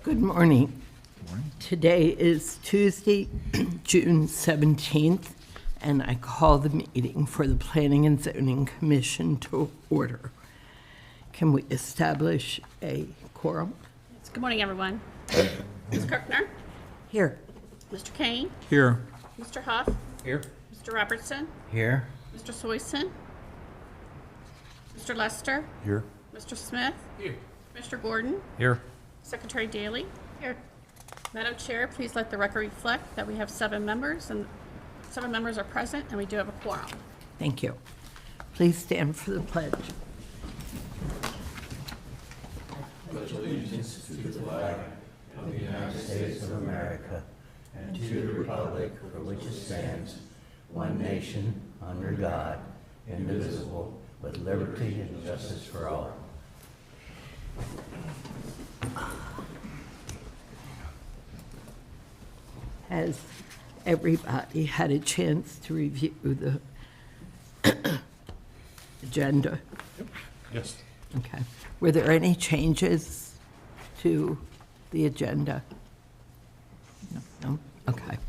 Good morning. Today is Tuesday, June 17th, and I call the meeting for the Planning and Zoning Commission to order. Can we establish a quorum? Good morning, everyone. Ms. Kirkner, Here. Mr. Kane, Here. Mr. Huff, Here. Mr. Robertson, Here. Mr. Soyson, Mr. Lester, Here. Mr. Smith, Here. Mr. Gordon, Here. Secretary Daly. Here. Madam Chair, please let the record reflect that we have 7 members, and 7 members are present, and we do have a quorum. Thank you. Please stand for the pledge. States of America, and to the republic for which it stands, one nation, under God, indivisible, with liberty and justice for all. Has everybody had a chance to review the agenda? Yes. Okay. Were there any changes to the agenda? No? Okay.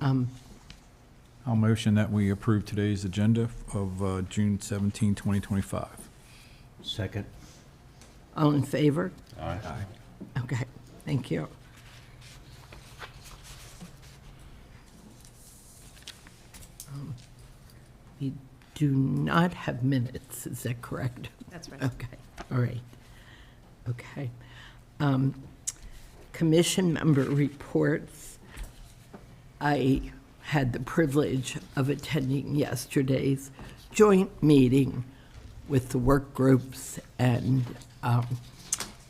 I'll motion that we approve today's agenda of June 17, 2025. Second. All in favor? Aye. Okay, thank you. We do not have minutes, is that correct? That's right. Okay, all right. Okay. Commission member reports. I had the privilege of attending yesterday's joint meeting with the work groups, and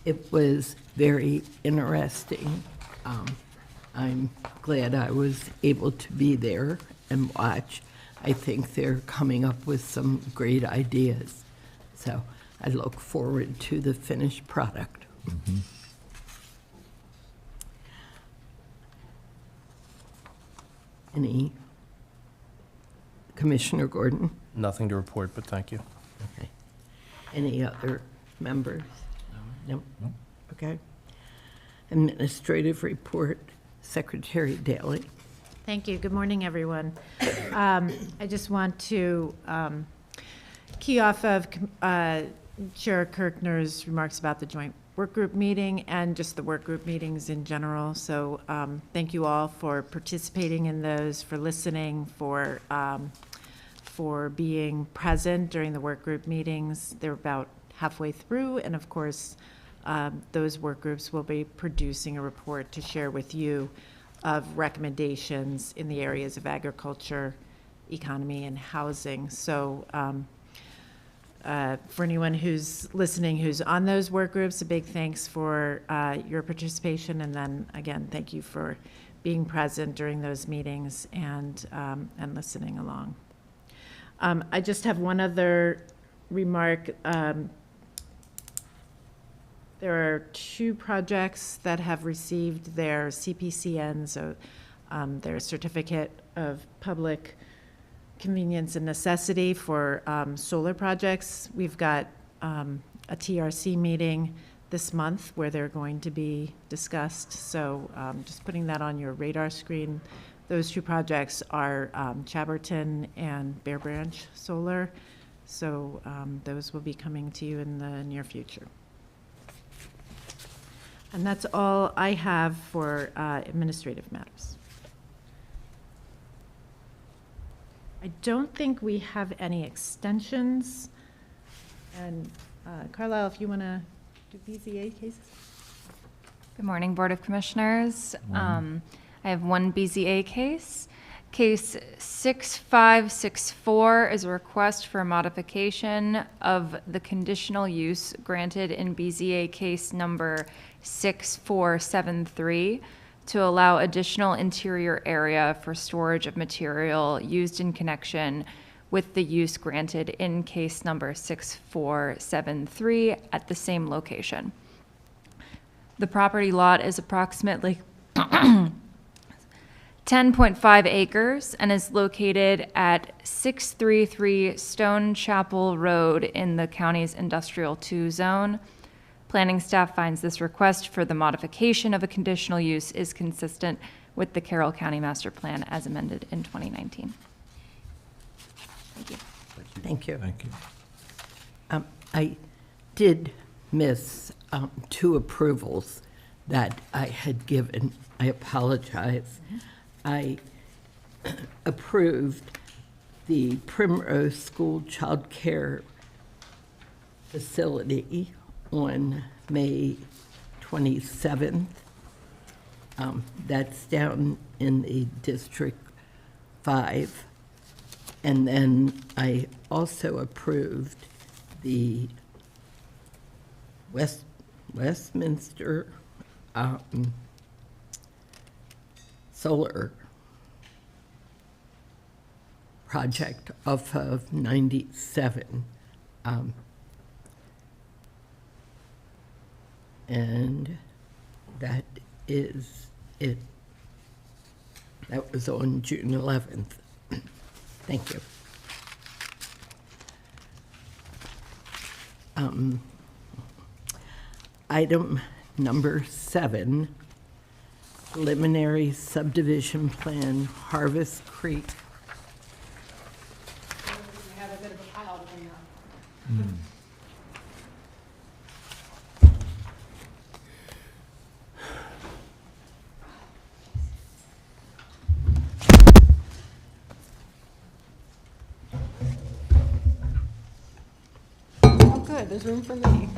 it was very interesting. I'm glad I was able to be there and watch. I think they're coming up with some great ideas. So I look forward to the finished product. Mm-hmm. Any? Commissioner Gordon? Nothing to report, but thank you. Okay. Any other members? No? No. Okay. Administrative report, Secretary Daly. Thank you. Good morning, everyone. I just want to key off of Chair Kirkner's remarks about the joint work group meeting and just the work group meetings in general. So thank you all for participating in those, for listening, for being present during the work group meetings. They're about halfway through, and of course, those work groups will be producing a report to share with you of recommendations in the areas of agriculture, economy, and housing. So for anyone who's listening, who's on those work groups, a big thanks for your participation. And then again, thank you for being present during those meetings and listening along. I just have one other remark. There are 2 projects that have received their CPCN, so their Certificate of Public Convenience and Necessity for solar projects. We've got a TRC meeting this month where they're going to be discussed, so just putting that on your radar screen. Those 2 projects are Chaberton and Bear Branch Solar, so those will be coming to you in the near future. And that's all I have for administrative matters. I don't think we have any extensions. And Carlisle, if you want to do BZA cases? Good morning, Board of Commissioners. I have one BZA case. Case 6564 is a request for a modification of the conditional use granted in BZA case number 6473 to allow additional interior area for storage of material used in connection with the use granted in case number 6473 at the same location. The property lot is approximately 10.5 acres and is located at 633 Stone Chapel Road in the county's Industrial 2 zone. Planning staff finds this request for the modification of a conditional use is consistent with the Carroll County Master Plan as amended in 2019. Thank you. Thank you. Thank you. I did miss 2 approvals that I had given. I apologize. I approved the Primrose School Child Care Facility on May 27th. That's down in the District 5. And then I also approved the Westminster solar project off of 97. And that is it. That was on June 11th. Thank you. Item number 7, preliminary subdivision plan, Harvest Creek. We have a bit of a pile to bring up. Oh, good, there's room for me.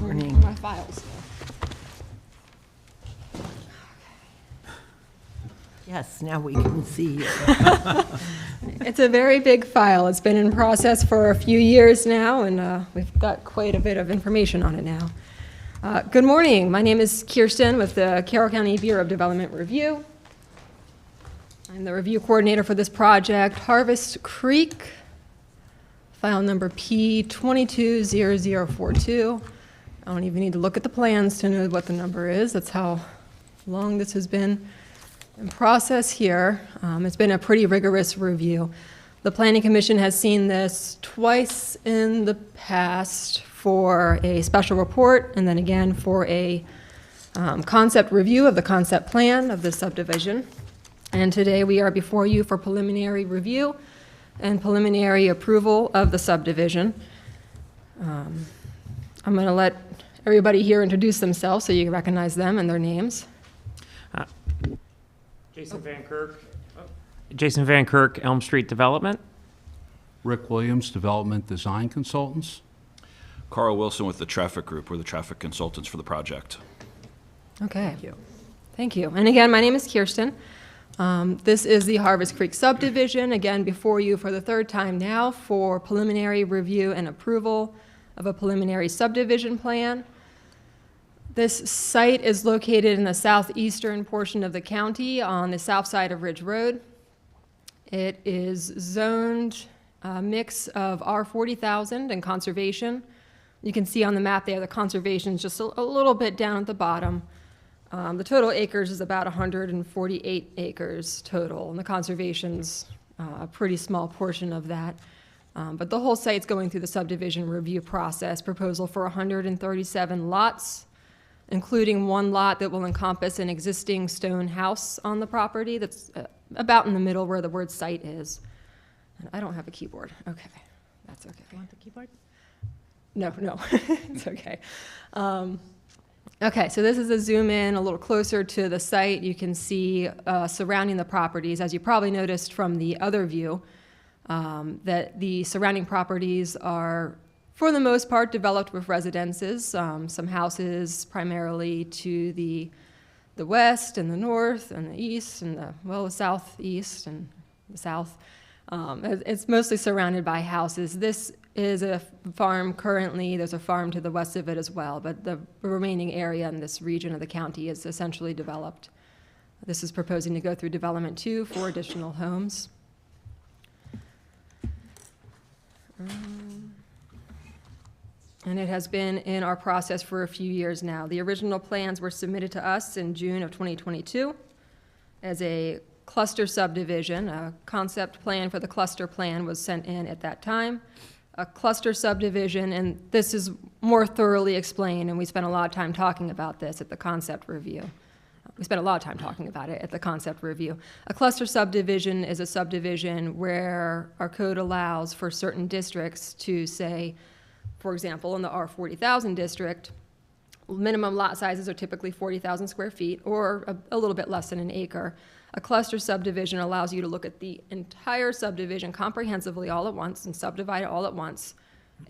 Morning. My files. Yes, now we can see you. It's a very big file. It's been in process for a few years now, and we've got quite a bit of information on it now. Good morning. My name is Kirsten with the Carroll County Bureau of Development Review. I'm the review coordinator for this project, Harvest Creek, file number P220042. I don't even need to look at the plans to know what the number is. That's how long this has been in process here. It's been a pretty rigorous review. The Planning Commission has seen this twice in the past for a special report and then again for a concept review of the concept plan of the subdivision. And today we are before you for preliminary review and preliminary approval of the subdivision. I'm going to let everybody here introduce themselves so you can recognize them and their names. Jason Van Kirk. Jason Van Kirk, Elm Street Development. Rick Williams, Development Design Consultants. Carl Wilson with the Traffic Group. We're the traffic consultants for the project. Okay. Thank you. And again, my name is Kirsten. This is the Harvest Creek subdivision, again, before you for the 3rd time now for preliminary review and approval of a preliminary subdivision plan. This site is located in the southeastern portion of the county on the south side of Ridge Road. It is zoned a mix of R40,000 and conservation. You can see on the map there the conservation is just a little bit down at the bottom. The total acres is about 148 acres total, and the conservation's a pretty small portion of that. But the whole site's going through the subdivision review process, proposal for 137 lots, including 1 lot that will encompass an existing stone house on the property that's about in the middle where the word site is. And I don't have a keyboard. Okay, that's okay. You want the keyboard? No, it's okay. Okay, so this is a zoom in a little closer to the site. You can see surrounding the properties, as you probably noticed from the other view, that the surrounding properties are, for the most part, developed with residences, some houses primarily to the west and the north and the east and the southeast and the south. It's mostly surrounded by houses. This is a farm currently. There's a farm to the west of it as well, but the remaining area in this region of the county is essentially developed. This is proposing to go through development 2 for additional homes. And it has been in our process for a few years now. The original plans were submitted to us in June of 2022. as a cluster subdivision. A concept plan for the cluster plan was sent in at that time. A cluster subdivision, and this is more thoroughly explained, and we spent a lot of time talking about this at the concept review. We spent a lot of time talking about it at the concept review. A cluster subdivision is a subdivision where our code allows for certain districts to say, for example, in the R40,000 district, minimum lot sizes are typically 40,000 square feet or a little bit less than an acre. A cluster subdivision allows you to look at the entire subdivision comprehensively all at once and subdivide it all at once.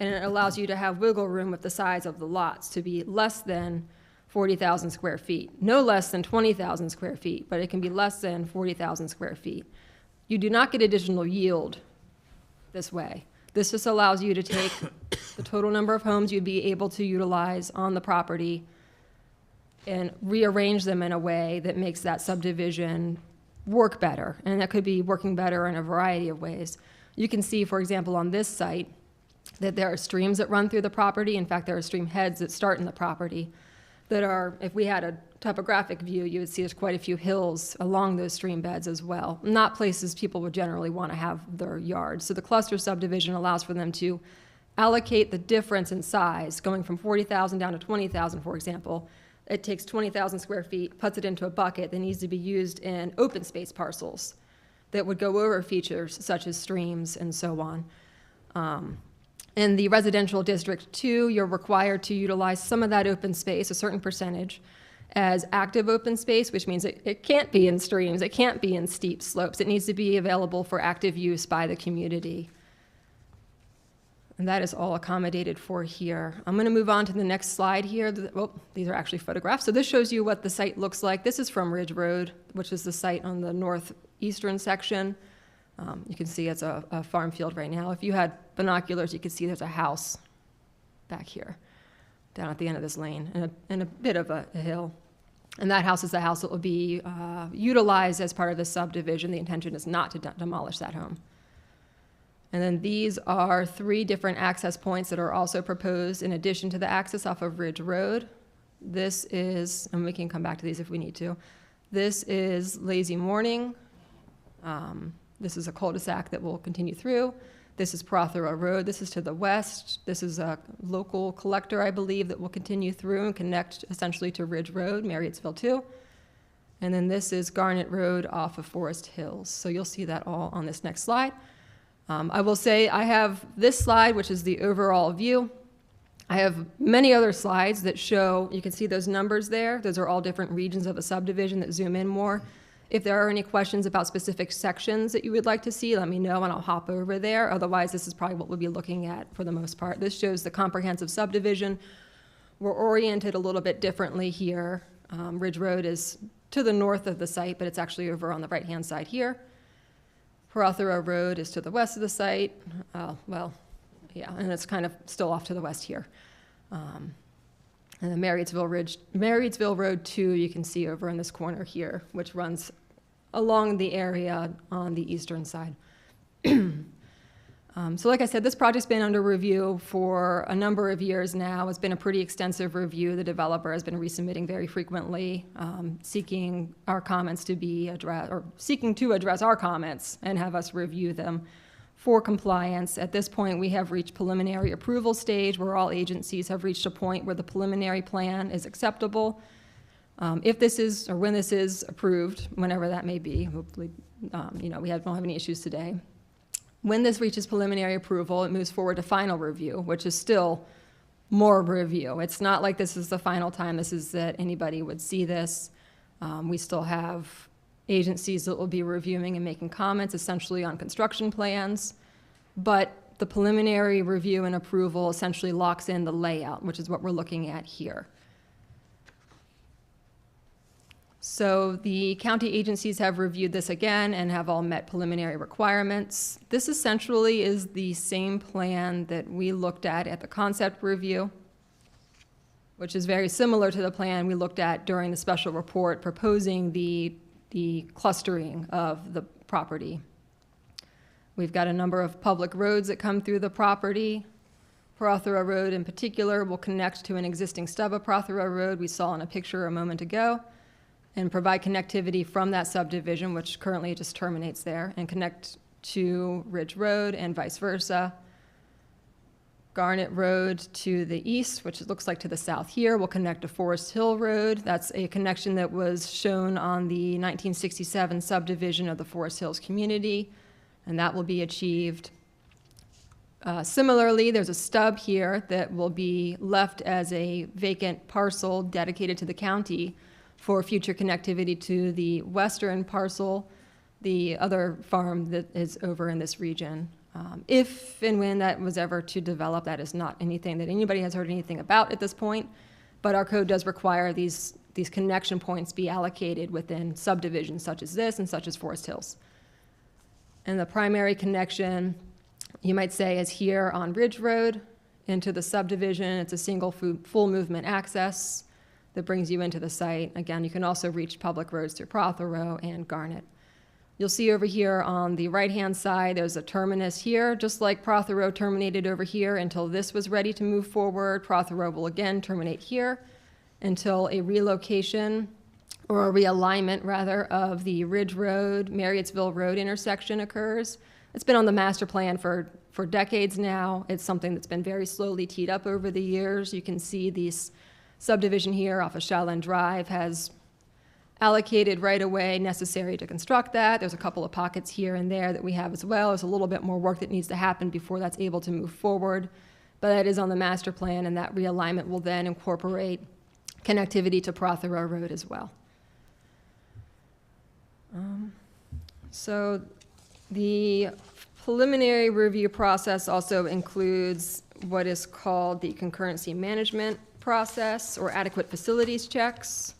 And it allows you to have wiggle room with the size of the lots to be less than 40,000 square feet. No less than 20,000 square feet, but it can be less than 40,000 square feet. You do not get additional yield this way. This just allows you to take the total number of homes you'd be able to utilize on the property and rearrange them in a way that makes that subdivision work better. And that could be working better in a variety of ways. You can see, for example, on this site, that there are streams that run through the property. In fact, there are stream heads that start in the property that are, if we had a topographic view, you would see there's quite a few hills along those stream beds as well. Not places people would generally want to have their yards. So the cluster subdivision allows for them to allocate the difference in size, going from 40,000 down to 20,000, for example. It takes 20,000 square feet, puts it into a bucket that needs to be used in open space parcels that would go over features such as streams and so on. In the residential district 2, you're required to utilize some of that open space, a certain percentage, as active open space, which means it can't be in streams, it can't be in steep slopes. It needs to be available for active use by the community. And that is all accommodated for here. I'm going to move on to the next slide here. Well, these are actually photographs. So this shows you what the site looks like. This is from Ridge Road, which is the site on the northeastern section. You can see it's a farm field right now. If you had binoculars, you could see there's a house back here, down at the end of this lane, and a bit of a hill. And that house is the house that will be utilized as part of the subdivision. The intention is not to demolish that home. And then these are 3 different access points that are also proposed in addition to the access off of Ridge Road. This is, and we can come back to these if we need to. This is Lazy Morning. This is a cul-de-sac that will continue through. This is Prothero Road. This is to the west. This is a local collector, I believe, that will continue through and connect essentially to Ridge Road, Marriottsville 2. And then this is Garnet Road off of Forest Hills. So you'll see that all on this next slide. I will say I have this slide, which is the overall view. I have many other slides that show, you can see those numbers there. Those are all different regions of a subdivision that zoom in more. If there are any questions about specific sections that you would like to see, let me know and I'll hop over there. Otherwise, this is probably what we'll be looking at for the most part. This shows the comprehensive subdivision. We're oriented a little bit differently here. Ridge Road is to the north of the site, but it's actually over on the right-hand side here. Prothero Road is to the west of the site. Well, yeah, and it's kind of still off to the west here. And then Marriottsville Road 2, you can see over in this corner here, which runs along the area on the eastern side. So like I said, this project's been under review for a number of years now. It's been a pretty extensive review. The developer has been resubmitting very frequently, seeking our comments to be addressed, or seeking to address our comments and have us review them for compliance. At this point, we have reached preliminary approval stage where all agencies have reached a point where the preliminary plan is acceptable. If this is, or when this is approved, whenever that may be, hopefully, we don't have any issues today. When this reaches preliminary approval, it moves forward to final review, which is still more review. It's not like this is the final time this is that anybody would see this. We still have agencies that will be reviewing and making comments essentially on construction plans, but the preliminary review and approval essentially locks in the layout, which is what we're looking at here. So the county agencies have reviewed this again and have all met preliminary requirements. This essentially is the same plan that we looked at the concept review, which is very similar to the plan we looked at during the special report proposing the clustering of the property. We've got a number of public roads that come through the property. Prothero Road in particular will connect to an existing stub of Prothero Road we saw in a picture a moment ago. and provide connectivity from that subdivision, which currently just terminates there, and connect to Ridge Road and vice versa. Garnet Road to the east, which it looks like to the south here, will connect to Forest Hill Road. That's a connection that was shown on the 1967 subdivision of the Forest Hills community, and that will be achieved. Similarly, there's a stub here that will be left as a vacant parcel dedicated to the county for future connectivity to the western parcel, the other farm that is over in this region. If and when that was ever to develop, that is not anything that anybody has heard anything about at this point, but our code does require these connection points be allocated within subdivisions such as this and such as Forest Hills. And the primary connection, you might say, is here on Ridge Road into the subdivision. It's a single full movement access that brings you into the site. Again, you can also reach public roads through Prothero and Garnet. You'll see over here on the right-hand side, there's a terminus here, just like Prothero terminated over here until this was ready to move forward. Prothero will again terminate here until a relocation, or a realignment rather, of the Ridge Road, Marriottsville Road intersection occurs. It's been on the master plan for decades now. It's something that's been very slowly teed up over the years. You can see this subdivision here off of Shaolin Drive has allocated right-of-way necessary to construct that. There's a couple of pockets here and there that we have as well. There's a little bit more work that needs to happen before that's able to move forward, but that is on the master plan, and that realignment will then incorporate connectivity to Prothero Road as well. So the preliminary review process also includes what is called the concurrency management process, or adequate facilities checks.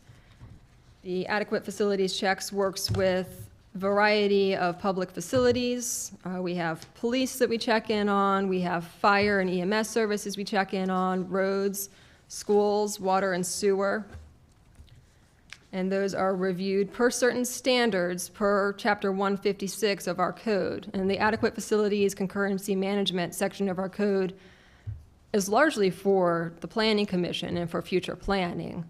The adequate facilities checks works with a variety of public facilities. We have police that we check in on. We have fire and EMS services we check in on, roads, schools, water and sewer. And those are reviewed per certain standards per Chapter 156 of our code. And the adequate facilities concurrency management section of our code is largely for the Planning Commission and for future planning.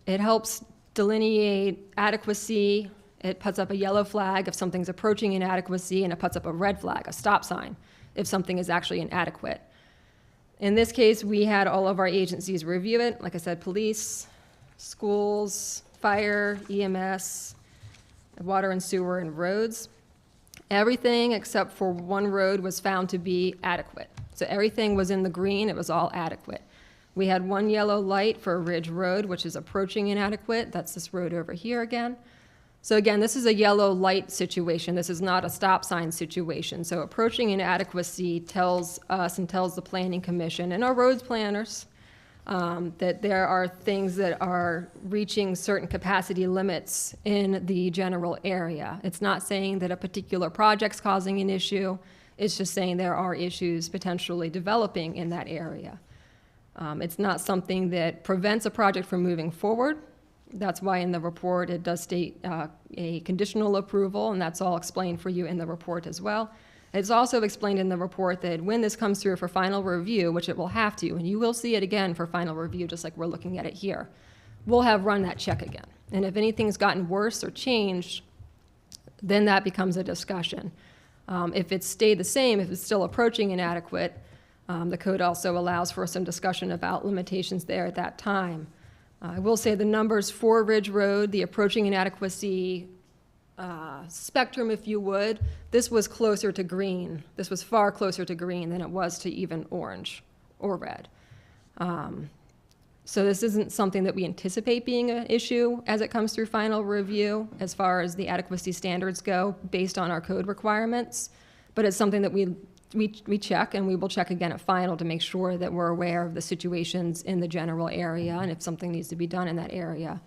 It helps delineate adequacy. It puts up a yellow flag if something's approaching inadequacy, and it puts up a red flag, a stop sign, if something is actually inadequate. In this case, we had all of our agencies review it. Like I said, police, schools, fire, EMS, water and sewer, and roads. Everything except for one road was found to be adequate. So everything was in the green. It was all adequate. We had one yellow light for Ridge Road, which is approaching inadequate. That's this road over here again. So again, this is a yellow light situation. This is not a stop sign situation. So approaching inadequacy tells us and tells the Planning Commission and our roads planners that there are things that are reaching certain capacity limits in the general area. It's not saying that a particular project's causing an issue. It's just saying there are issues potentially developing in that area. It's not something that prevents a project from moving forward. That's why in the report it does state a conditional approval, and that's all explained for you in the report as well. It's also explained in the report that when this comes through for final review, which it will have to, and you will see it again for final review just like we're looking at it here, we'll have run that check again. And if anything's gotten worse or changed, then that becomes a discussion. If it's stayed the same, if it's still approaching inadequate, the code also allows for some discussion about limitations there at that time. I will say the numbers for Ridge Road, the approaching inadequacy spectrum, if you would, this was closer to green. This was far closer to green than it was to even orange or red. So this isn't something that we anticipate being an issue as it comes through final review as far as the adequacy standards go based on our code requirements, but it's something that we check, and we will check again at final to make sure that we're aware of the situations in the general area and if something needs to be done in that area.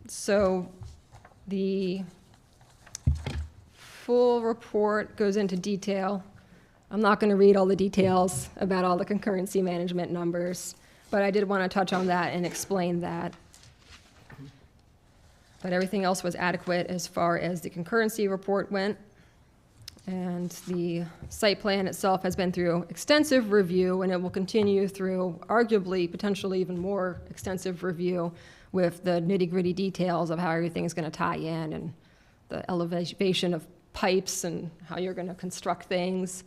So the full report goes into detail. I'm not going to read all the details about all the concurrency management numbers, but I did want to touch on that and explain that. But everything else was adequate as far as the concurrency report went. And the site plan itself has been through extensive review, and it will continue through arguably, potentially even more extensive review with the nitty-gritty details of how everything is going to tie in and the elevation of pipes and how you're going to construct things,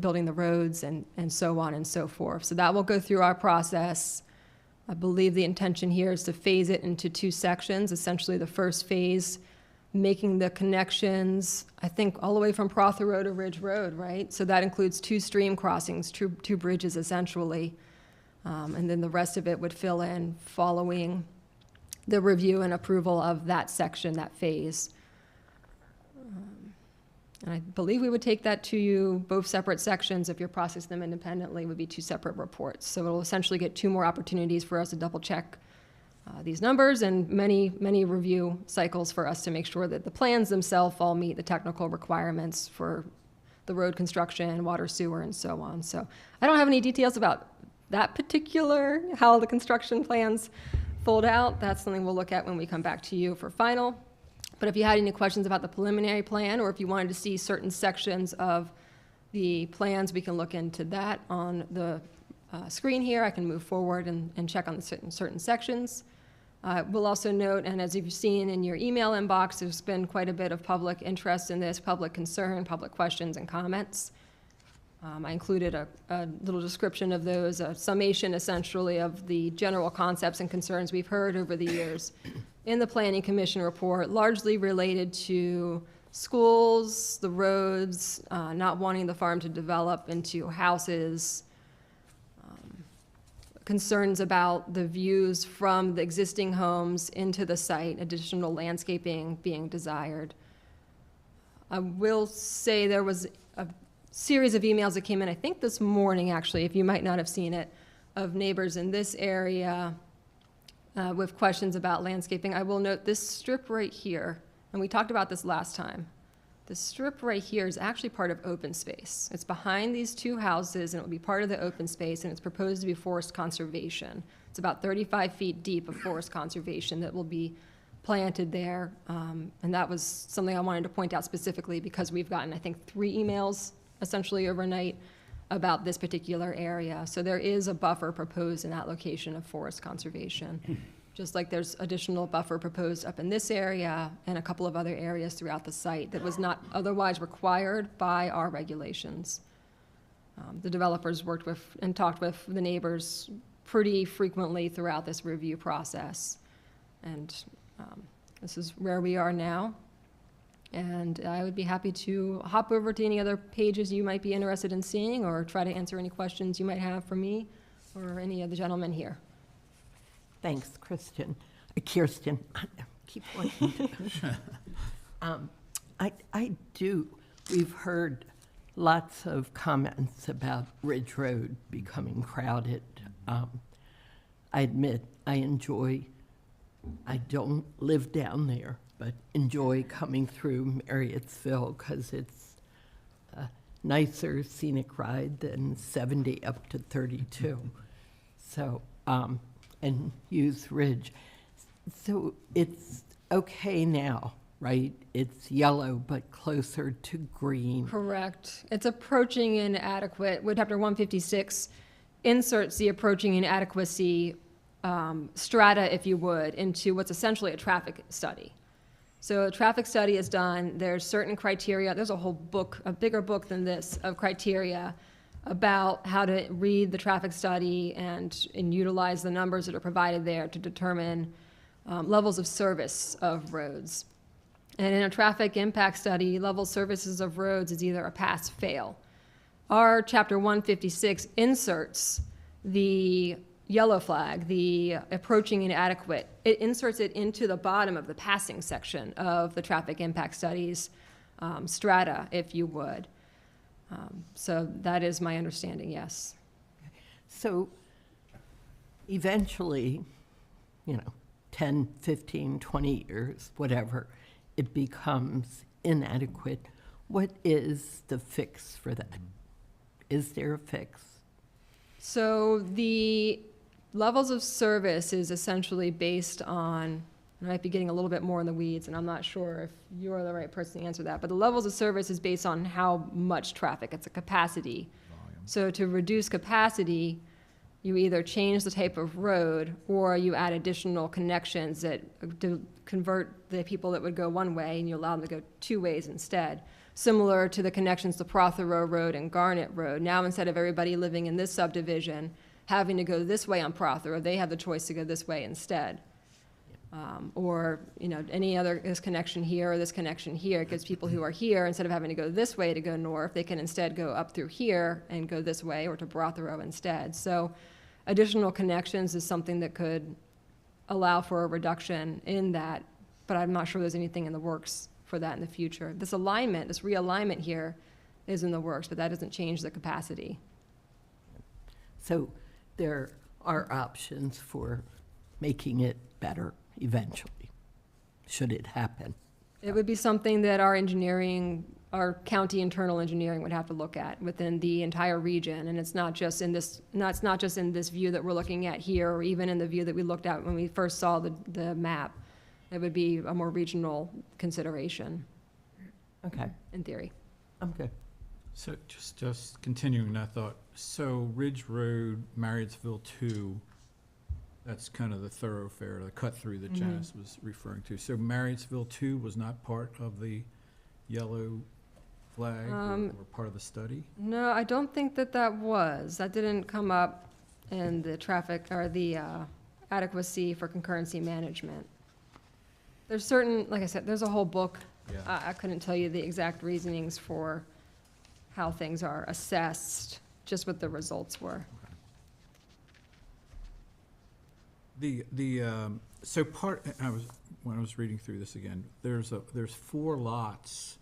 building the roads and so on and so forth. So that will go through our process. I believe the intention here is to phase it into 2 sections. Essentially, the first phase, making the connections, I think, all the way from Prother Road to Ridge Road, right? So that includes 2 stream crossings, 2 bridges essentially. And then the rest of it would fill in following the review and approval of that section, that phase. And I believe we would take that to you, both separate sections. If you're processing them independently, would be 2 separate reports. So it'll essentially get 2 more opportunities for us to double check these numbers and many, many review cycles for us to make sure that the plans themselves all meet the technical requirements for the road construction, water, sewer, and so on. So I don't have any details about that particular, how the construction plans fold out. That's something we'll look at when we come back to you for final. But if you had any questions about the preliminary plan, or if you wanted to see certain sections of the plans, we can look into that on the screen here. I can move forward and check on the certain sections. We'll also note, and as you've seen in your email inbox, there's been quite a bit of public interest in this, public concern, public questions and comments. I included a little description of those, a summation essentially of the general concepts and concerns we've heard over the years in the Planning Commission report, largely related to schools, the roads, not wanting the farm to develop into houses, concerns about the views from the existing homes into the site, additional landscaping being desired. I will say there was a series of emails that came in, I think this morning actually, if you might not have seen it, of neighbors in this area with questions about landscaping. I will note this strip right here, and we talked about this last time. The strip right here is actually part of open space. It's behind these 2 houses, and it will be part of the open space, and it's proposed to be forest conservation. It's about 35 feet deep of forest conservation that will be planted there. And that was something I wanted to point out specifically because we've gotten, I think, 3 emails essentially overnight about this particular area. So there is a buffer proposed in that location of forest conservation. Just like there's additional buffer proposed up in this area and a couple of other areas throughout the site that was not otherwise required by our regulations. The developers worked with and talked with the neighbors pretty frequently throughout this review process. And this is where we are now. And I would be happy to hop over to any other pages you might be interested in seeing or try to answer any questions you might have for me or any of the gentlemen here. Thanks, Kirsten. Keep pointing. We've heard lots of comments about Ridge Road becoming crowded. I admit I don't live down there, but enjoy coming through Marriottsville because it's a nicer scenic ride than 70 up to 32. So, and use Ridge. So it's okay now, right? It's yellow, but closer to green. Correct. It's approaching inadequate. Wood Chapter 156 inserts the approaching inadequacy strata, if you would, into what's essentially a traffic study. So a traffic study is done. There's certain criteria. There's a whole book, a bigger book than this, of criteria about how to read the traffic study and utilize the numbers that are provided there to determine levels of service of roads. And in a traffic impact study, level services of roads is either a pass-fail. Our Chapter 156 inserts the yellow flag, the approaching inadequate. It inserts it into the bottom of the passing section of the traffic impact studies strata, if you would. So that is my understanding, yes. So eventually, 10, 15, 20 years, whatever, it becomes inadequate. What is the fix for that? Is there a fix? So the levels of service is essentially based on, I might be getting a little bit more in the weeds, and I'm not sure if you're the right person to answer that, but the levels of service is based on how much traffic. It's a capacity. So to reduce capacity, you either change the type of road or you add additional connections that convert the people that would go one way and you allow them to go two ways instead. Similar to the connections to Prothero Road and Garnet Road. Now, instead of everybody living in this subdivision having to go this way on Prothero, they have the choice to go this way instead. Or, any other, this connection here or this connection here, it gives people who are here, instead of having to go this way to go north, they can instead go up through here and go this way or to Prothero instead. So additional connections is something that could allow for a reduction in that, but I'm not sure there's anything in the works for that in the future. This alignment, this realignment here is in the works, but that doesn't change the capacity. So there are options for making it better eventually, should it happen. It would be something that our engineering, our county internal engineering would have to look at within the entire region. And it's not just in this, it's not just in this view that we're looking at here, or even in the view that we looked at when we first saw the map. It would be a more regional consideration, Okay, in theory. I'm good. So just continuing that thought, so Ridge Road, Marriottsville 2, that's kind of the thoroughfare, the cut through that Janice was referring to. So Marriottsville 2 was not part of the yellow flag or part of the study? No, I don't think that was. That didn't come up in the traffic, or the adequacy for concurrency management. There's certain, like I said, there's a whole book. Yeah. I couldn't tell you the exact reasonings for how things are assessed, just what the results were. So when I was reading through this again, there's 4 lots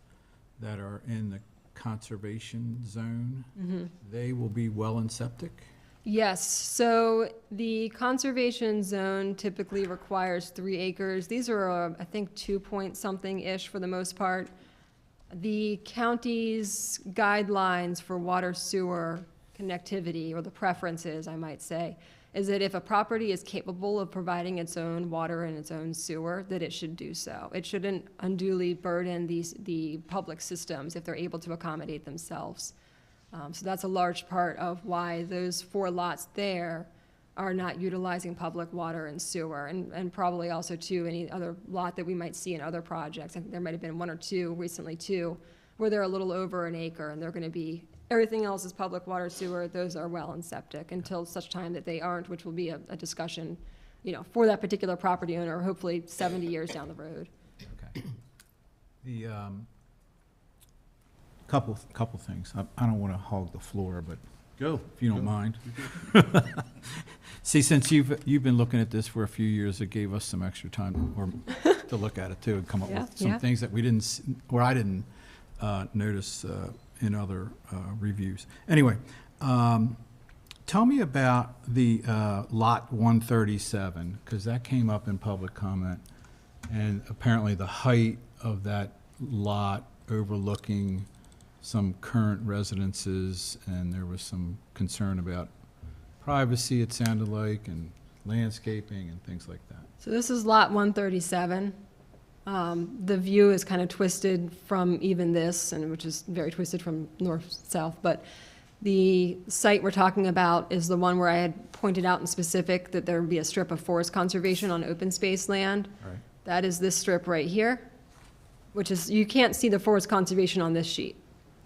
that are in the conservation zone. They will be well and septic? Yes, so the conservation zone typically requires 3 acres. These are, I think, 2-point-something-ish for the most part. The county's guidelines for water sewer connectivity, or the preferences, I might say, is that if a property is capable of providing its own water and its own sewer, that it should do so. It shouldn't unduly burden the public systems if they're able to accommodate themselves. So that's a large part of why those 4 lots there are not utilizing public water and sewer, and probably also, too, any other lot that we might see in other projects. I think there might have been 1 or 2 recently, too, where they're a little over an acre, and they're going to be, everything else is public water, sewer, those are well and septic, until such time that they aren't, which will be a discussion, for that particular property owner, hopefully 70 years down the road. Okay. The couple things. I don't want to hog the floor, but Go. if you don't mind. See, since you've been looking at this for a few years, it gave us some extra time to look at it too, and come up with some things that we didn't, or I didn't notice in other reviews. Anyway, tell me about the lot 137, because that came up in public comment, and apparently the height of that lot overlooking some current residences, and there was some concern about privacy, it sounded like, and landscaping and things like that. So this is lot 137. The view is kind of twisted from even this, and which is very twisted from north-south, but the site we're talking about is the one where I had pointed out in specific that there would be a strip of forest conservation on open space land. Right. That is this strip right here, which is, you can't see the forest conservation on this sheet.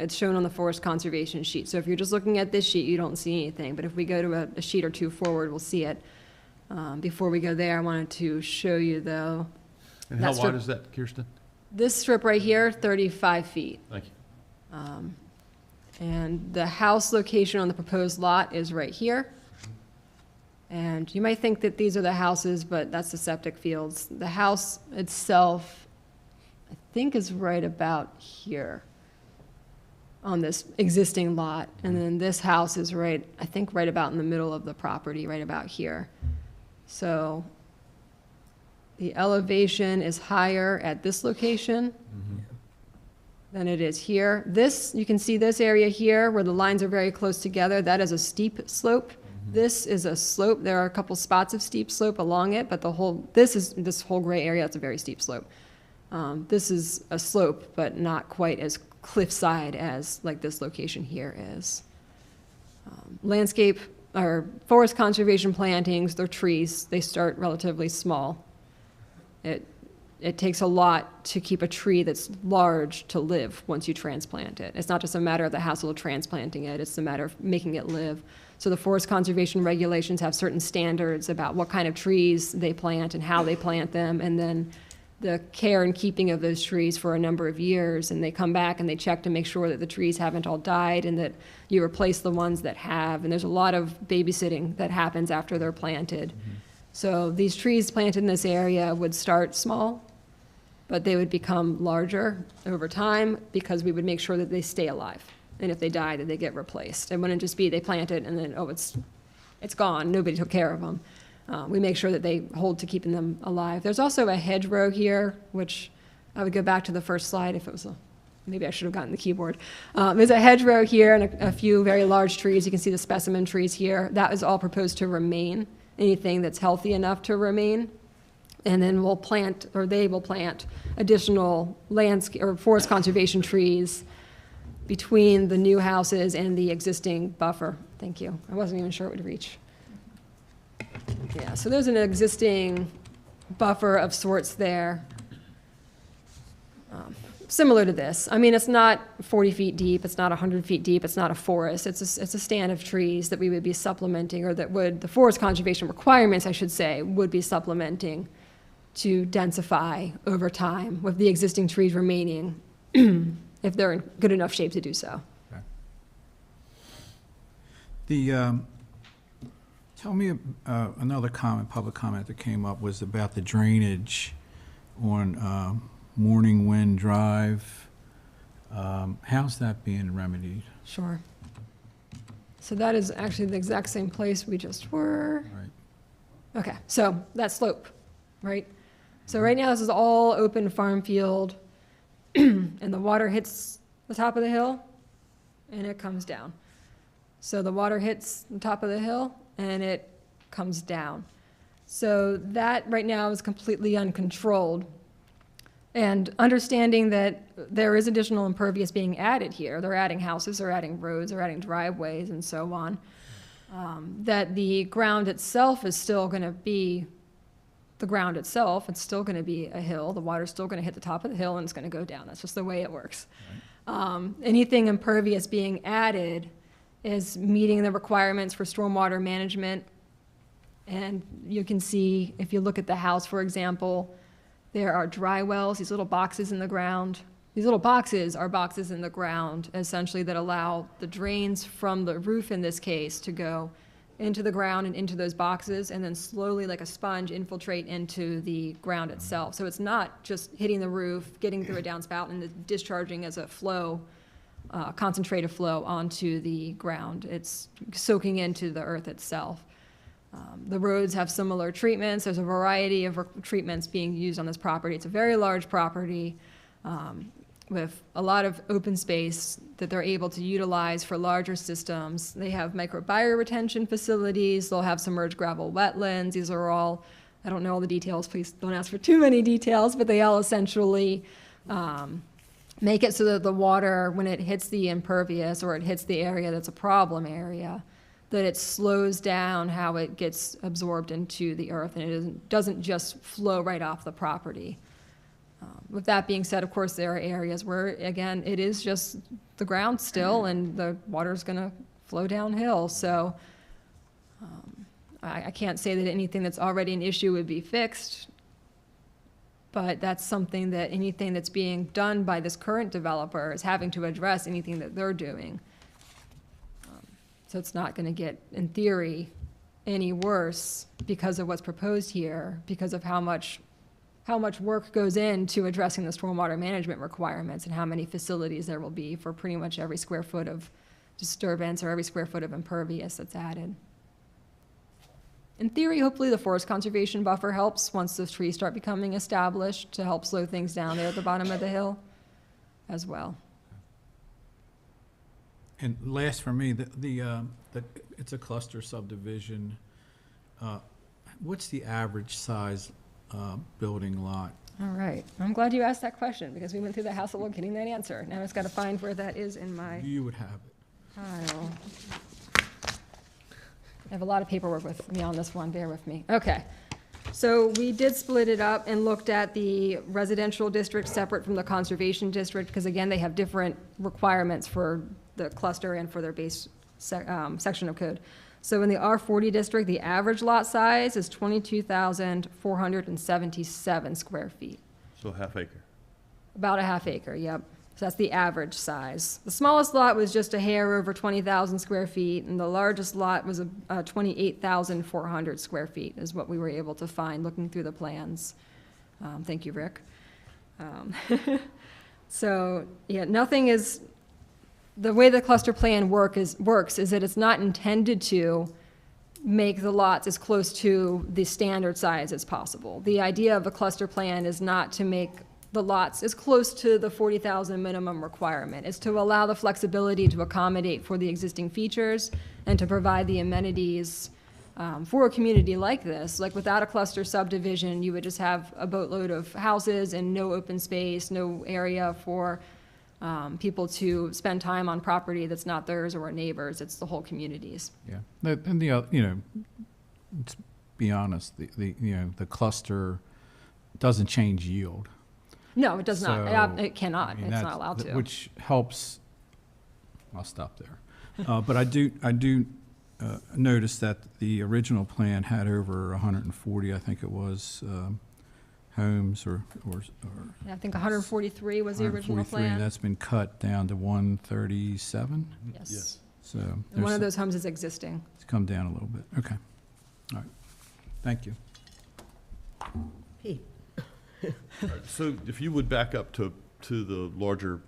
It's shown on the forest conservation sheet. So if you're just looking at this sheet, you don't see anything. But if we go to a sheet or 2 forward, we'll see it. Before we go there, I wanted to show you, though. And That how strip- wide is that, Kirsten? This strip right here, 35 feet. Thank you. And the house location on the proposed lot is right here. And you might think that these are the houses, but that's the septic fields. The house itself, I think, is right about here on this existing lot. And then this house is right, I think, right about in the middle of the property, right about here. So the elevation is higher at this location than it is here. This, you can see this area here where the lines are very close together. That is a steep slope. This is a slope. There are a couple spots of steep slope along it, but this whole gray area, that's a very steep slope. This is a slope, but not quite as cliffside as like this location here is. Landscape or forest conservation plantings, they're trees, they start relatively small. It takes a lot to keep a tree that's large to live once you transplant it. It's not just a matter of the hassle of transplanting it, it's a matter of making it live. So the forest conservation regulations have certain standards about what kind of trees they plant and how they plant them, and then the care and keeping of those trees for a number of years. And they come back and they check to make sure that the trees haven't all died and that you replace the ones that have. And there's a lot of babysitting that happens after they're planted. So these trees planted in this area would start small, but they would become larger over time because we would make sure that they stay alive. And if they die, that they get replaced. It wouldn't just be they plant it and then, oh, it's gone, nobody took care of them. We make sure that they hold to keeping them alive. There's also a hedgerow here, which I would go back to the first slide if it was maybe I should have gotten the keyboard. There's a hedgerow here and a few very large trees. You can see the specimen trees here. That is all proposed to remain, anything that's healthy enough to remain. And then we'll plant, or they will plant, additional landscape or forest conservation trees between the new houses and the existing buffer. Thank you. I wasn't even sure it would reach. Yeah, so there's an existing buffer of sorts there, similar to this. I mean, it's not 40 feet deep, it's not 100 feet deep, it's not a forest. It's a stand of trees that we would be supplementing, or that would, the forest conservation requirements, I should say, would be supplementing to densify over time with the existing trees remaining if they're in good enough shape to do so. Tell me, another comment, public comment that came up was about the drainage on Morning Wind Drive. How's that being remedied? Sure. So that is actually the exact same place we just were. Right. Okay, so that slope, right? So right now this is all open farm field and the water hits the top of the hill and it comes down. So the water hits the top of the hill and it comes down. So that right now is completely uncontrolled. And understanding that there is additional impervious being added here, they're adding houses, they're adding roads, they're adding driveways and so on, that the ground itself is still going to be the ground itself. It's still going to be a hill. The water's still going to hit the top of the hill and it's going to go down. That's just the way it works. Right. Anything impervious being added is meeting the requirements for stormwater management. And you can see, if you look at the house, for example, there are dry wells, these little boxes in the ground. These little boxes are boxes in the ground, essentially, that allow the drains from the roof, in this case, to go into the ground and into those boxes, and then slowly, like a sponge, infiltrate into the ground itself. So it's not just hitting the roof, getting through a downspout, and discharging as a flow, concentrated flow onto the ground. It's soaking into the earth itself. The roads have similar treatments. There's a variety of treatments being used on this property. It's a very large property with a lot of open space that they're able to utilize for larger systems. They have microbiome retention facilities. They'll have submerged gravel wetlands. These are all, I don't know all the details, please don't ask for too many details, but they all essentially make it so that the water, when it hits the impervious or it hits the area that's a problem area, that it slows down how it gets absorbed into the earth and it doesn't just flow right off the property. With that being said, of course, there are areas where, again, it is just the ground still and the water's going to flow downhill. So I can't say that anything that's already an issue would be fixed, but that's something that anything that's being done by this current developer is having to address anything that they're doing. So it's not going to get, in theory, any worse because of what's proposed here, because of how much work goes into addressing the stormwater management requirements and how many facilities there will be for pretty much every square foot of disturbance or every square foot of impervious that's added. In theory, hopefully the forest conservation buffer helps once those trees start becoming established to help slow things down there at the bottom of the hill as well. And last for me, it's a cluster subdivision. What's the average size building lot? All right. I'm glad you asked that question because we went through the hassle of getting that answer. Now I just got to find where that is in my You would have it. file. I have a lot of paperwork with me on this one, bear with me. Okay. So we did split it up and looked at the residential district separate from the conservation district, because again, they have different requirements for the cluster and for their base section of code. So in the R40 district, the average lot size is 22,477 square feet. So half acre. About a half acre, yep. So that's the average size. The smallest lot was just a hair over 20,000 square feet, and the largest lot was 28,400 square feet is what we were able to find looking through the plans. Thank you, Rick. So, yeah, nothing is, the way the cluster plan works is that it's not intended to make the lots as close to the standard size as possible. The idea of a cluster plan is not to make the lots as close to the 40,000 minimum requirement. It's to allow the flexibility to accommodate for the existing features and to provide the amenities for a community like this. Like without a cluster subdivision, you would just have a boatload of houses and no open space, no area for people to spend time on property that's not theirs or a neighbor's. It's the whole community's. Yeah, and you know, let's be honest, the cluster doesn't change yield. No, it does not. So, It cannot. I mean, It's that's- not allowed to. Which helps, I'll stop there. But I do notice that the original plan had over 140, I think it was, homes or I think 143 was the original 143. plan. That's been cut down to 137. Yes. So And there's one of those homes is existing. it's come down a little bit. Okay. All right. Thank you. Pete? All right, so if you would back up to the larger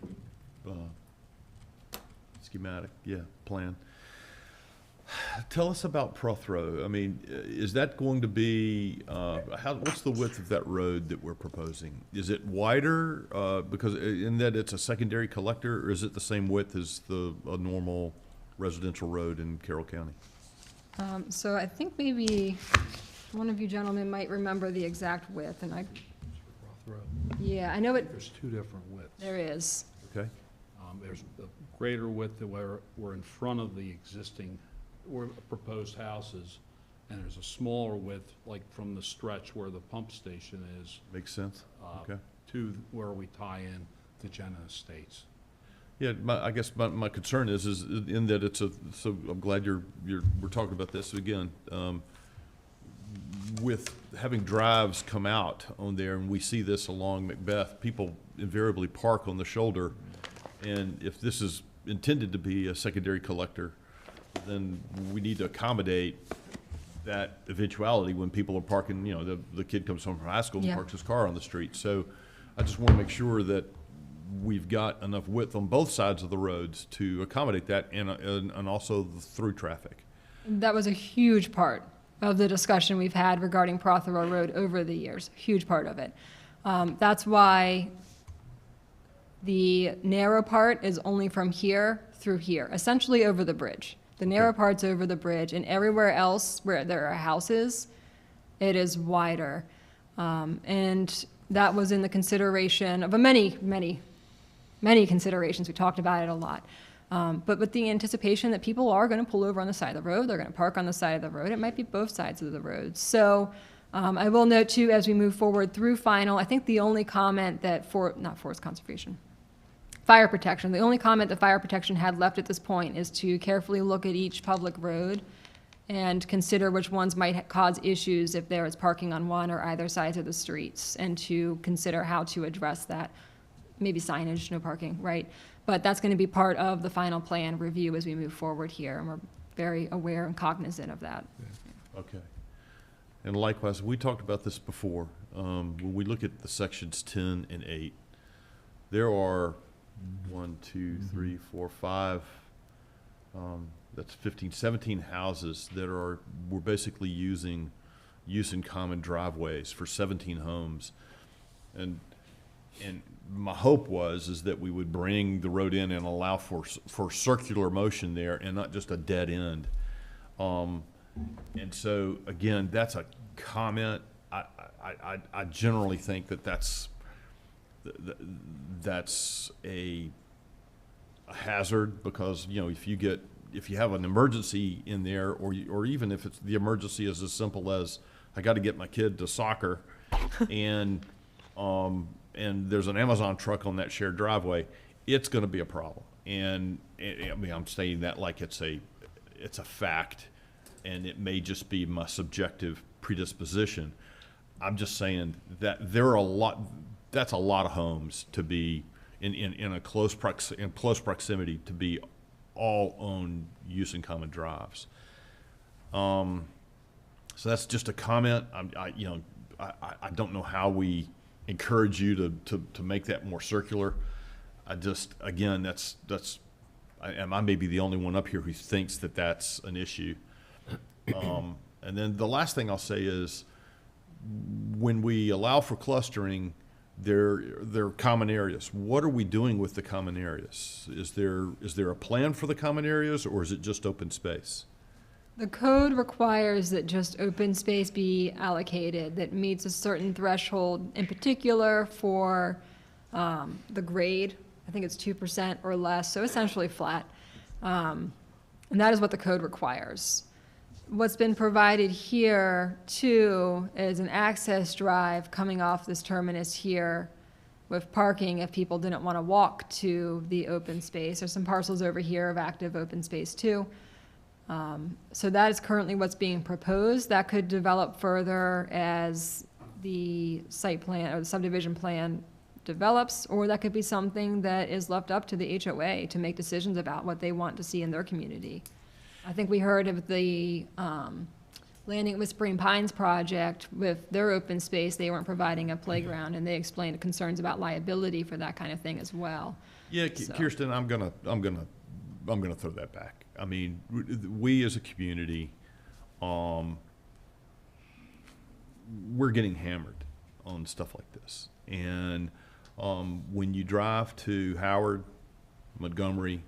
schematic, plan. Tell us about Prothero. I mean, is that going to be, what's the width of that road that we're proposing? Is it wider, because in that it's a secondary collector, or is it the same width as a normal residential road in Carroll County? So I think maybe one of you gentlemen might remember the exact width, and yeah, I know it, There's two different widths. there is. Okay, There's the greater width where we're in front of the existing or proposed houses, and there's a smaller width, like from the stretch where the pump station is makes sense, okay. to where we tie in to Jenna Estates. Yeah, I guess my concern is in that it's so I'm glad we're talking about this again. With having drives come out on there, and we see this along Macbeth, people invariably park on the shoulder. And if this is intended to be a secondary collector, then we need to accommodate that eventuality when people are parking, the kid comes home from high school and Yeah. parks his car on the street. So I just want to make sure that we've got enough width on both sides of the roads to accommodate that and also the through traffic. That was a huge part of the discussion we've had regarding Prothero Road over the years, huge part of it. That's why the narrow part is only from here through here, essentially over the bridge. The narrow part's over the bridge, and everywhere else where there are houses, it is wider. And that was in the consideration of many considerations. We talked about it a lot. But with the anticipation that people are going to pull over on the side of the road, they're going to park on the side of the road. It might be both sides of the road. So I will note too, as we move forward through final, I think the only comment that fire protection, the only comment that fire protection had left at this point is to carefully look at each public road and consider which ones might cause issues if there is parking on one or either sides of the streets, and to consider how to address that. Maybe signage, no parking, right? But that's going to be part of the final plan review as we move forward here, and we're very aware and cognizant of that. Okay. And likewise, we talked about this before. When we look at the sections 10 and 8, there are 1, 2, 3, 4, 5, that's 15, 17 houses that we're basically using use in common driveways for 17 homes. And my hope is that we would bring the road in and allow for circular motion there and not just a dead end. And so again, that's a comment. I generally think that's a hazard, because if you get if you have an emergency in there, or even if the emergency is as simple as, I got to get my kid to soccer, and there's an Amazon truck on that shared driveway, it's going to be a problem. And I mean, I'm saying that like it's a fact, and it may just be my subjective predisposition. I'm just saying that that's a lot of homes to be in close proximity to be all own use and common drives. So that's just a comment. I don't know how we encourage you to make that more circular. Again, I may be the only one up here who thinks that that's an issue. And then the last thing I'll say is, when we allow for clustering, there are common areas. What are we doing with the common areas? Is there a plan for the common areas, or is it just open space? The code requires that just open space be allocated that meets a certain threshold, in particular for the grade. I think it's 2% or less, so essentially flat. And that is what the code requires. What's been provided here, too, is an access drive coming off this terminus here with parking if people didn't want to walk to the open space. There's some parcels over here of active open space, too. So that is currently what's being proposed. That could develop further as the site plan or the subdivision plan develops, or that could be something that is left up to the HOA to make decisions about what they want to see in their community. I think we heard of the Landing at Whispering Pines project with their open space. They weren't providing a playground, and they explained concerns about liability for that kind of thing as well. Yeah, So- Kirsten, I'm gonna throw that back. I mean, we as a community, we're getting hammered on stuff like this. And when you drive to Howard, Montgomery,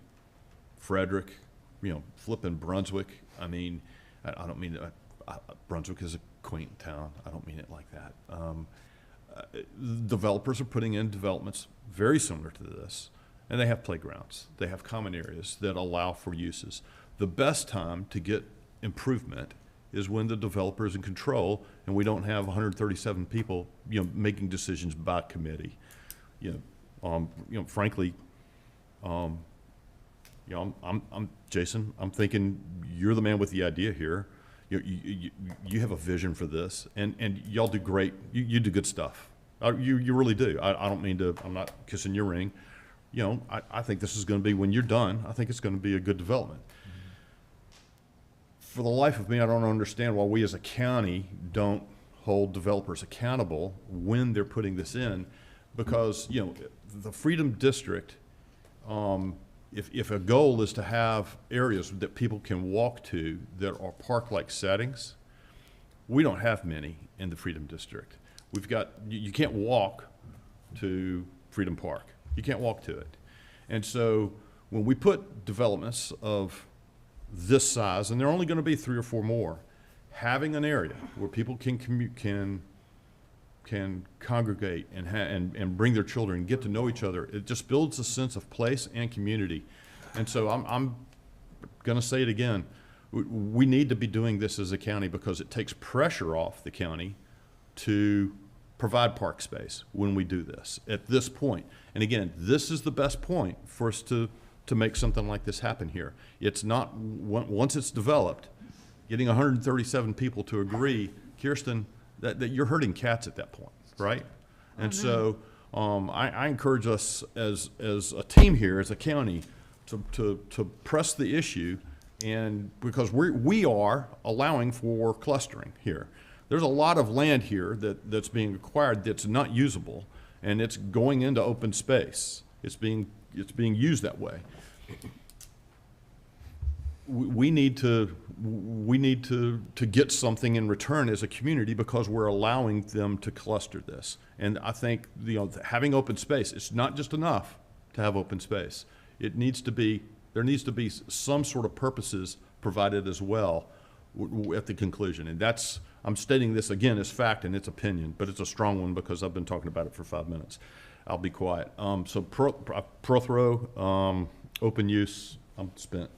Frederick, flipping Brunswick, I mean, I don't mean that, Brunswick is a quaint town. I don't mean it like that. Developers are putting in developments very similar to this, and they have playgrounds. They have common areas that allow for uses. The best time to get improvement is when the developer is in control and we don't have 137 people, making decisions by committee. Frankly, I'm Jason. I'm thinking you're the man with the idea here. You have a vision for this, and y'all do great. You do good stuff. You really do. I don't mean to. I'm not kissing your ring. I think this is going to be, when you're done, I think it's going to be a good development. For the life of me, I don't understand why we as a county don't hold developers accountable when they're putting this in, because the Freedom District. If a goal is to have areas that people can walk to that are park-like settings, we don't have many in the Freedom District. We've got, you can't walk to Freedom Park. You can't walk to it. And so when we put developments of this size, and there are only going to be 3 or 4 more, having an area where people can congregate and bring their children and get to know each other, it just builds a sense of place and community. And so I'm going to say it again. We need to be doing this as a county because it takes pressure off the county to provide park space when we do this at this point. And again, this is the best point for us to make something like this happen here. It's not, once it's developed, getting 137 people to agree, Kirsten, that you're herding cats at that point, right? And so I encourage us as a team here, as a county, to press the issue, and because we are allowing for clustering here. There's a lot of land here that's being acquired that's not usable, and it's going into open space. It's being used that way. We need to get something in return as a community because we're allowing them to cluster this. And I think having open space, it's not just enough to have open space. There needs to be some sort of purposes provided as well at the conclusion. And I'm stating this again as fact and its opinion, but it's a strong one because I've been talking about it for 5 minutes. I'll be quiet. So Prothrow, open use, I'm spent.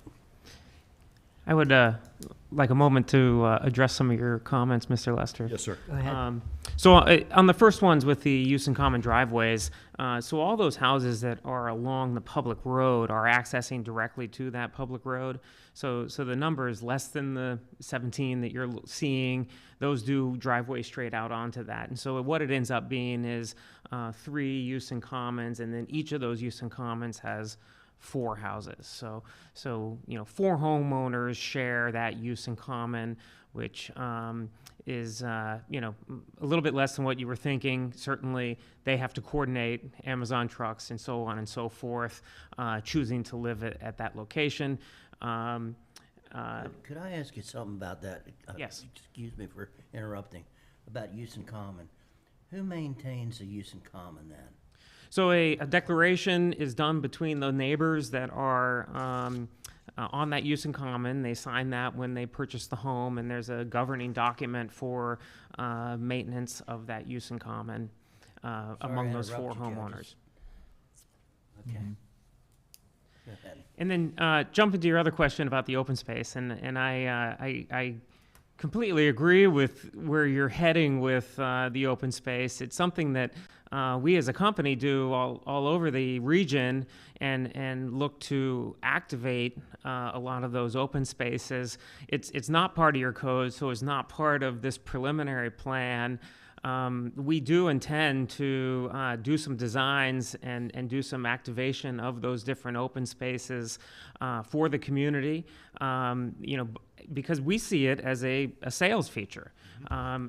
I would like a moment to address some of your comments, Mr. Lester. Yes, sir. Go ahead. So on the first ones with the use in common driveways, so all those houses that are along the public road are accessing directly to that public road. So the number is less than the 17 that you're seeing. Those do driveway straight out onto that. And so what it ends up being is 3 use in commons, and then each of those use in commons has 4 houses. So 4 homeowners share that use in common, which is a little bit less than what you were thinking. Certainly, they have to coordinate Amazon trucks and so on and so forth, choosing to live at that location. Could I ask you something about that? Yes. Excuse me for interrupting. About use in common. Who maintains the use in common then? So a declaration is done between the neighbors that are on that use in common. They sign that when they purchase the home, and there's a governing document for maintenance of that use in common among those 4 homeowners. Okay. Go ahead. And then jump into your other question about the open space, and I completely agree with where you're heading with the open space. It's something that we as a company do all over the region, and look to activate a lot of those open spaces. It's not part of your code, so it's not part of this preliminary plan. We do intend to do some designs and do some activation of those different open spaces for the community, because we see it as a sales feature.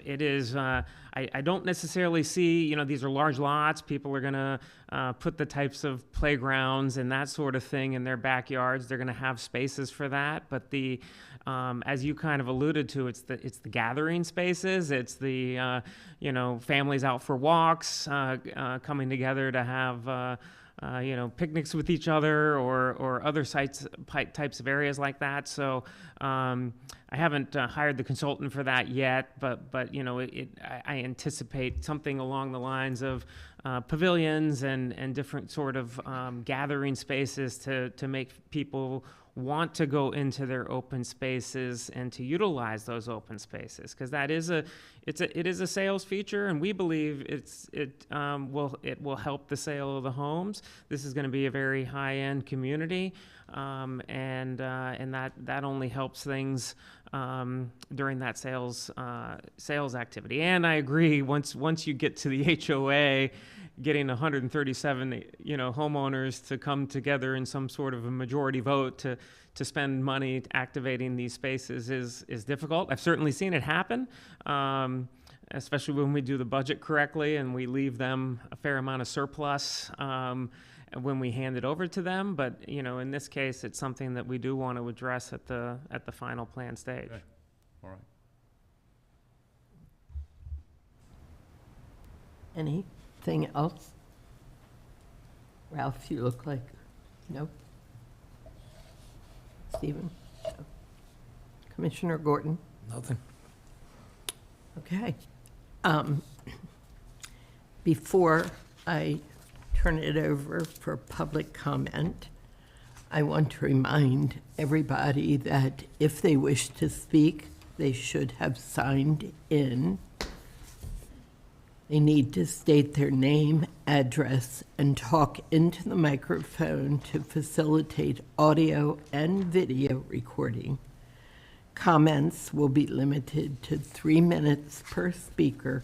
It is, I don't necessarily see, these are large lots. People are going to put the types of playgrounds and that sort of thing in their backyards. They're going to have spaces for that. But as you kind of alluded to, it's the gathering spaces. It's the, families out for walks, coming together to have, picnics with each other, or other types of areas like that. So I haven't hired the consultant for that yet, but I anticipate something along the lines of pavilions and different sort of gathering spaces to make people want to go into their open spaces and to utilize those open spaces, because it is a sales feature, and we believe it will help the sale of the homes. This is going to be a very high-end community, and that only helps things during that sales activity. And I agree, once you get to the HOA, getting 137 homeowners to come together in some sort of a majority vote to spend money activating these spaces is difficult. I've certainly seen it happen, especially when we do the budget correctly and we leave them a fair amount of surplus when we hand it over to them. But in this case, it's something that we do want to address at the final plan stage. Okay. All right. Anything else? Ralph, you look like, no? Stephen? No. Commissioner Gordon? Nothing. Okay. Before I turn it over for public comment, I want to remind everybody that if they wish to speak, they should have signed in. They need to state their name, address, and talk into the microphone to facilitate audio and video recording. Comments will be limited to 3 minutes per speaker.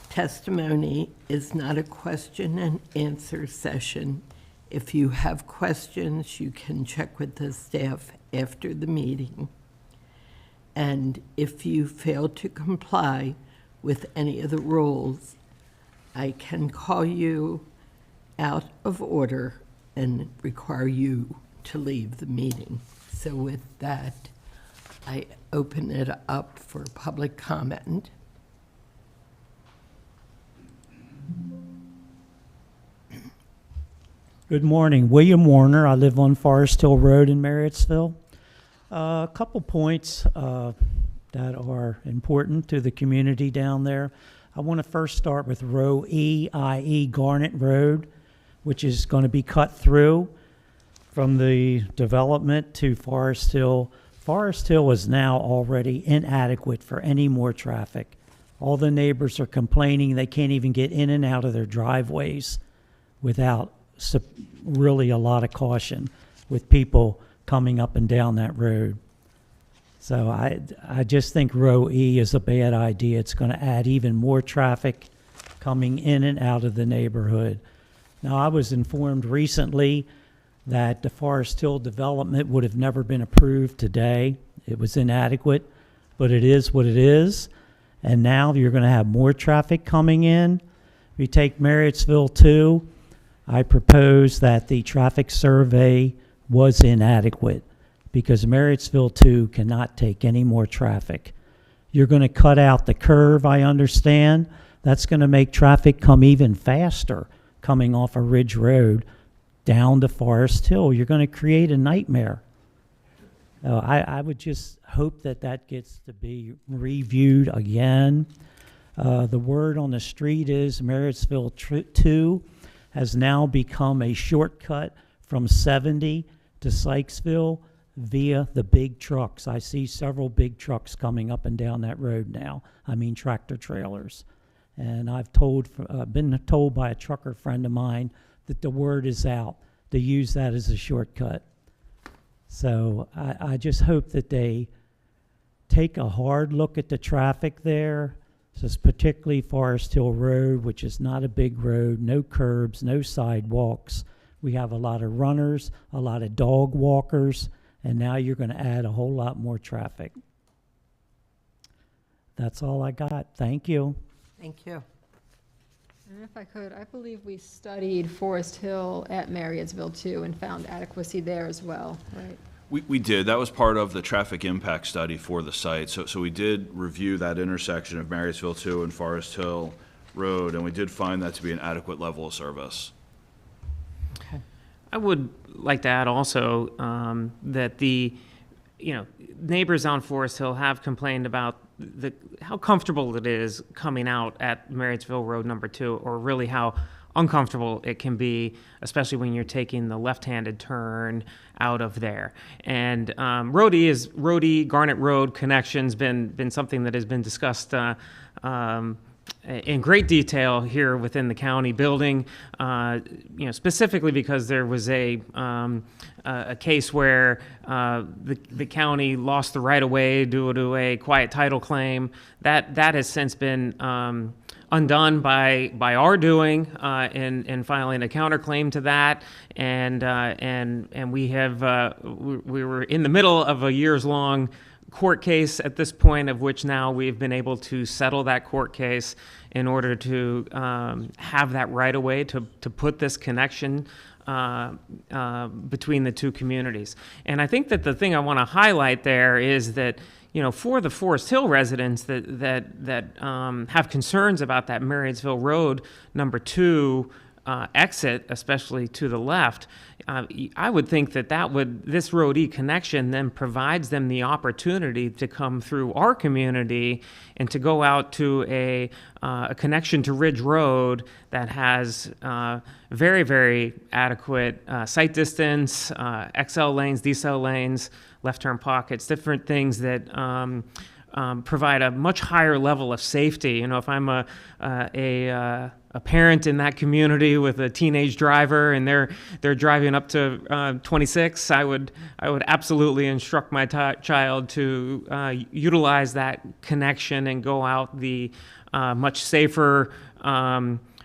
Testimony is not a question and answer session. If you have questions, you can check with the staff after the meeting. And if you fail to comply with any of the rules, I can call you out of order and require you to leave the meeting. So with that, I open it up for public comment. Good morning. William Warner. I live on Forest Hill Road in Marriottsville. A couple points that are important to the community down there. I want to first start with row E, i.e. Garnet Road, which is going to be cut through. from the development to Forest Hill. Forest Hill is now already inadequate for any more traffic. All the neighbors are complaining they can't even get in and out of their driveways without really a lot of caution with people coming up and down that road. So I just think row E is a bad idea. It's going to add even more traffic coming in and out of the neighborhood. Now, I was informed recently that the Forest Hill development would have never been approved today. It was inadequate, but it is what it is. And now you're going to have more traffic coming in. If you take Marriottsville 2, I propose that the traffic survey was inadequate because Marriottsville 2 cannot take any more traffic. You're going to cut out the curve, I understand. That's going to make traffic come even faster coming off of Ridge Road down to Forest Hill. You're going to create a nightmare. I would just hope that that gets to be reviewed again. The word on the street is Marriottsville 2 has now become a shortcut from 70 to Sykesville via the big trucks. I see several big trucks coming up and down that road now. I mean tractor trailers. And I've been told by a trucker friend of mine that the word is out to use that as a shortcut. So I just hope that they take a hard look at the traffic there. So it's particularly Forest Hill Road, which is not a big road, no curbs, no sidewalks. We have a lot of runners, a lot of dog walkers, and now you're going to add a whole lot more traffic. That's all I got. Thank you. Thank you. And if I could, I believe we studied Forest Hill at Marriottsville too and found adequacy there as well, right? We did. That was part of the traffic impact study for the site. So we did review that intersection of Marriottsville 2 and Forest Hill Road, and we did find that to be an adequate level of service. I would like to add also that the neighbors on Forest Hill have complained about how comfortable it is coming out at Marriottsville Road number 2, or really how uncomfortable it can be, especially when you're taking the left-handed turn out of there. And Road E, Garnet Road connection's been something that has been discussed in great detail here within the county building, specifically because there was a case where the county lost the right-of-way due to a quiet title claim. That has since been undone by our doing in filing a counterclaim to that, and we were in the middle of a years-long court case at this point, of which now we've been able to settle that court case in order to have that right of way to put this connection between the two communities. And I think that the thing I want to highlight there is that, for the Forest Hill residents that have concerns about that Marriottsville Road number 2 exit, especially to the left, I would think that this Road E connection then provides them the opportunity to come through our community and to go out to a connection to Ridge Road that has very, very adequate sight distance, XL lanes, decel lanes, left turn pockets, different things that provide a much higher level of safety. If I'm a parent in that community with a teenage driver and they're driving up to 26, I would absolutely instruct my child to utilize that connection and go out the much safer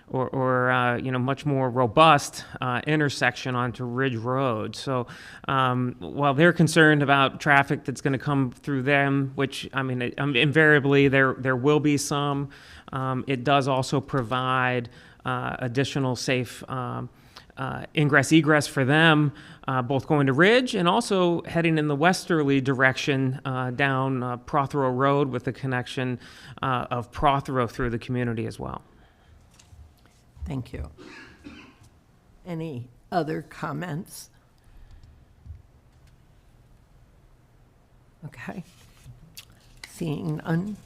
or much more robust intersection onto Ridge Road. So while they're concerned about traffic that's going to come through them, which invariably there will be some, it does also provide additional safe ingress egress for them, both going to Ridge and also heading in the westerly direction down Prothero Road with the connection of Prothero through the community as well. Thank you. Any other comments? Okay. Seeing none,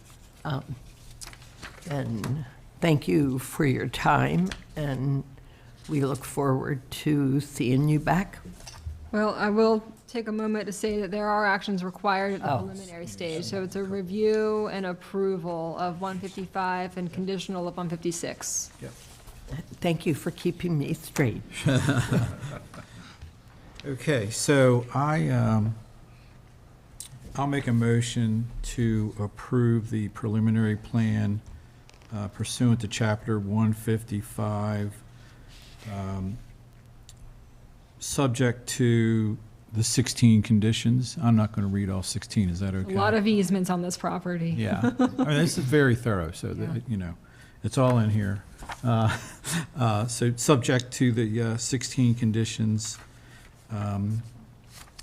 then thank you for your time, and we look forward to seeing you back. Well, I will take a moment to say that there are actions required at the Oh. preliminary stage. So it's a review and approval of 155 and conditional of 156. Thank you for keeping me straight. Okay, so I'll make a motion to approve the preliminary plan pursuant to Chapter 155, subject to the 16 conditions. I'm not going to read all 16, is that okay? A lot of easements on this property. Yeah, I mean, this is very thorough, so that, you know, it's all in here. So subject to the 16 conditions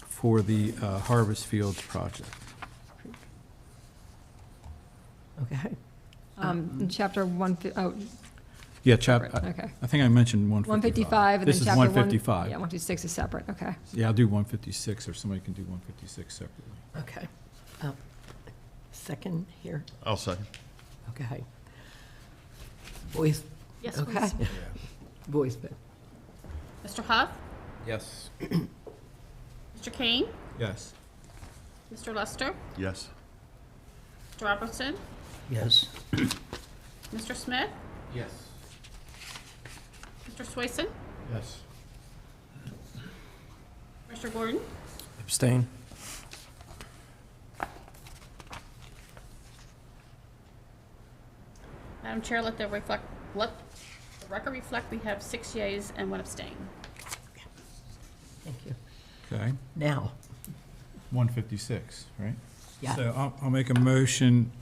for the Harvest Fields project. Okay. In Chapter 1, Yeah, okay. I think I mentioned 155. 155, and then This is Chapter 155. Yeah, 156 is separate, okay. Yeah, I'll do 156, or somebody can do 156 separately. Okay. Second here. I'll second. Okay. Voice. Yes, Okay. please. Voice vote. Mr. Huff, Yes. Mr. Kane, Yes. Mr. Lester, Yes. Mr. Robertson, Yes. Mr. Smith, Yes. Mr. Swason, Yes. Mr. Gordon, Abstain. Madam Chair, let the record reflect we have 6 yeas and 1 abstain. Thank you. Okay. Now, 156, right? Yeah. So I'll make a motion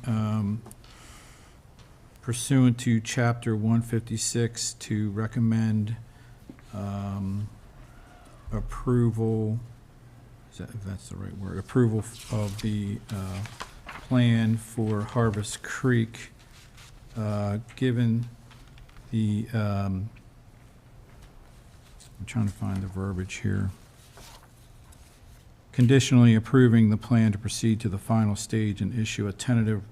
pursuant to Chapter 156 to recommend approval, if that's the right word, approval of the plan for Harvest Creek, given the, I'm trying to find the verbiage here. Conditionally approving the plan to proceed to the final stage and issue a tentative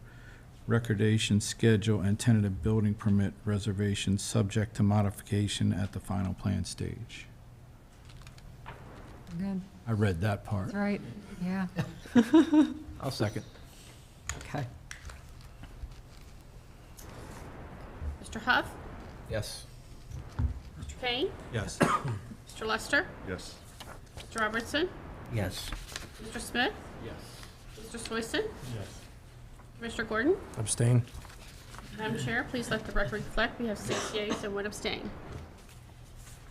recordation schedule and tentative building permit reservation subject to modification at the final plan stage. Good, I read that part. that's right, yeah. I'll second. okay. Mr. Huff, Yes. Mr. Kane, Yes. Mr. Lester, Yes. Mr. Robertson, Yes. Mr. Smith, Yes. Mr. Swason, Yes. Mr. Gordon. Abstain. Madam Chair, please let the record reflect we have 6 yeas and 1 abstain.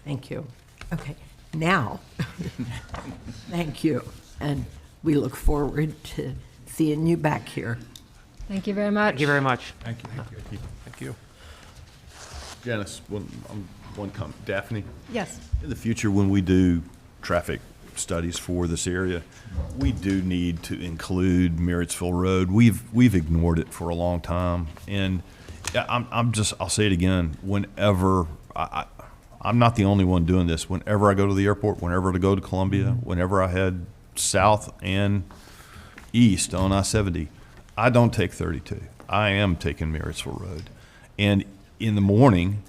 Thank you. Okay, now, thank you. And we look forward to seeing you back here. Thank you very much. Thank you very much. Thank you. Thank you. Janice, one comment. Daphne? Yes. In the future, when we do traffic studies for this area, we do need to include Marriottsville Road. We've ignored it for a long time, and yeah, I'll say it again. Whenever I'm not the only one doing this. Whenever I go to the airport, whenever I go to Columbia, whenever I head south and east on I-70, I don't take 32. I am taking Marriottsville Road, and in the morning,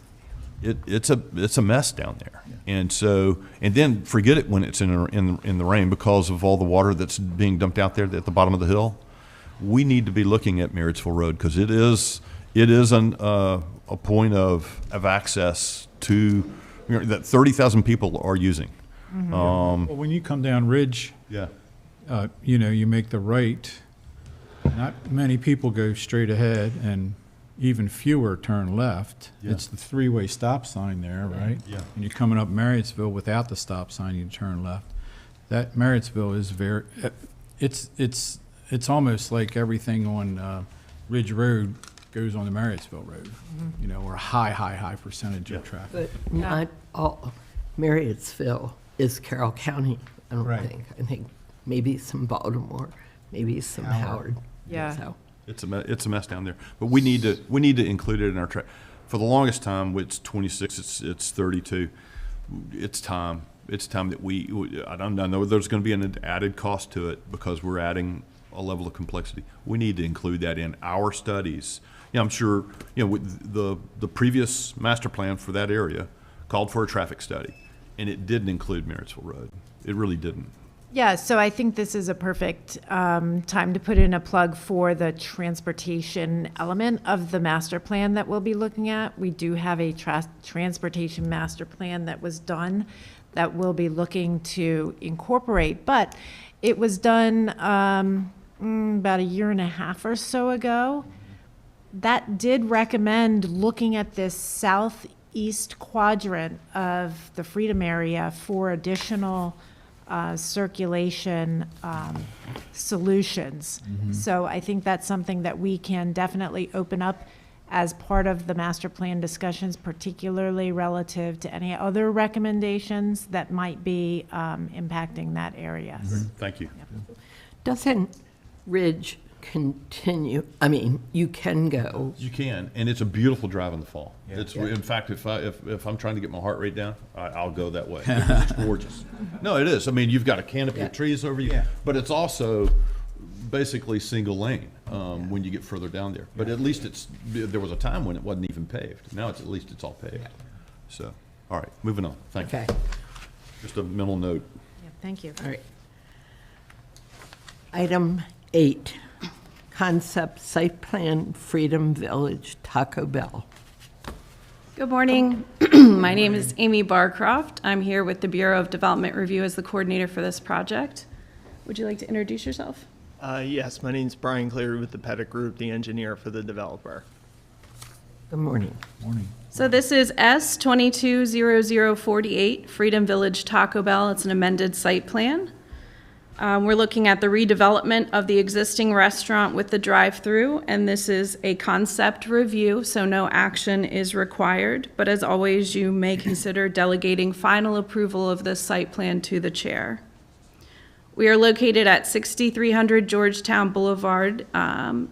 it's a mess down there. And so, and then forget it when it's in the rain because of all the water that's being dumped out there at the bottom of the hill. We need to be looking at Marriottsville Road because it is a point of access to that 30,000 people are using. Well, when you come down Ridge, Yeah. you make the right. Not many people go straight ahead, and even fewer turn left. Yeah. It's the three-way stop sign there, right? Yeah. And you're coming up Marriottsville without the stop sign, you turn left. That Marriottsville is it's almost like everything on Ridge Road goes on the Marriottsville Road, or a high percentage of traffic. But not all, Marriottsville is Carroll County, I don't Right. think. I think maybe some Baltimore, maybe some Howard. Yeah. So, It's a mess down there, but we need to include it in our for the longest time. It's 26, it's 32. It's time that I know there's going to be an added cost to it because we're adding a level of complexity. We need to include that in our studies. Yeah, I'm sure with the previous master plan for that area called for a traffic study, and it didn't include Marysville Road. It really didn't. Yeah, so I think this is a perfect time to put in a plug for the transportation element of the master plan that we'll be looking at. We do have a transportation master plan that was done that we'll be looking to incorporate, but it was done about a year and a half or so ago. That did recommend looking at this southeast quadrant of the Freedom area for additional circulation solutions. So I think that's something that we can definitely open up as part of the master plan discussions, particularly relative to any other recommendations that might be impacting that area. Thank you. Doesn't Ridge continue, I mean, you can go, You can, and it's a beautiful drive in the fall. It's, in fact, if I'm trying to get my heart rate down, I'll go that way. Because it's gorgeous. No, it is. I mean, you've got a canopy of trees over you, but it's also basically single lane when you get further down there. But at least there was a time when it wasn't even paved. Now at least it's all paved. So, all right, moving on. Thank you. okay, Just a mental note. Yeah, thank you. all right. Item 8, concept site plan, Freedom Village, Taco Bell. Good morning. My name is Amy Barcroft. I'm here with the Bureau of Development Review as the coordinator for this project. Would you like to introduce yourself? Yes, my name's Brian Cleary with the Pettit Group, the engineer for the developer. Good morning. Morning. So this is S220048, Freedom Village Taco Bell. It's an amended site plan. We're looking at the redevelopment of the existing restaurant with the drive-through, and this is a concept review, so no action is required. But as always, you may consider delegating final approval of this site plan to the chair. We are located at 6300 Georgetown Boulevard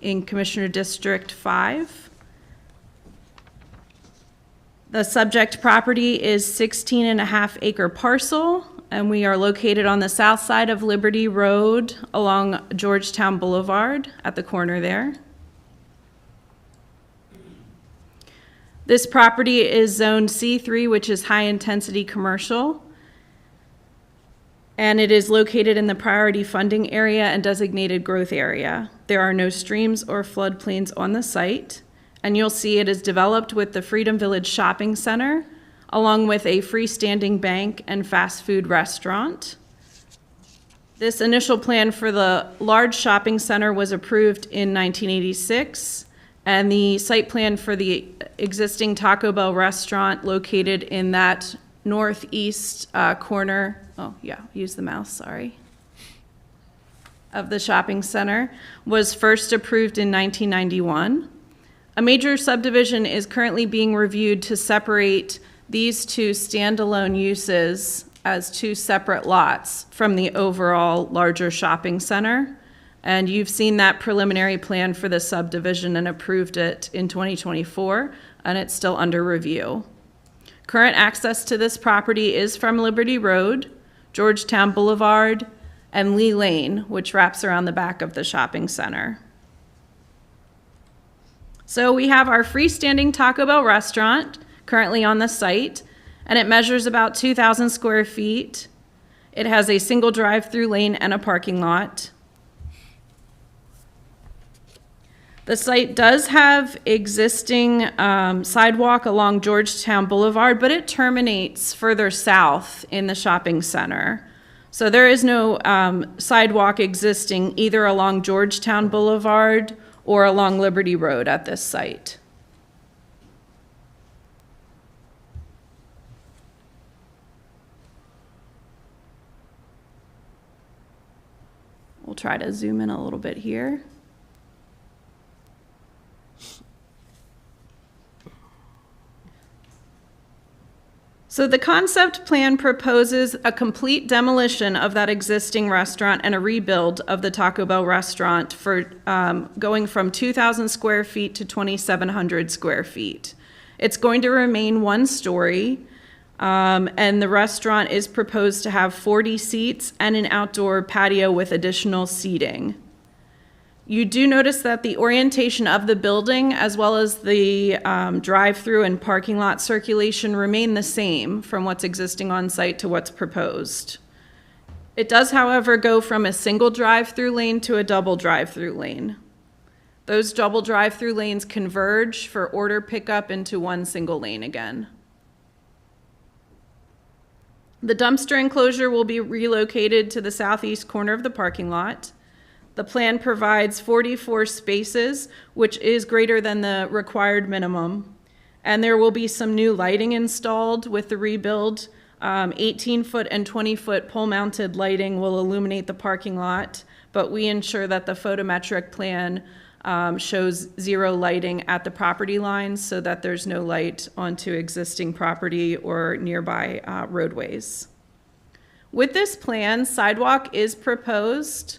in Commissioner District 5. The subject property is 16.5-acre parcel, and we are located on the south side of Liberty Road along Georgetown Boulevard at the corner there. This property is zoned C3, which is high-intensity commercial, and it is located in the priority funding area and designated growth area. There are no streams or floodplains on the site, and you'll see it is developed with the Freedom Village Shopping Center, along with a freestanding bank and fast food restaurant. This initial plan for the large shopping center was approved in 1986, and the site plan for the existing Taco Bell restaurant located in that northeast corner, use the mouse, sorry, of the shopping center, was first approved in 1991. A major subdivision is currently being reviewed to separate these two standalone uses as two separate lots from the overall larger shopping center. And you've seen that preliminary plan for the subdivision and approved it in 2024, and it's still under review. Current access to this property is from Liberty Road, Georgetown Boulevard, and Lee Lane, which wraps around the back of the shopping center. So we have our freestanding Taco Bell restaurant currently on the site, and it measures about 2,000 square feet. It has a single drive-through lane and a parking lot. The site does have existing sidewalk along Georgetown Boulevard, but it terminates further south in the shopping center. So there is no sidewalk existing either along Georgetown Boulevard or along Liberty Road at this site. We'll try to zoom in a little bit here. So the concept plan proposes a complete demolition of that existing restaurant and a rebuild of the Taco Bell restaurant for going from 2,000 square feet to 2,700 square feet. It's going to remain one story, and the restaurant is proposed to have 40 seats and an outdoor patio with additional seating. You do notice that the orientation of the building, as well as the drive-through and parking lot circulation, remain the same from what's existing on site to what's proposed. It does, however, go from a single drive-through lane to a double drive-through lane. Those double drive-through lanes converge for order pickup into one single lane again. The dumpster enclosure will be relocated to the southeast corner of the parking lot. The plan provides 44 spaces, which is greater than the required minimum. And there will be some new lighting installed with the rebuild. 18-foot and 20-foot pole-mounted lighting will illuminate the parking lot, but we ensure that the photometric plan shows zero lighting at the property lines so that there's no light onto existing property or nearby roadways. With this plan, sidewalk is proposed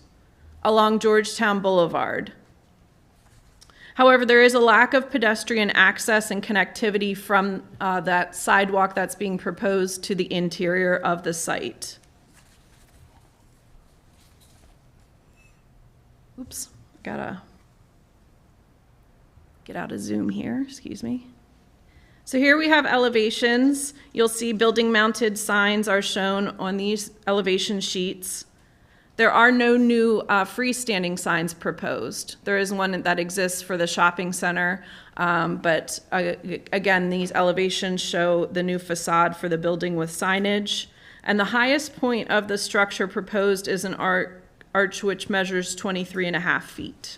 along Georgetown Boulevard. However, there is a lack of pedestrian access and connectivity from that sidewalk that's being proposed to the interior of the site. Oops, gotta get out of Zoom here, excuse me. So here we have elevations. You'll see building mounted signs are shown on these elevation sheets. There are no new freestanding signs proposed. There is one that exists for the shopping center, but again, these elevations show the new facade for the building with signage. And the highest point of the structure proposed is an arch which measures 23.5 feet.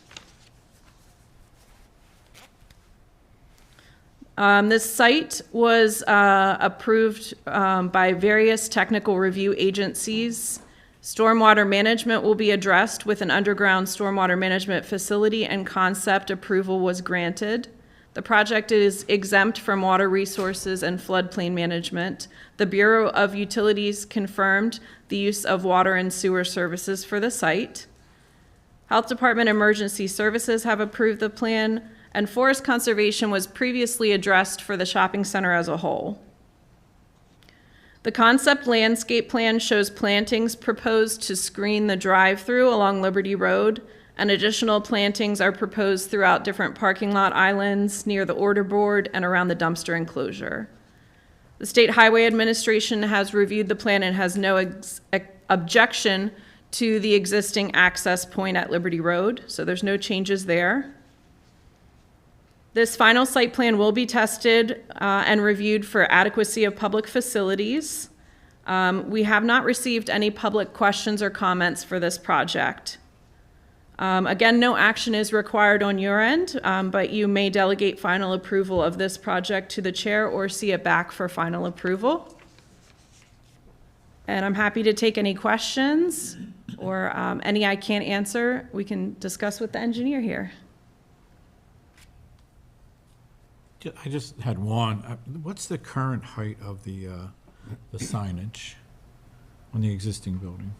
This site was approved by various technical review agencies. Stormwater management will be addressed with an underground stormwater management facility, and concept approval was granted. The project is exempt from water resources and floodplain management. The Bureau of Utilities confirmed the use of water and sewer services for the site. Health Department Emergency Services have approved the plan, and Forest Conservation was previously addressed for the shopping center as a whole. The concept landscape plan shows plantings proposed to screen the drive-through along Liberty Road, and additional plantings are proposed throughout different parking lot islands, near the order board, and around the dumpster enclosure. The State Highway Administration has reviewed the plan and has no objection to the existing access point at Liberty Road, so there's no changes there. This final site plan will be tested and reviewed for adequacy of public facilities. We have not received any public questions or comments for this project. Again, no action is required on your end, but you may delegate final approval of this project to the chair or see it back for final approval. And I'm happy to take any questions or any I can't answer, we can discuss with the engineer here. I just had one. What's the current height of the signage on the existing building?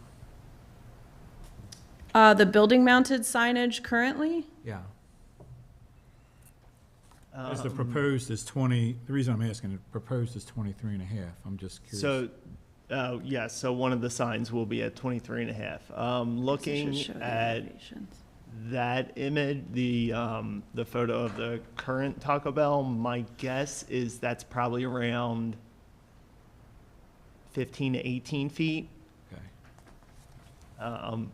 The building mounted signage currently? Yeah. As the proposed is 20, the reason I'm asking, it proposed is 23 and a half. I'm just curious. So, yes, so one of the signs will be at 23.5. Looking at that image, the photo of the current Taco Bell, my guess is that's probably around 15 to 18 feet. Okay.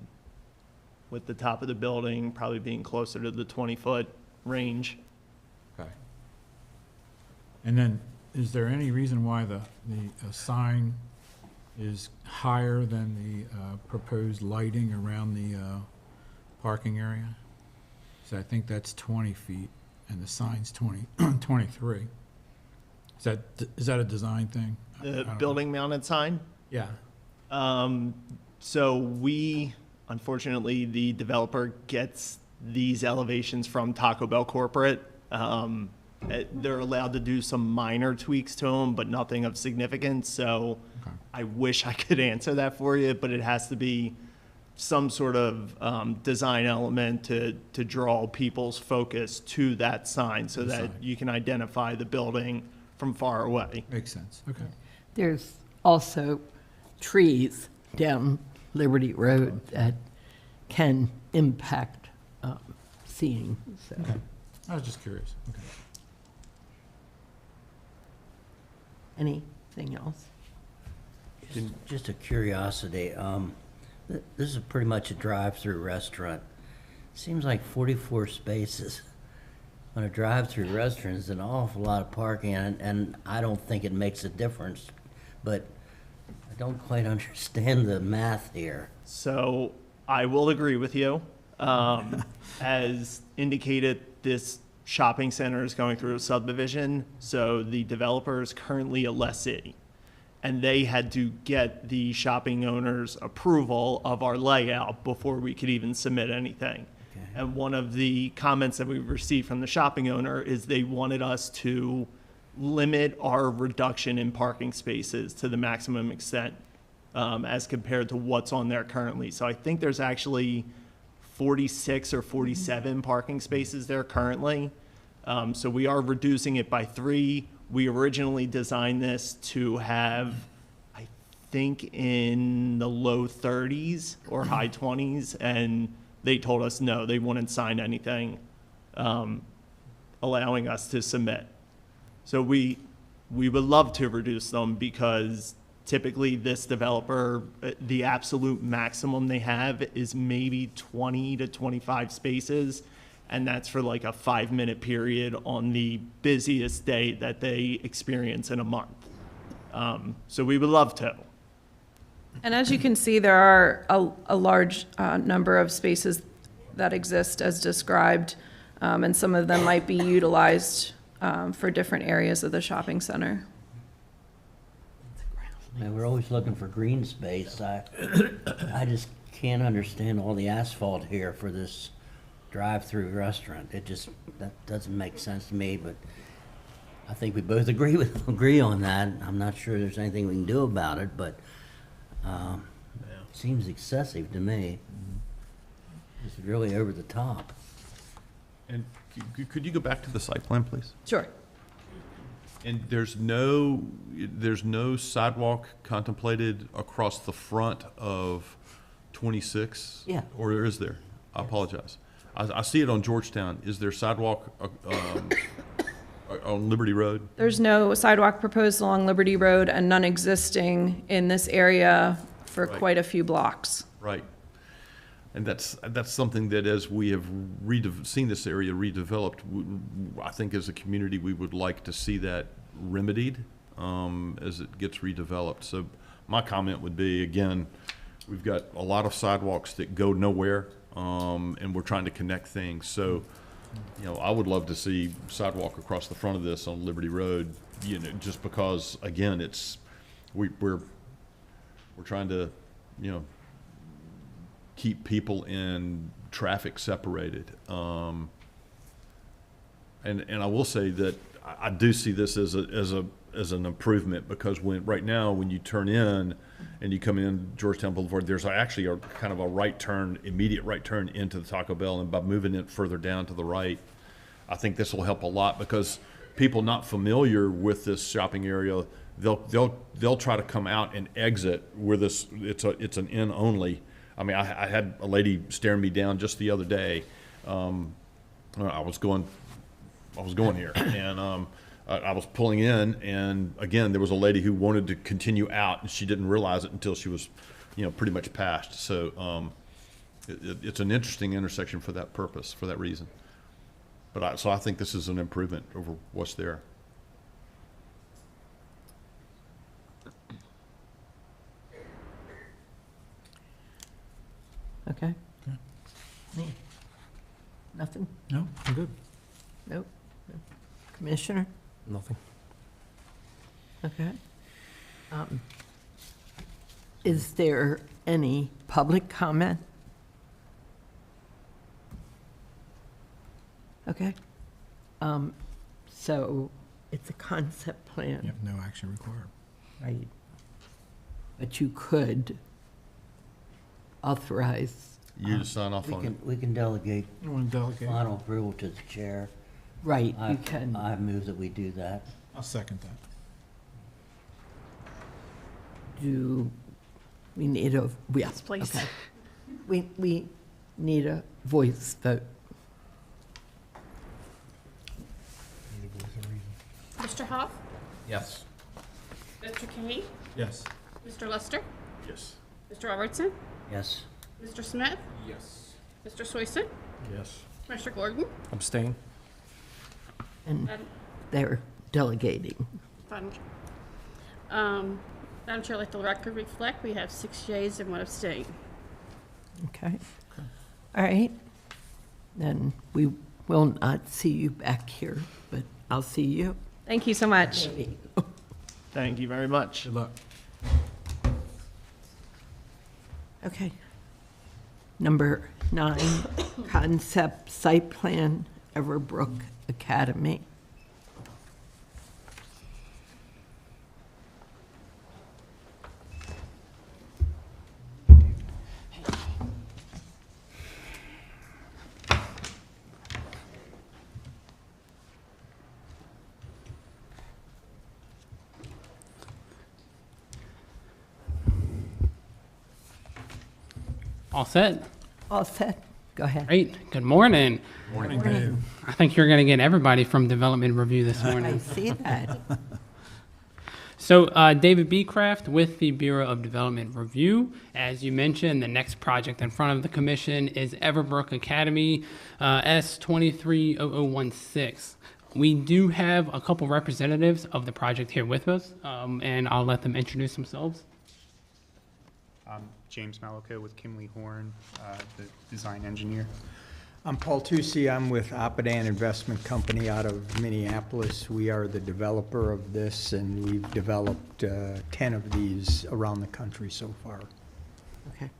With the top of the building probably being closer to the 20-foot range. Okay. And then, is there any reason why the sign is higher than the proposed lighting around the parking area? So I think that's 20 feet, and the sign's 23. Is that a design thing? The building mounted sign? Yeah. So we, unfortunately, the developer gets these elevations from Taco Bell corporate. They're allowed to do some minor tweaks to them, but nothing of significance. So Okay. I wish I could answer that for you, but it has to be some sort of design element to draw people's focus to that sign so that you can identify the building from far away. Makes sense. Okay. There's also trees down Liberty Road that can impact seeing, so. I was just curious. Okay. Anything else? Just a curiosity, this is pretty much a drive-through restaurant. Seems like 44 spaces on a drive-through restaurant is an awful lot of parking, and I don't think it makes a difference, but I don't quite understand the math here. So I will agree with you. As indicated, this shopping center is going through a subdivision, so the developer is currently a lessee. And they had to get the shopping owner's approval of our layout before we could even submit anything. Okay. And one of the comments that we received from the shopping owner is they wanted us to limit our reduction in parking spaces to the maximum extent as compared to what's on there currently. So I think there's actually 46 or 47 parking spaces there currently. So we are reducing it by 3. We originally designed this to have, I think, in the low 30s or high 20s, and they told us no, they wouldn't sign anything allowing us to submit. So we would love to reduce them because typically this developer, the absolute maximum they have is maybe 20 to 25 spaces. And that's for like a 5-minute period on the busiest day that they experience in a month. So we would love to. And as you can see, there are a large number of spaces that exist as described, and some of them might be utilized for different areas of the shopping center. Man, we're always looking for green space. I just can't understand all the asphalt here for this drive-through restaurant. That doesn't make sense to me, but I think we both agree on that. I'm not sure there's anything we can do about it, but seems excessive to me. It's really over the top. And could you go back to the site plan, please? Sure. And there's no sidewalk contemplated across the front of 26? Yeah. Or is there? I apologize. I see it on Georgetown. Is there sidewalk on Liberty Road? There's no sidewalk proposed along Liberty Road and none existing in this area for Right. quite a few blocks. Right. And that's something that as we have seen this area redeveloped, I think as a community, we would like to see that remedied as it gets redeveloped. So my comment would be, again, we've got a lot of sidewalks that go nowhere, and we're trying to connect things. So, I would love to see sidewalk across the front of this on Liberty Road, just because, again, we're trying to, keep people in traffic separated. And I will say that I do see this as an improvement, because right now when you turn in and you come in Georgetown Boulevard, there's actually a kind of a immediate right turn into the Taco Bell, and by moving it further down to the right, I think this will help a lot, because people not familiar with this shopping area, they'll try to come out and exit where it's an in only. I mean, I had a lady staring me down just the other day. I was going here, and I was pulling in, and again, there was a lady who wanted to continue out, and she didn't realize it until she was, pretty much passed. So it's an interesting intersection for that purpose, for that reason. But so I think this is an improvement over what's there. Okay? Nothing? No, I'm good. Nope. Commissioner? Nothing. Okay. Is there any public comment? Okay. So it's a concept plan. Yep, no action required. Right. But you could authorize. You to sign off on it. We can delegate You want to delegate? final approval to the chair. Right, you can. I move that we do that. I'll second that. Do we need a, yes, Please. okay. We need a voice vote. Mr. Hoff? Yes. Mr. Kane? Yes. Mr. Lester? Yes. Mr. Robertson? Yes. Mr. Smith? Yes. Mr. Swason? Yes. Mr. Gordon? Abstain. And Madam they're delegating. Madam Chair, let the record reflect, we have 6 yeas and 1 abstain. Okay. All right. Then we will not see you back here, but I'll see you. Thank you so much. Thank you very much. Good luck. Okay. Number 9, concept site plan, Everbrook Academy. All set? All set. Go ahead. Great. Good morning. Morning, Dave. I think you're going to get everybody from Development Review this I morning. see that. So, David Beecraft with the Bureau of Development Review. As you mentioned, the next project in front of the commission is Everbrook Academy, S230016. We do have a couple representatives of the project here with us, and I'll let them introduce themselves. James Maloko with Kimley Horn, the design engineer. I'm Paul Tucci. I'm with Apadan Investment Company out of Minneapolis. We are the developer of this, and we've developed 10 of these around the country so far. Okay.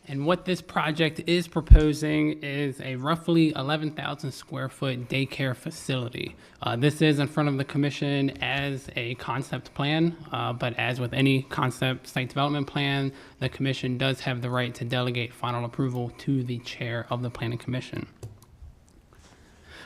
And what this project is proposing is a roughly 11,000 square foot daycare facility. This is in front of the commission as a concept plan, but as with any concept site development plan, the commission does have the right to delegate final approval to the chair of the planning commission.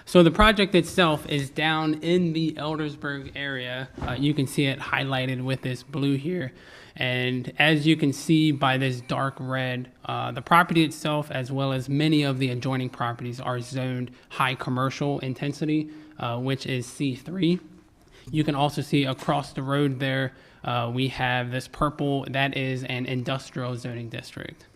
So the project itself is down in the Eldersburg area. You can see it highlighted with this blue here. And as you can see by this dark red, the property itself, as well as many of the adjoining properties, are zoned high commercial intensity, which is C3. You can also see across the road there, we have this purple, that is an industrial zoning district.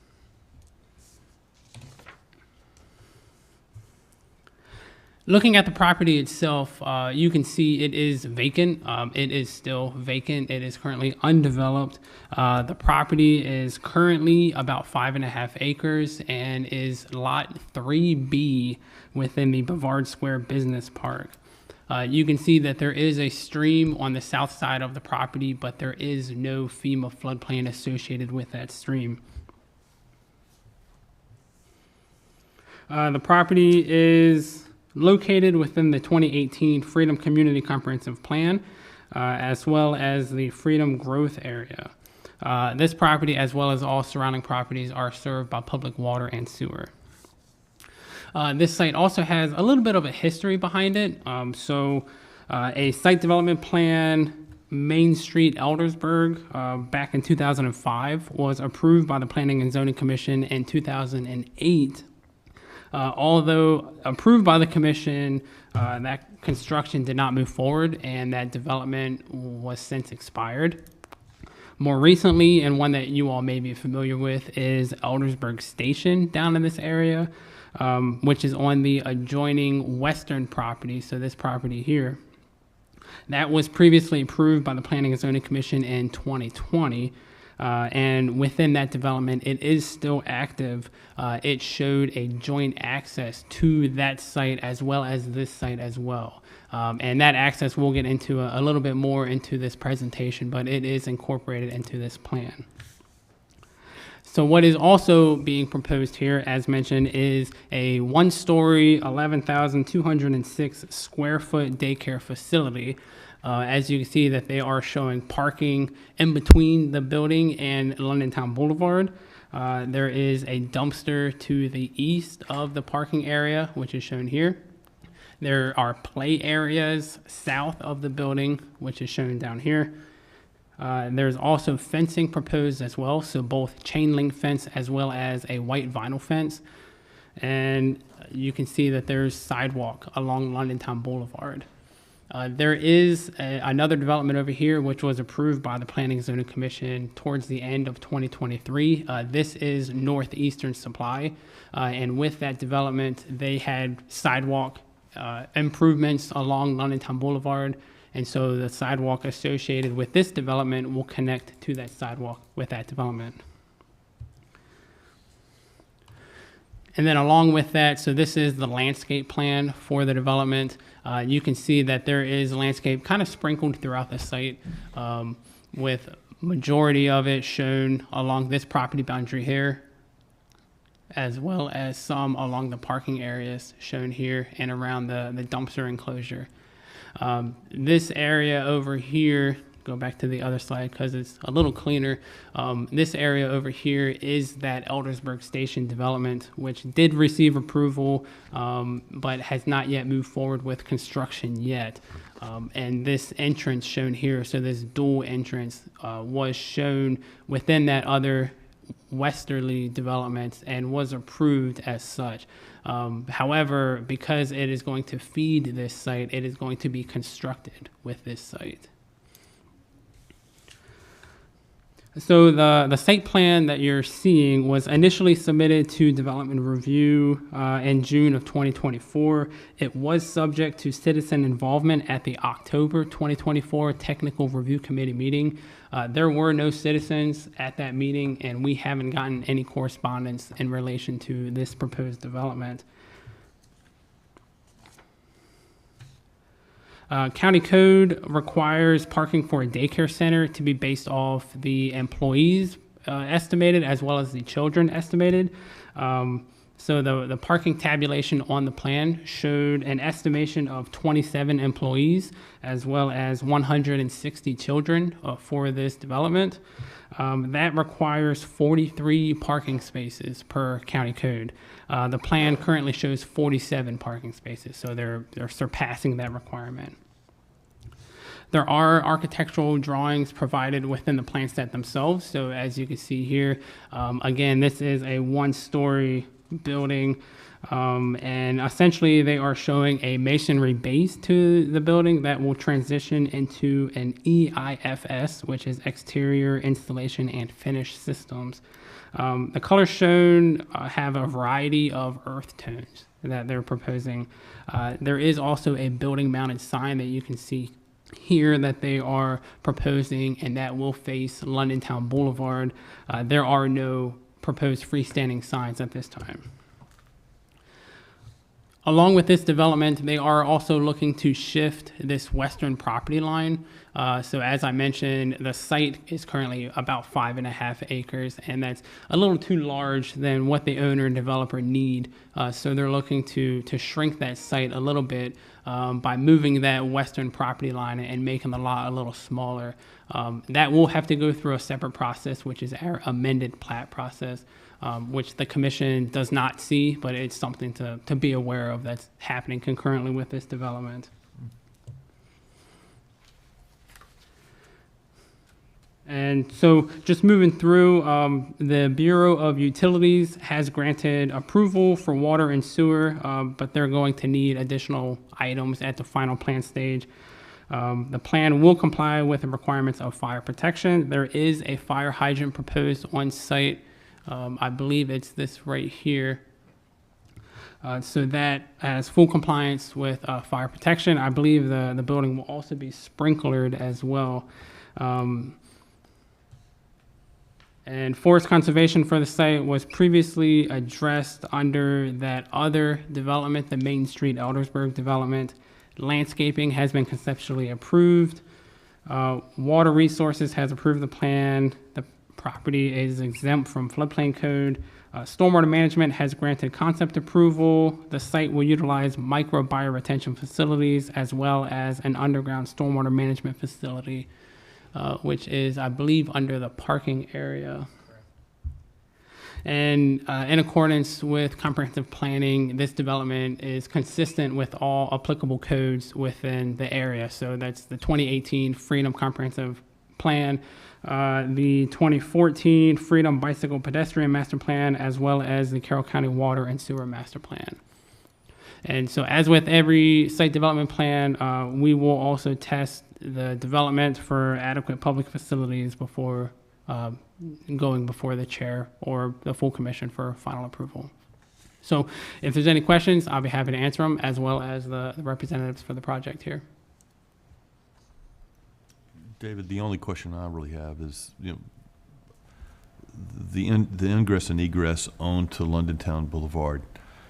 Looking at the property itself, you can see it is vacant. It is still vacant. It is currently undeveloped. The property is currently about 5.5 acres and is lot 3B within the Bavard Square Business Park. You can see that there is a stream on the south side of the property, but there is no FEMA floodplain associated with that stream. The property is located within the 2018 Freedom Community Comprehensive Plan, as well as the Freedom Growth Area. This property, as well as all surrounding properties, are served by public water and sewer. This site also has a little bit of a history behind it. A site development plan, Main Street, Eldersburg, back in 2005, was approved by the Planning and Zoning Commission in 2008. Although approved by the commission, that construction did not move forward and that development was since expired. More recently, and one that you all may be familiar with, is Eldersburg Station down in this area, which is on the adjoining western property, so this property here. That was previously approved by the Planning and Zoning Commission in 2020. And within that development, it is still active. It showed a joint access to that site as well as this site as well. And that access we'll get into a little bit more into this presentation, but it is incorporated into this plan. So what is also being proposed here, as mentioned, is a one-story, 11,206 square foot daycare facility. As you can see that they are showing parking in between the building and London Town Boulevard. There is a dumpster to the east of the parking area, which is shown here. There are play areas south of the building, which is shown down here. There's also fencing proposed as well, so both chain link fence as well as a white vinyl fence. And you can see that there's sidewalk along London Town Boulevard. There is another development over here, which was approved by the Planning and Zoning Commission towards the end of 2023. This is Northeastern Supply, and with that development, they had sidewalk improvements along Londontown Boulevard, and so the sidewalk associated with this development will connect to that sidewalk with that development. And then along with that, so this is the landscape plan for the development. You can see that there is landscape kind of sprinkled throughout the site, with majority of it shown along this property boundary here, as well as some along the parking areas shown here and around the dumpster enclosure. This area over here, go back to the other slide because it's a little cleaner. This area over here is that Eldersburg Station development, which did receive approval, but has not yet moved forward with construction yet. And this entrance shown here, so this dual entrance, was shown within that other westerly development and was approved as such. However, because it is going to feed this site, it is going to be constructed with this site. So the site plan that you're seeing was initially submitted to development review in June of 2024. It was subject to citizen involvement at the October 2024 Technical Review Committee meeting. There were no citizens at that meeting, and we haven't gotten any correspondence in relation to this proposed development. County code requires parking for a daycare center to be based off the employees estimated as well as the children estimated. So the parking tabulation on the plan showed an estimation of 27 employees as well as 160 children for this development. That requires 43 parking spaces per county code. The plan currently shows 47 parking spaces, so they're surpassing that requirement. There are architectural drawings provided within the plan set themselves. So as you can see here, again, this is a one-story building, and essentially they are showing a masonry base to the building that will transition into an EIFS, which is exterior installation and finish systems. The colors shown have a variety of earth tones that they're proposing. There is also a building mounted sign that you can see here that they are proposing, and that will face Londontown Boulevard. There are no proposed freestanding signs at this time. Along with this development, they are also looking to shift this western property line. So as I mentioned, the site is currently about 5.5 acres, and that's a little too large than what the owner and developer need. So they're looking to shrink that site a little bit by moving that western property line and making the lot a little smaller. That will have to go through a separate process, which is our amended plat process. Which the commission does not see, but it's something to be aware of that's happening concurrently with this development. And so just moving through, the Bureau of Utilities has granted approval for water and sewer, but they're going to need additional items at the final plan stage. The plan will comply with the requirements of fire protection. There is a fire hydrant proposed on site. I believe it's this right here. So that has full compliance with fire protection. I believe the building will also be sprinklered as well. And forest conservation for the site was previously addressed under that other development, the Main Street Eldersburg development. Landscaping has been conceptually approved. Water Resources has approved the plan. The property is exempt from floodplain code. Stormwater Management has granted concept approval. The site will utilize micro bioretention facilities as well as an underground stormwater management facility, which is, I believe, under the parking area. And in accordance with comprehensive planning, this development is consistent with all applicable codes within the area. So that's the 2018 Freedom Comprehensive Plan, the 2014 Freedom Bicycle Pedestrian Master Plan, as well as the Carroll County Water and Sewer Master Plan. And so as with every site development plan, we will also test the development for adequate public facilities before going before the chair or the full commission for final approval. So if there's any questions, I'll be happy to answer them, as well as the representatives for the project here. David, the only question I really have is, the ingress and egress onto London Town Boulevard,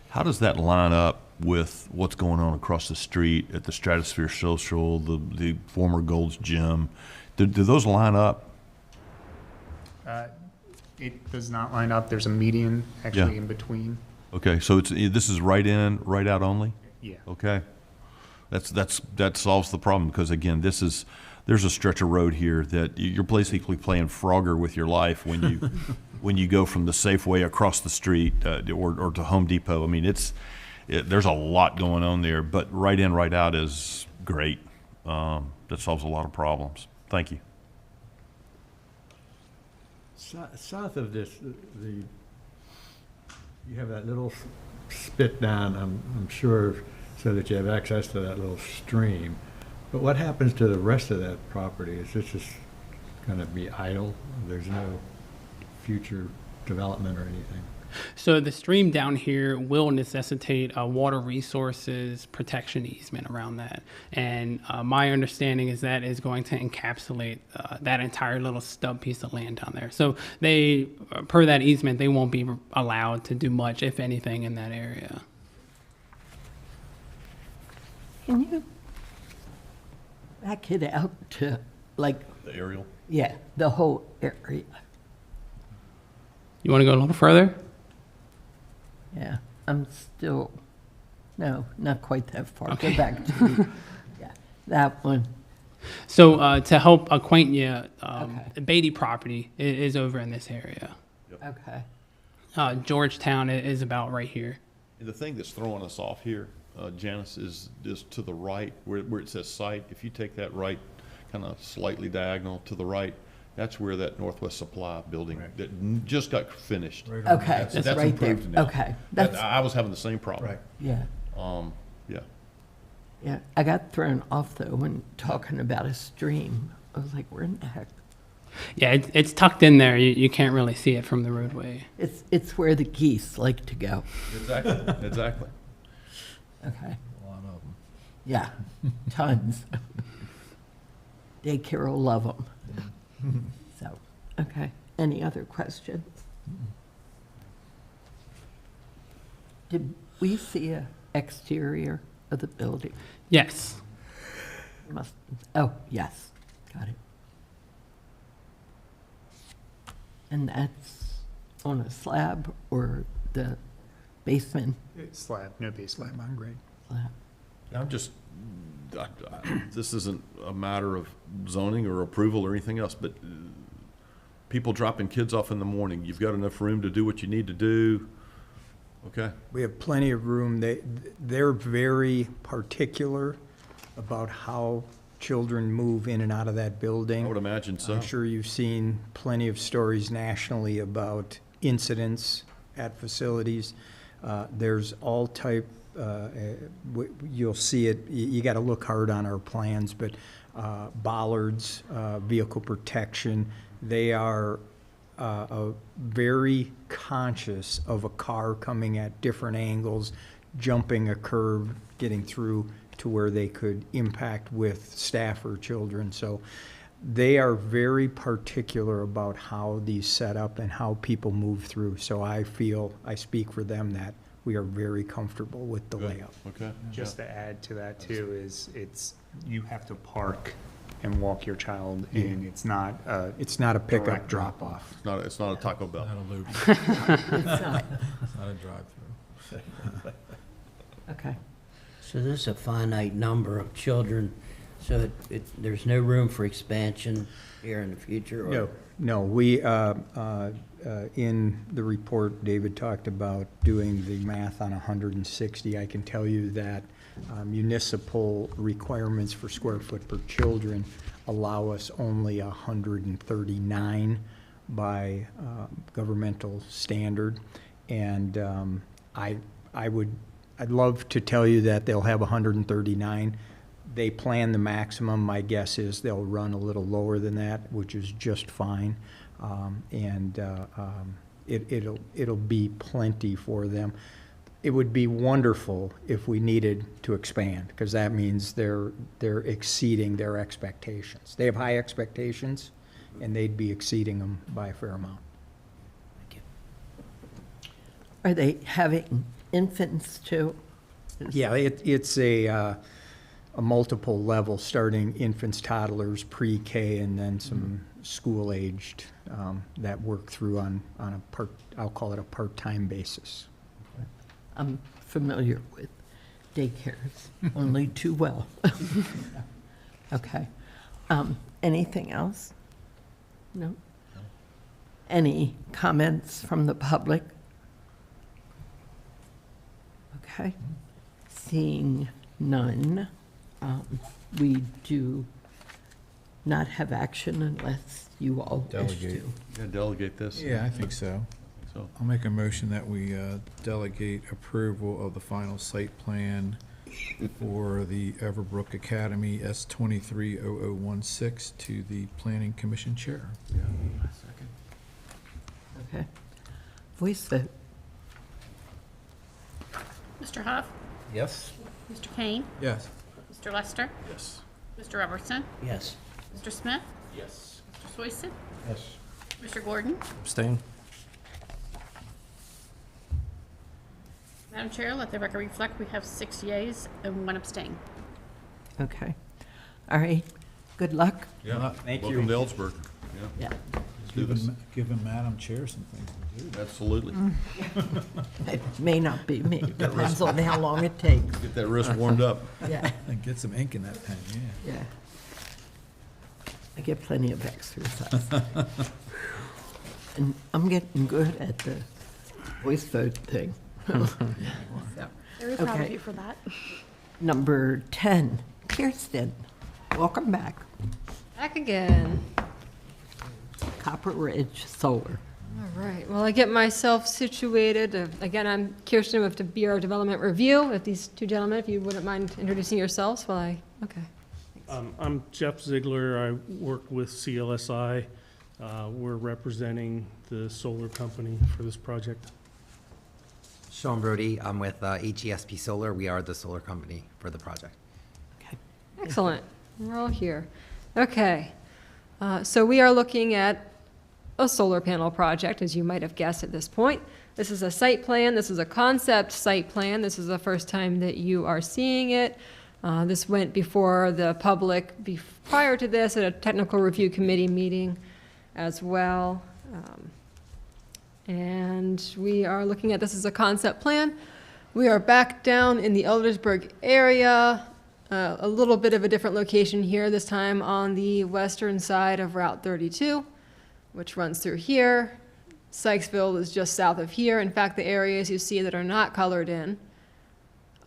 how does that line up with what's going on across the street at the Stratosphere Social, the former Gold's Gym? Do those line up? It does not line up. There's a median actually Yeah. in between. Okay, so this is right in, right out only? Yeah. Okay. That solves the problem, because again, there's a stretch of road here that you're basically playing Frogger with your life when you when you go from the Safeway across the street or to Home Depot. I mean, there's a lot going on there, but right in, right out is great. That solves a lot of problems. Thank you. South of this, you have that little spit down, I'm sure, so that you have access to that little stream. But what happens to the rest of that property? Is this just going to be idle? There's no future development or anything? So the stream down here will necessitate a water resources protection easement around that. And my understanding is that is going to encapsulate that entire little stub piece of land down there. So they, per that easement, they won't be allowed to do much, if anything, in that area. Can you back it out to, like, The aerial? yeah, the whole area? You want to go a little further? Yeah, I'm still, no, not quite that far. Go back to, yeah, that one. So to help acquaint you, Okay. the Beatty property is over in this area. Okay. Georgetown is about right here. And the thing that's throwing us off here, Janice, is to the right, where it says site. If you take that right, kind of slightly diagonal to the right, that's where that Northwest Supply building that just got finished. Okay, That's right there. improved now. Okay, I was having the same problem. Right. Yeah. Yeah. Yeah, I got thrown off though when talking about a stream. I was like, where in the heck? Yeah, it's tucked in there. You can't really see it from the roadway. It's where the geese like to go. Exactly, exactly. Okay. A lot of them. Yeah, tons. Daycare will love them. So, okay. Any other questions? Did we see a exterior of the building? Yes. Oh, yes, got it. And that's on a slab or the basement Slab, no basement. Slab on grade. slab? I'm just, this isn't a matter of zoning or approval or anything else, but people dropping kids off in the morning, you've got enough room to do what you need to do. Okay. We have plenty of room. They're very particular about how children move in and out of that building. I would imagine so. I'm sure you've seen plenty of stories nationally about incidents at facilities. There's all type, you'll see it, you got to look hard on our plans, but bollards, vehicle protection, they are very conscious of a car coming at different angles, jumping a curve, getting through to where they could impact with staff or children. So they are very particular about how these set up and how people move through. So I feel, I speak for them, that we are very comfortable with the layout. Okay. Just to add to that too, is you have to park and walk your child in. It's not a pickup direct drop-off. It's not a Taco Bell. Not a loop. It's not. It's not a drive-through. Okay. So this is a finite number of children, so there's no room for expansion here in the future? Or? No, we, in the report, David talked about doing the math on 160. I can tell you that municipal requirements for square foot per children allow us only 139 by governmental standard. And I would I'd love to tell you that they'll have 139. They plan the maximum. My guess is they'll run a little lower than that, which is just fine. It'll be plenty for them. It would be wonderful if we needed to expand, because that means they're exceeding their expectations. They have high expectations, and they'd be exceeding them by a fair amount. Are they having infants too? Yeah, it's a multiple level, starting infants, toddlers, pre-K, and then some school-aged that work through on a I'll call it a part-time basis. I'm familiar with daycares, only too well. Okay. Anything else? No? Any comments from the public? Okay. Seeing none, we do not have action unless you all wish Delegate. to. Yeah, delegate this. Yeah, I think so. So, I'll make a motion that we delegate approval of the final site plan for the Everbrook Academy S230016 to the Planning Commission Chair. Okay. Voice vote. Mr. Huff, yes? Mr. Kane, Yes. Mr. Lester, Yes. Mr. Robertson, Yes. Mr. Smith, Yes. Mr. Soiston, Yes. Mr. Gordon. Abstain. Madam Chair, let the record reflect we have 6 yeas and 1 abstain. Okay. All right. Good luck. Yeah, Thank you. welcome to Ellsberg. Yeah, Yeah. do this. Give Madam Chair some things to do. Absolutely. It may not be me. Depends on how long it takes. Get that wrist warmed up. Yeah. And get some ink in that pen, yeah. Yeah. I get plenty of exercise. And I'm getting good at the voice vote thing. So, Very proud okay. of you for that. Number 10, Kirsten, welcome back. Back again. Copper Ridge Solar. All right, well, I get myself situated. Again, I'm Kirsten with the Bureau of Development Review. If these two gentlemen, if you wouldn't mind introducing yourselves while I, okay. I'm Jeff Ziegler. I work with CLSI. We're representing the solar company for this project. Sean Brody, I'm with HESP Solar. We are the solar company for the project. Excellent. We're all here. Okay. So we are looking at a solar panel project, as you might have guessed at this point. This is a site plan. This is a concept site plan. This is the first time that you are seeing it. This went before the public prior to this at a technical review committee meeting as well. And we are looking at this as a concept plan. We are back down in the Eldersburg area, a little bit of a different location here, this time on the western side of Route 32, which runs through here. Sykesville is just south of here. In fact, the areas you see that are not colored in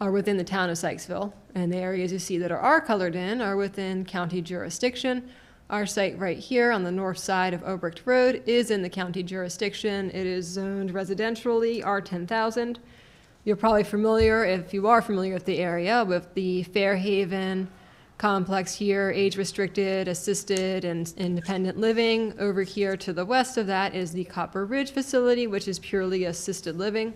are within the town of Sykesville, and the areas you see that are colored in are within county jurisdiction. Our site right here on the north side of Obrecht Road is in the county jurisdiction. It is zoned residentially R10,000. You're probably familiar, if you are familiar with the area, with the Fairhaven complex here, age-restricted, assisted, and independent living. Over here to the west of that is the Copper Ridge facility, which is purely assisted living.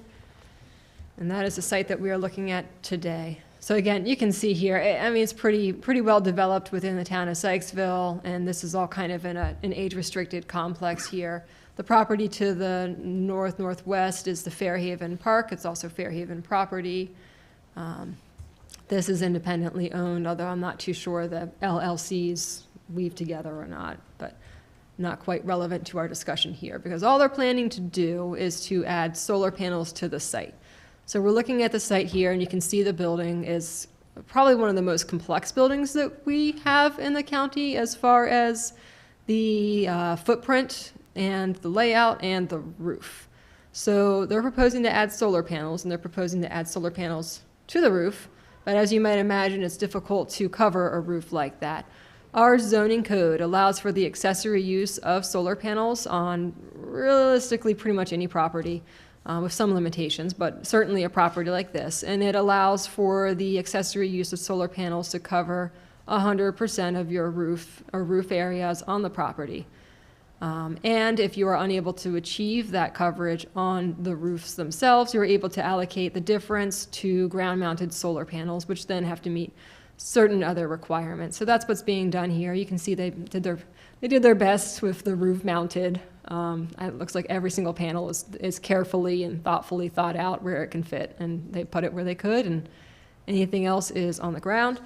And that is the site that we are looking at today. So again, you can see here, I mean, it's pretty well developed within the town of Sykesville, and this is all kind of in an age-restricted complex here. The property to the northwest is the Fairhaven Park. It's also Fairhaven property. This is independently owned, although I'm not too sure the LLCs weave together or not, but not quite relevant to our discussion here, because all they're planning to do is to add solar panels to the site. So we're looking at the site here, and you can see the building is probably one of the most complex buildings that we have in the county as far as the footprint and the layout and the roof. So they're proposing to add solar panels, and they're proposing to add solar panels to the roof. But as you might imagine, it's difficult to cover a roof like that. Our zoning code allows for the accessory use of solar panels on realistically pretty much any property. with some limitations, but certainly a property like this. And it allows for the accessory use of solar panels to cover 100% of your roof or roof areas on the property. And if you are unable to achieve that coverage on the roofs themselves, you're able to allocate the difference to ground-mounted solar panels, which then have to meet certain other requirements. So that's what's being done here. You can see they did their best with the roof mounted. It looks like every single panel is carefully and thoughtfully thought out where it can fit, and they put it where they could, and anything else is on the ground.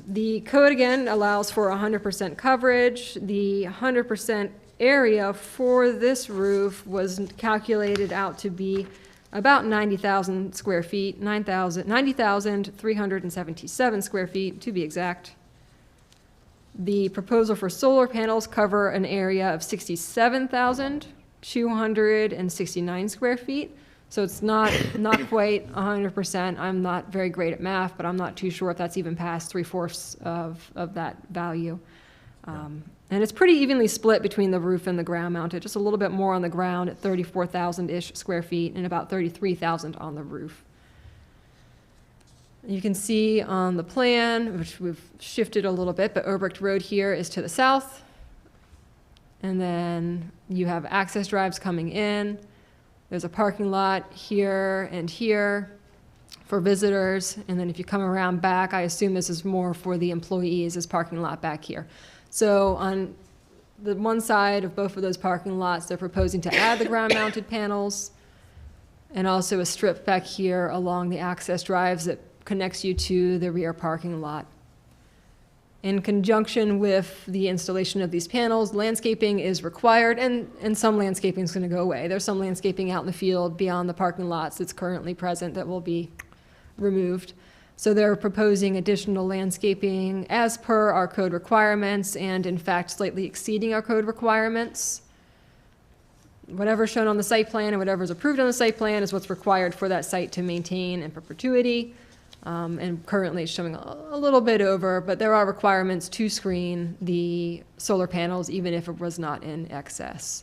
The code, again, allows for 100% coverage. The 100% area for this roof was calculated out to be about 90,000 square feet, 90,377 square feet, to be exact. The proposal for solar panels cover an area of 67,269 square feet. So it's not quite 100%. I'm not very great at math, but I'm not too sure if that's even past 3/4 of that value. And it's pretty evenly split between the roof and the ground mounted, just a little bit more on the ground at 34,000-ish square feet and about 33,000 on the roof. You can see on the plan, which we've shifted a little bit, but Obrecht Road here is to the south. And then you have access drives coming in. There's a parking lot here and here for visitors. And then if you come around back, I assume this is more for the employees, this parking lot back here. So on the one side of both of those parking lots, they're proposing to add the ground-mounted panels and also a strip back here along the access drives that connects you to the rear parking lot. In conjunction with the installation of these panels, landscaping is required, and some landscaping is going to go away. There's some landscaping out in the field beyond the parking lots that's currently present that will be removed. So they're proposing additional landscaping as per our code requirements, and in fact slightly exceeding our code requirements. Whatever's shown on the site plan and whatever's approved on the site plan is what's required for that site to maintain in perpetuity. And currently it's showing a little bit over, but there are requirements to screen the solar panels even if it was not in excess.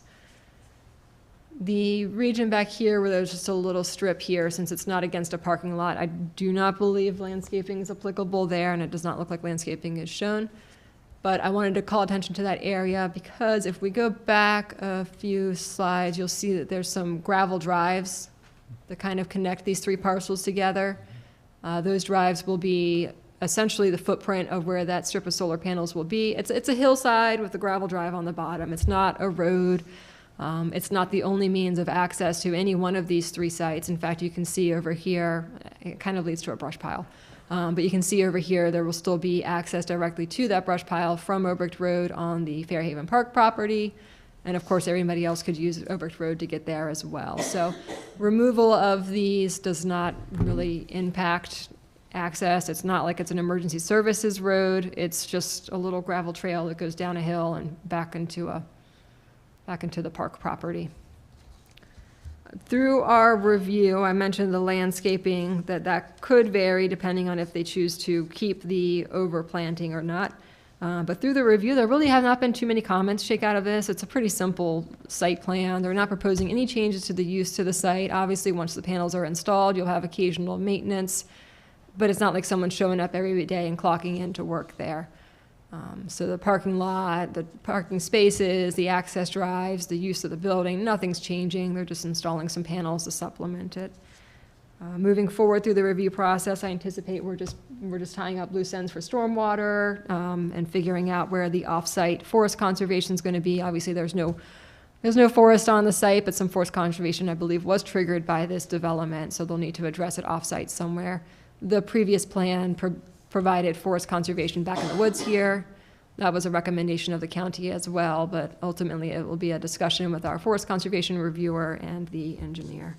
The region back here where there's just a little strip here, since it's not against a parking lot, I do not believe landscaping is applicable there, and it does not look like landscaping is shown. But I wanted to call attention to that area because if we go back a few slides, you'll see that there's some gravel drives that kind of connect these three parcels together. Those drives will be essentially the footprint of where that strip of solar panels will be. It's a hillside with a gravel drive on the bottom. It's not a road. It's not the only means of access to any one of these three sites. In fact, you can see over here, it kind of leads to a brush pile. But you can see over here, there will still be access directly to that brush pile from Obrecht Road on the Fairhaven Park property. And of course, everybody else could use Obrecht Road to get there as well. So removal of these does not really impact access. It's not like it's an emergency services road. It's just a little gravel trail that goes down a hill and back into the park property. Through our review, I mentioned the landscaping, that could vary depending on if they choose to keep the overplanting or not. But through the review, there really have not been too many comments shake out of this. It's a pretty simple site plan. They're not proposing any changes to the use to the site. Obviously, once the panels are installed, you'll have occasional maintenance, but it's not like someone's showing up every day and clocking in to work there. So the parking lot, the parking spaces, the access drives, the use of the building, nothing's changing. They're just installing some panels to supplement it. Moving forward through the review process, I anticipate we're just tying up loose ends for stormwater and figuring out where the off-site forest conservation is going to be. Obviously, there's no forest on the site, but some forest conservation, I believe, was triggered by this development, so they'll need to address it off-site somewhere. The previous plan provided forest conservation back in the woods here. That was a recommendation of the county as well, but ultimately it will be a discussion with our forest conservation reviewer and the engineer.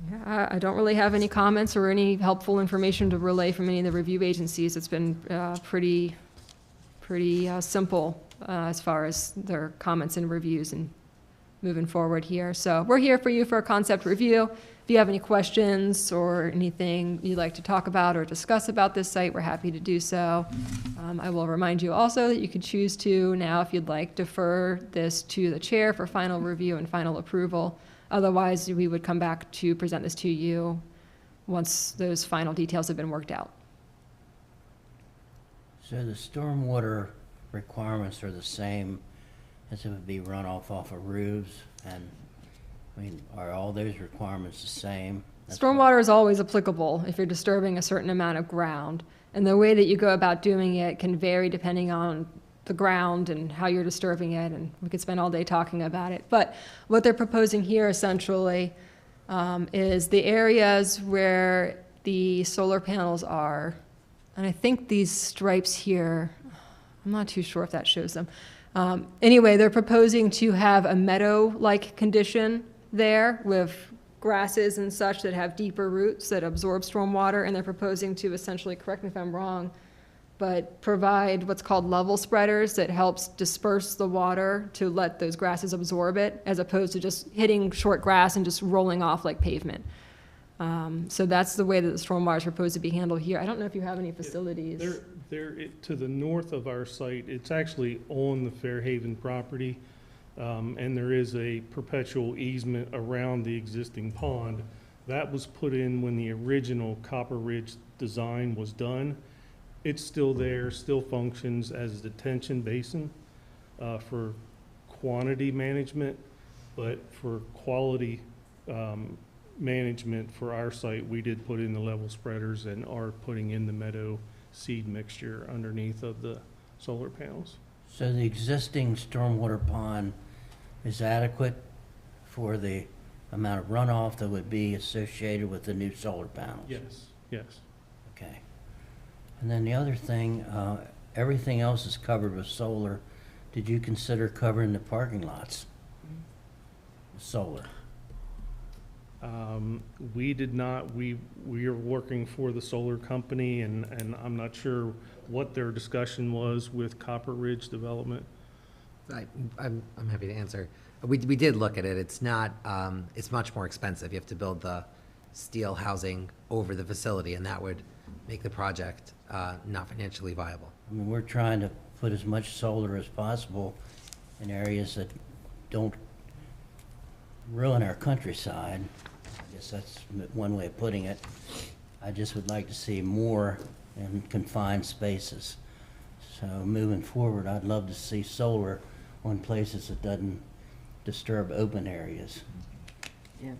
Yeah, I don't really have any comments or any helpful information to relay from any of the review agencies. It's been pretty simple as far as their comments and reviews and moving forward here. So we're here for you for a concept review. If you have any questions or anything you'd like to talk about or discuss about this site, we're happy to do so. I will remind you also that you can choose to now, if you'd like, defer this to the chair for final review and final approval. Otherwise, we would come back to present this to you once those final details have been worked out. So the stormwater requirements are the same as it would be runoff off of roofs, and, I mean, are all those requirements the same? Stormwater is always applicable if you're disturbing a certain amount of ground. And the way that you go about doing it can vary depending on the ground and how you're disturbing it, and we could spend all day talking about it. But what they're proposing here essentially is the areas where the solar panels are, and I think these stripes here, I'm not too sure if that shows them. Anyway, they're proposing to have a meadow-like condition there with grasses and such that have deeper roots that absorb stormwater, and they're proposing to essentially, correct me if I'm wrong, but provide what's called level spreaders that helps disperse the water to let those grasses absorb it, as opposed to just hitting short grass and just rolling off like pavement. So that's the way that the stormwater is proposed to be handled here. I don't know if you have any facilities. To the north of our site, it's actually on the Fairhaven property, and there is a perpetual easement around the existing pond. That was put in when the original Copper Ridge design was done. It's still there, still functions as a detention basin for quantity management, but for quality management for our site, we did put in the level spreaders and are putting in the meadow seed mixture underneath of the solar panels. So the existing stormwater pond is adequate for the amount of runoff that would be associated with the new solar panels? Yes, yes. Okay. And then the other thing, everything else is covered with solar. Did you consider covering the parking lots with solar? We did not. We are working for the solar company, and I'm not sure what their discussion was with Copper Ridge Development. I'm happy to answer. We did look at it. It's not, it's much more expensive. You have to build the steel housing over the facility, and that would make the project not financially viable. I mean, we're trying to put as much solar as possible in areas that don't ruin our countryside. I guess that's one way of putting it. I just would like to see more in confined spaces. So moving forward, I'd love to see solar on places that doesn't disturb open areas. Yeah.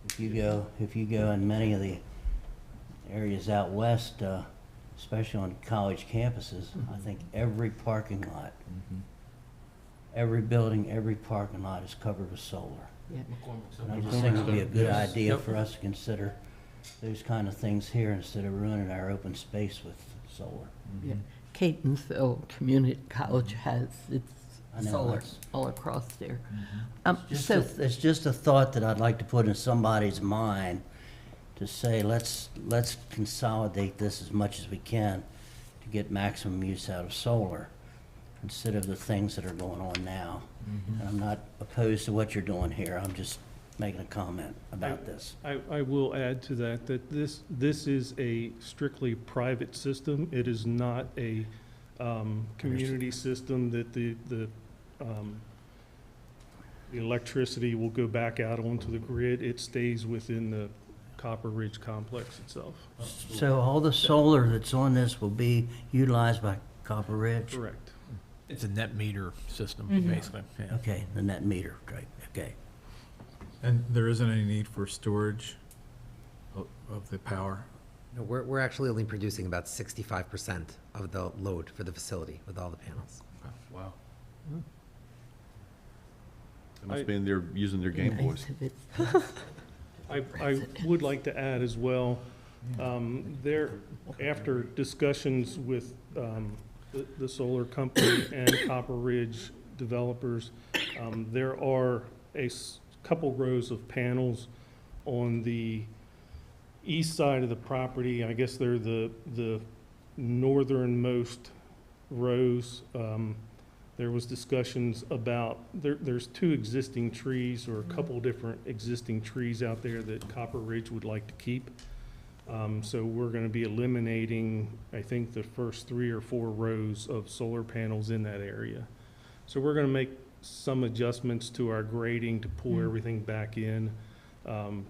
If you go in many of the areas out west, especially on college campuses, I think every parking lot, every building, every parking lot is covered with solar. Yeah. And I just think it would be a good idea for us to consider those kind of things here instead of ruining our open space with solar. Yeah. Catonsville Community College has its I know, solar it's- all across there. It's just a thought that I'd like to put in somebody's mind to say, let's consolidate this as much as we can to get maximum use out of solar instead of the things that are going on now. And I'm not opposed to what you're doing here. I'm just making a comment about this. I will add to that, that this is a strictly private system. It is not a community system that the electricity will go back out onto the grid. It stays within the Copper Ridge complex itself. So all the solar that's on this will be utilized by Copper Ridge? Correct. It's a net meter system, basically. Yeah. Okay, the net meter, right, okay. And there isn't any need for storage of the power? No, we're actually only producing about 65% of the load for the facility with all the panels. Wow. They must be in there using their Game Boys. I would like to add as well, after discussions with the solar company and Copper Ridge developers, there are a couple rows of panels on the east side of the property. I guess they're the northernmost rows. There was discussions about, there's two existing trees or a couple different existing trees out there that Copper Ridge would like to keep. So we're going to be eliminating, I think, the first 3 or 4 rows of solar panels in that area. So we're going to make some adjustments to our grading to pull everything back in,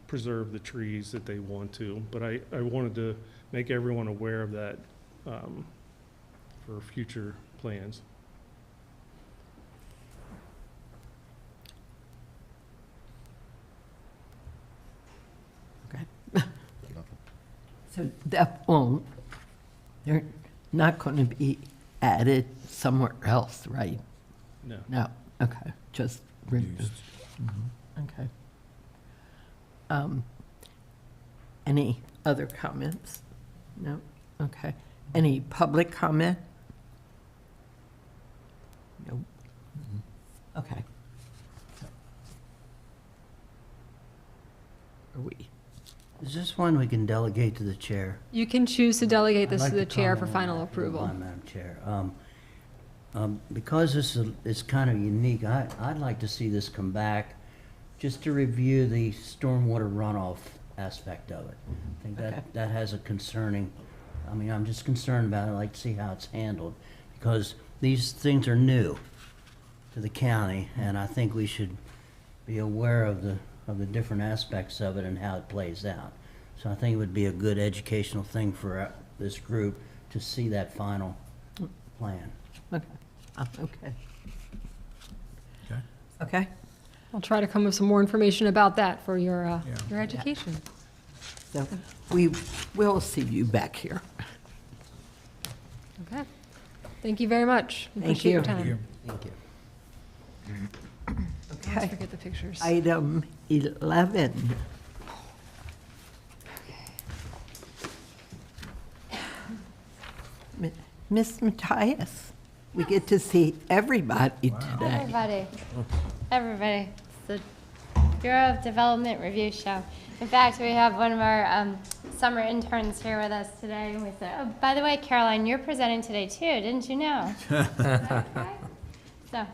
preserve the trees that they want to. But I wanted to make everyone aware of that for future plans. So that won't, they're not going to be added somewhere else, right? No. No, okay, just removed. Okay. Any other comments? No? Okay. Any public comment? No. Okay. Are we? Is this one we can delegate to the chair? You can choose to delegate this I'd to like the chair for comment on final that, if you don't approval. mind, Madam Chair. Because this is kind of unique, I'd like to see this come back just to review the stormwater runoff aspect of it. I think that has a concerning, I mean, I'm just concerned about it. I'd like to see how it's handled, because these things are new to the county, and I think we should be aware of the different aspects of it and how it plays out. So I think it would be a good educational thing for this group to see that final plan. Okay. Okay. Okay. Okay. I'll try to come with some more information about that for your education. So we will see you back here. Okay. Thank you very much. Thank Appreciate your you. time. Thank you. Okay. Let's forget the pictures. Item 11. Ms. Matthias, we get to see everybody today. Everybody. It's the Bureau of Development Review Show. In fact, we have one of our summer interns here with us today. And we said, oh, by the way, Caroline, you're presenting today too. Didn't you know? Okay. So,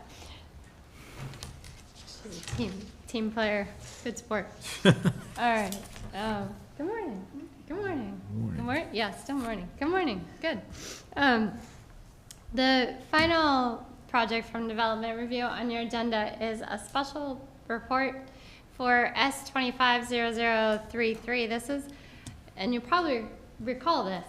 team player, good sport. All right. Good morning. Good morning. Good morning. Yes, still morning. Good morning. Good. The final project from Development Review on your agenda is a special report for S250033. This is, and you probably recall this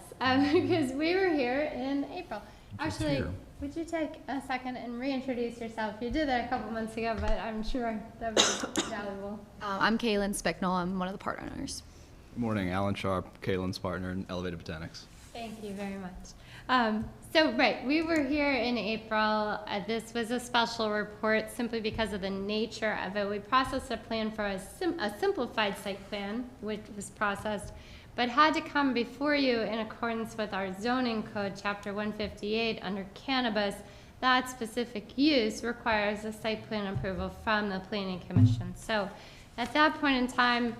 because we were here in April. Actually, would you take a second and reintroduce yourself? You did that a couple months ago, but I'm sure that was valuable. I'm Kaylin Specknell. I'm one of the part owners. Good morning, Alan Sharp, Kaylin's partner in Elevated Botanics. Thank you very much. Right, we were here in April. This was a special report simply because of the nature of it. We processed a plan for a simplified site plan, which was processed, but had to come before you in accordance with our zoning code, chapter 158, under cannabis. That specific use requires a site plan approval from the Planning Commission. So at that point in time,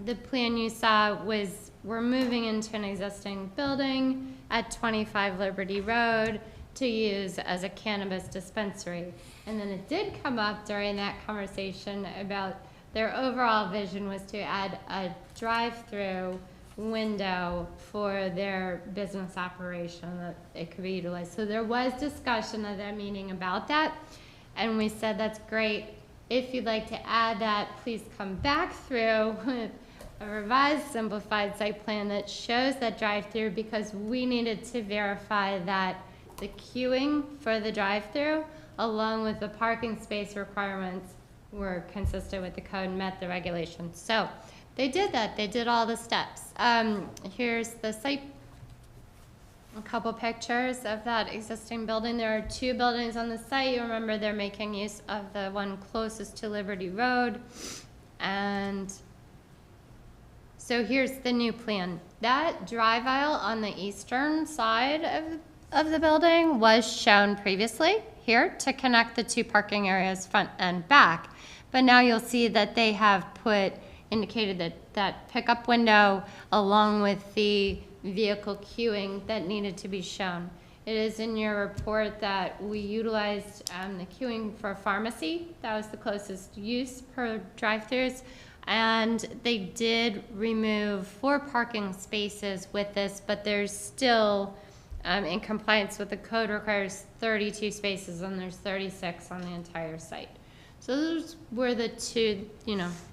the plan you saw was we're moving into an existing building at 25 Liberty Road to use as a cannabis dispensary. And then it did come up during that conversation about their overall vision was to add a drive-through window for their business operation that it could be utilized. So there was discussion at that meeting about that. And we said, that's great. If you'd like to add that, please come back through with a revised simplified site plan that shows that drive-through, because we needed to verify that the queuing for the drive-through along with the parking space requirements were consistent with the code and met the regulations. So they did that. They did all the steps. Here's the site, a couple pictures of that existing building. There are 2 buildings on the site. You remember they're making use of the one closest to Liberty Road. And so here's the new plan. That drive aisle on the eastern side of the building was shown previously here to connect the 2 parking areas front and back. But now you'll see that they have indicated that pickup window along with the vehicle queuing that needed to be shown. It is in your report that we utilized the queuing for pharmacy. That was the closest use per drive-throughs. And they did remove 4 parking spaces with this, but there's still, in compliance with the code, requires 32 spaces, and there's 36 on the entire site. So those were the two,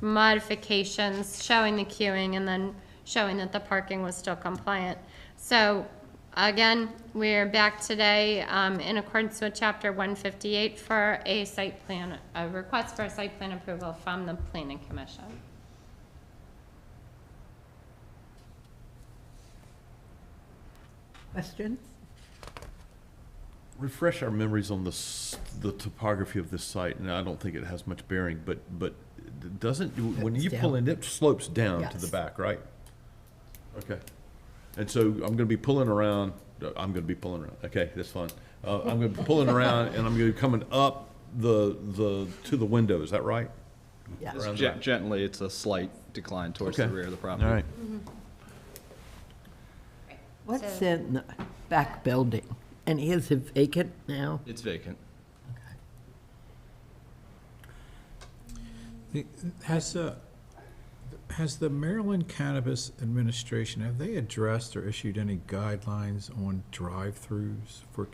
modifications, showing the queuing and then showing that the parking was still compliant. So again, we're back today in accordance with Chapter 158 for a request for a site plan approval from the Planning Commission. Questions? Refresh our memories on the topography of this site, and I don't think it has much bearing, but when you pull in, it slopes down to the back, right? Okay. And so I'm gonna be pulling around, okay, that's fine. I'm gonna be pulling around, and I'm gonna be coming up to the window, is that right? Yeah. Gently, it's a slight decline towards the rear of the property. All right. What's in the back building? And is it vacant now? It's vacant. Has the Maryland Cannabis Administration, have they addressed or issued any guidelines on drive-throughs for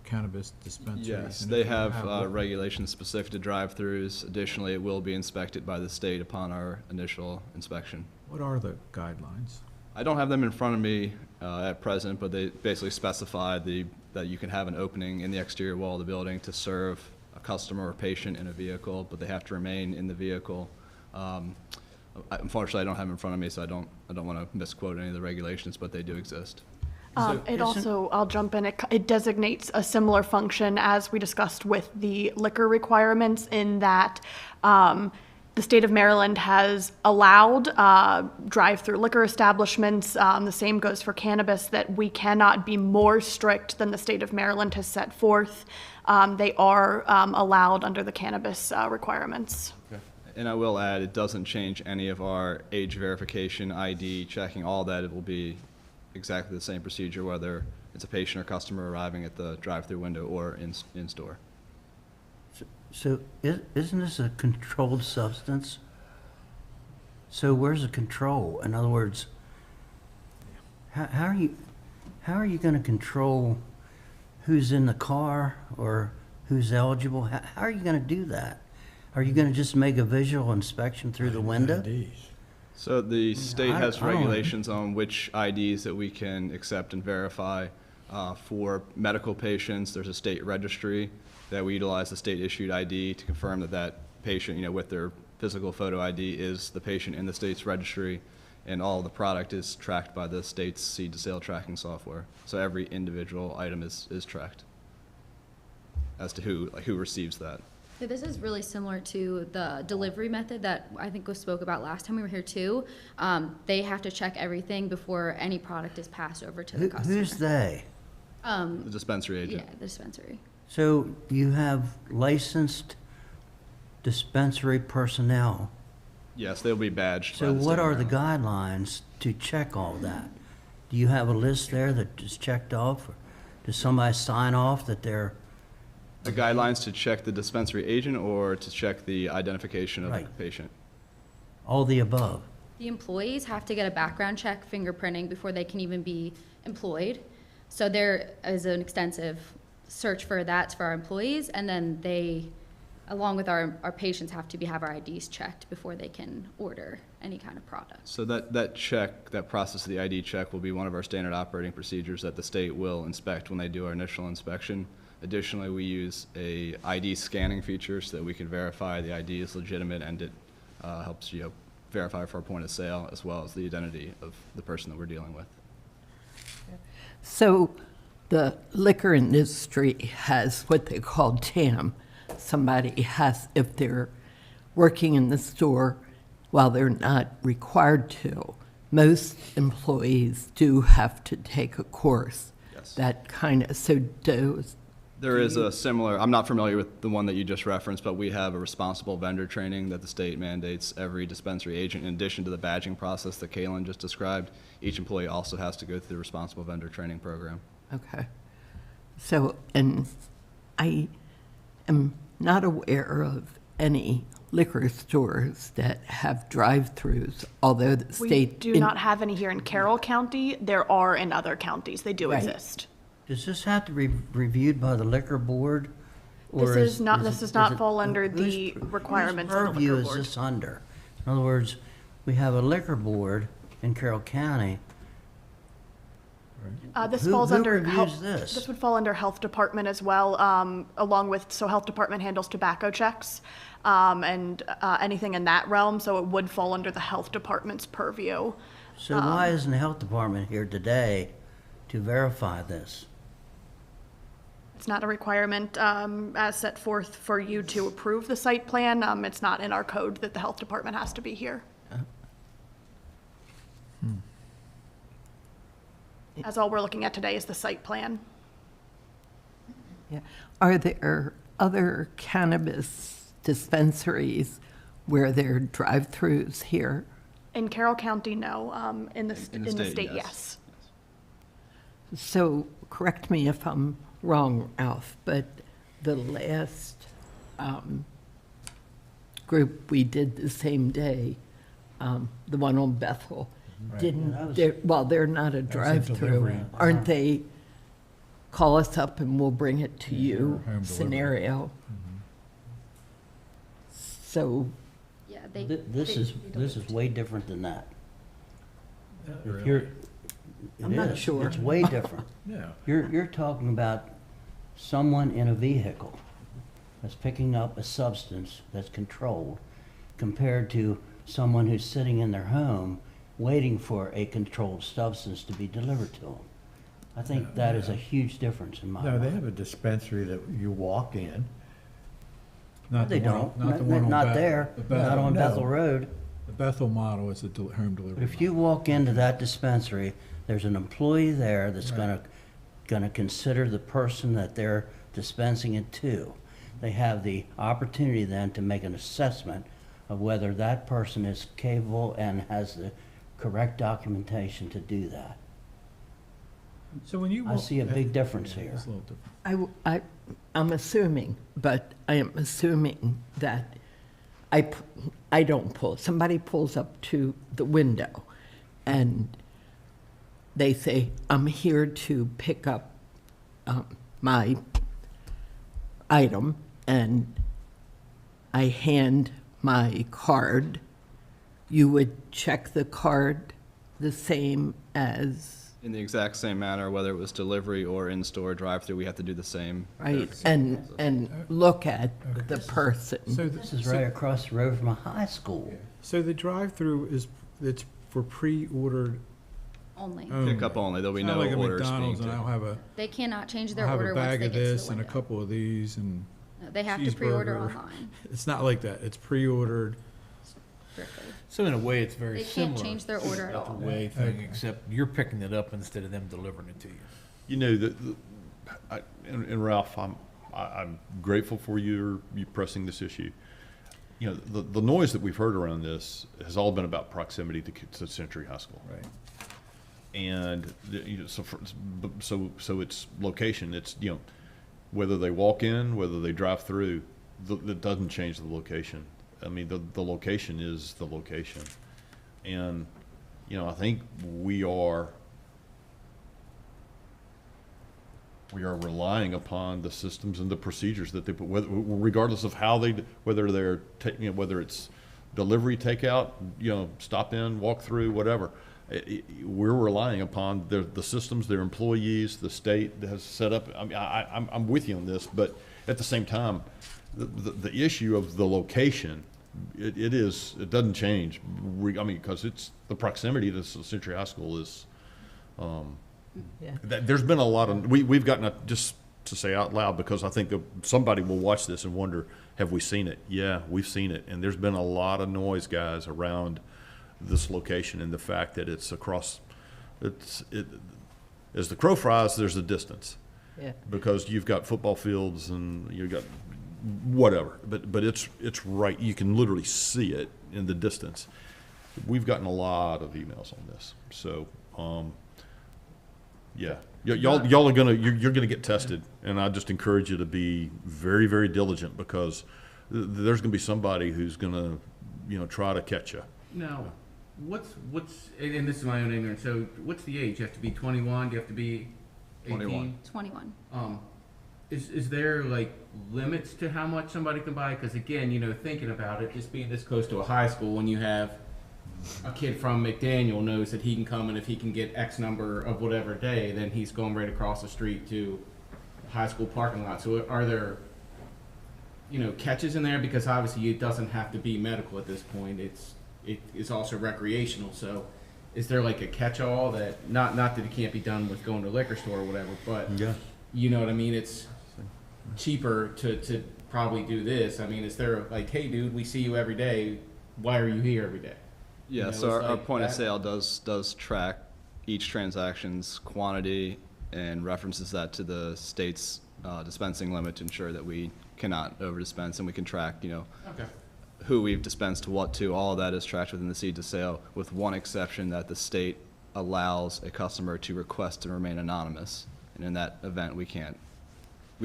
cannabis dispensaries? Yes, And they if have regulations specific to drive-throughs. Additionally, it will be inspected by the state upon our initial inspection. What are the guidelines? I don't have them in front of me at present, but they basically specify that you can have an opening in the exterior wall of the building to serve a customer or patient in a vehicle, but they have to remain in the vehicle. Unfortunately, I don't have them in front of me, so I don't want to misquote any of the regulations, but they do exist. It also, I'll jump in, it designates a similar function as we discussed with the liquor requirements, in that the state of Maryland has allowed drive-through liquor establishments. The same goes for cannabis, that we cannot be more strict than the state of Maryland has set forth. They are allowed under the cannabis requirements. Okay. And I will add, it doesn't change any of our age verification, ID, checking, all that. It will be exactly the same procedure, whether it's a patient or customer arriving at the drive-through window or in store. So isn't this a controlled substance? So where's the control? In other words, how are you going to control who's in the car or who's eligible? How are you going to do that? Are you going to just make a visual inspection through the window? So the state has I don't- regulations on which IDs that we can accept and verify. For medical patients, there's a state registry that we utilize the state-issued ID to confirm that patient, with their physical photo ID, is the patient in the state's registry, and all the product is tracked by the state's seed-to-sale tracking software. So every individual item is tracked as to who receives that. So this is really similar to the delivery method that I think we spoke about last time we were here too. They have to check everything before any product is passed over to the customer. Who's they? The dispensary agent. Yeah, the dispensary. So you have licensed dispensary personnel. Yes, they'll be badged. So what are the guidelines to check all that? Do you have a list there that is checked off? Or does somebody sign off that they're... The guidelines to check the dispensary agent or to check the identification of the patient? All the above. The employees have to get a background check, fingerprinting, before they can even be employed. So there is an extensive search for that for our employees, and then they, along with our patients, have to have our IDs checked before they can order any kind of product. So that check, that process of the ID check will be one of our standard operating procedures that the state will inspect when they do our initial inspection. Additionally, we use a ID scanning feature so that we can verify the ID is legitimate, and it helps verify for our point of sale as well as the identity of the person that we're dealing with. So the liquor industry has what they call TAM. Somebody has, if they're working in the store while they're not required to, most employees do have to take a course. Yes. That kind of, so does... There is a similar, I'm not familiar with the one that you just referenced, but we have a responsible vendor training that the state mandates every dispensary agent. In addition to the badging process that Kaylin just described, each employee also has to go through the responsible vendor training program. Okay. So, and I am not aware of any liquor stores that have drive-throughs, although the We state. do not have any here in Carroll County. There are in other counties. They do Right. exist. Does this have to be reviewed by the liquor board? This or is not, it- this does not it- fall under whose- the requirements of the Whose purview liquor is board. this under? In other words, we have a liquor board in Carroll County. This Who- falls who under reviews health. this? This would fall under health department as well, along with, so health department handles tobacco checks, and, anything in that realm, so it would fall under the health department's purview. So why isn't the health department here today to verify this? It's not a requirement, as set forth for you to approve the site plan. It's not in our code that the health department has to be here. As all we're looking at today is the site plan. Yeah. Are there other cannabis dispensaries where there are drive-throughs here? In Carroll County, no. In the state, yes. yes. So, correct me if I'm wrong, Ralph, but the last group we did the same day, the one on Bethel, didn't, they're not a drive-through, delivery. aren't they? Call us up and we'll bring it to you home delivery. scenario. So, Yeah, This is way different than that. If really? you're- I'm it not is. sure. It's way different. Yeah. You're talking about someone in a vehicle that's picking up a substance that's controlled compared to someone who's sitting in their home waiting for a controlled substance to be delivered to them. I think that is a huge difference in my No, they mind. have a dispensary that you walk in. Not They the one- don't. Not the one on Not Beth- there, the Bethel- not on no. Bethel Road. The Bethel model is a home But delivery. if you walk into that dispensary, there's an employee there that's gonna consider the person that they're dispensing it to. They have the opportunity then to make an assessment of whether that person is capable and has the correct documentation to do that. So when you. I see a big difference here. It's a little different. I'm assuming, but I am assuming that I don't pull, somebody pulls up to the window and they say, I'm here to pick up my item, and I hand my card. You would check the card the same as, In the exact same manner, whether it was delivery or in-store drive-through, we have to do the same. right, and look at the person. So This is right across the road from a high school. So the drive-through it's for pre-ordered Only. only. Pickup only, there'll be It's not no like a orders being McDonald's and taken. I'll have a, They cannot change their I'll have order a once bag they of get to this the and a window. couple of these and No, they have to pre-order cheeseburger. online. It's not like that. It's pre-ordered. Strictly. So in a way, it's very They similar. can't change their order at That's a all. way thing, except you're picking it up instead of them delivering it to you. You know, and Ralph, I'm grateful for you pressing this issue. You know, the noise that we've heard around this has all been about proximity to Century High School. Right. And, you know, so it's location, it's, you know, whether they walk in, whether they drive through, that doesn't change the location. I mean, the location is the location. And, you know, I think we are relying upon the systems and the procedures that they put, regardless of how whether they're, whether it's delivery, takeout, you know, stop in, walk through, whatever. We're relying upon the systems, their employees, the state has set up. I mean, I'm with you on this, but at the same time, the issue of the location, it doesn't change. I mean, because it's the proximity to Century High School is. Yeah. There's been a lot of, we've gotten, just to say out loud, because I think somebody will watch this and wonder, have we seen it? Yeah, we've seen it. And there's been a lot of noise, guys, around this location and the fact that it's across, as the crow flies, there's a distance. Yeah. Because you've got football fields and you've got whatever, but it's right, you can literally see it in the distance. We've gotten a lot of emails on this, so, yeah, Y'all are gonna, you're gonna get tested, and I just encourage you to be very, very diligent, because there's gonna be somebody who's gonna, try to catch you. Now, what's, and this is my own ignorance, so what's the age? You have to be 21, do you have to be 18? 21. 21. Is there like limits to how much somebody can buy? Because again, thinking about it, just being this close to a high school, when you have a kid from McDaniel knows that he can come, and if he can get X number of whatever day, then he's going right across the street to a high school parking lot. So are there, catches in there? Because obviously it doesn't have to be medical at this point. It's also recreational. So is there like a catch-all that, not that it can't be done with going to a liquor store or whatever, but Yeah. you know what I mean? It's cheaper to probably do this. I mean, is there like, hey dude, we see you every day, why are you here every day? Yeah, so our point of sale does track each transaction's quantity and references that to the state's dispensing limit to ensure that we cannot over dispense, and we can track, Okay. who we've dispensed what to. All of that is tracked within the seed to sale, with one exception, that the state allows a customer to request to remain anonymous. And in that event, we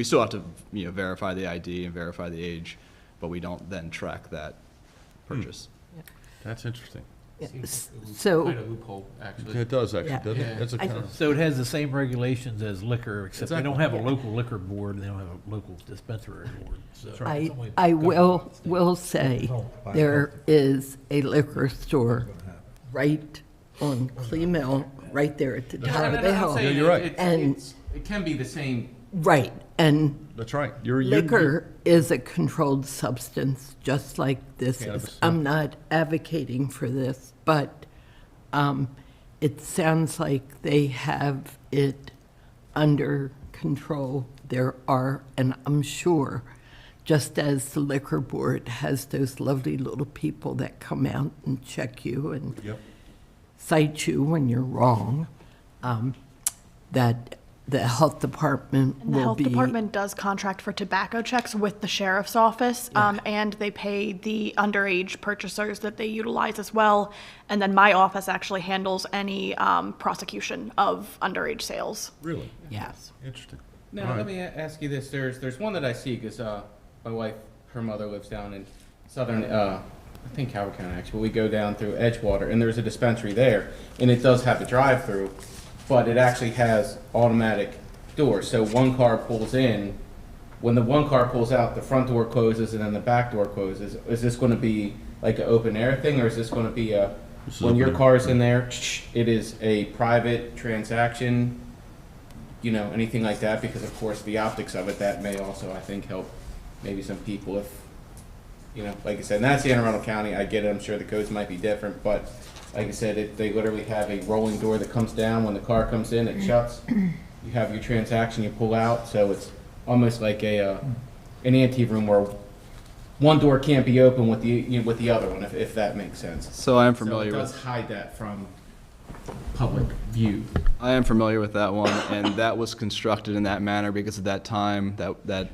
still have to, verify the ID and verify the age, but we don't then track that purchase. That's interesting. So- Quite a loophole, actually. It does, actually, Yeah. doesn't it? That's a kind of. So it has the same regulations as liquor, except they don't have a Yeah. local liquor board, they don't have a local dispensary board. So it's only I government. will say, there is a liquor store right on Clee Mill, right there at the top of the I'm hill. saying you're right. It can be the same. Right, and That's right. You're liquor is a controlled substance, just like this is. Cannabis, I'm not advocating for this, but it sounds like they have it under control. There are, and I'm sure, just as the liquor board has those lovely little people that come out and check you and Yep. cite you when you're wrong, that the health department And the will health be. department does contract for tobacco checks with the sheriff's office, and they pay the underage purchasers that they utilize as well. And then my office actually handles any prosecution of underage sales. Really? Yes. Interesting. Now, All let right. me ask you this. There's one that I see, because my wife, her mother lives down in southern, I think Howard County actually, but we go down through Edgewater, and there's a dispensary there, and it does have a drive-through, but it actually has automatic doors. So one car pulls in, when the one car pulls out, the front door closes and then the back door closes. Is this going to be like an open air thing, or is this going to be This is when your open air. car's in there, it is a private transaction, anything like that? Because of course the optics of it, that may also, I think, help maybe some people if, like I said, and that's the Anne Arundel County. I get it. I'm sure the codes might be different, but like I said, they literally have a rolling door that comes down. When the car comes in, it shuts. You have your transaction, you pull out, so it's almost like an ante room where one door can't be open with the other one, if that makes sense. So I am familiar So it with. does hide that from public view. I am familiar with that one, and that was constructed in that manner because at that time, that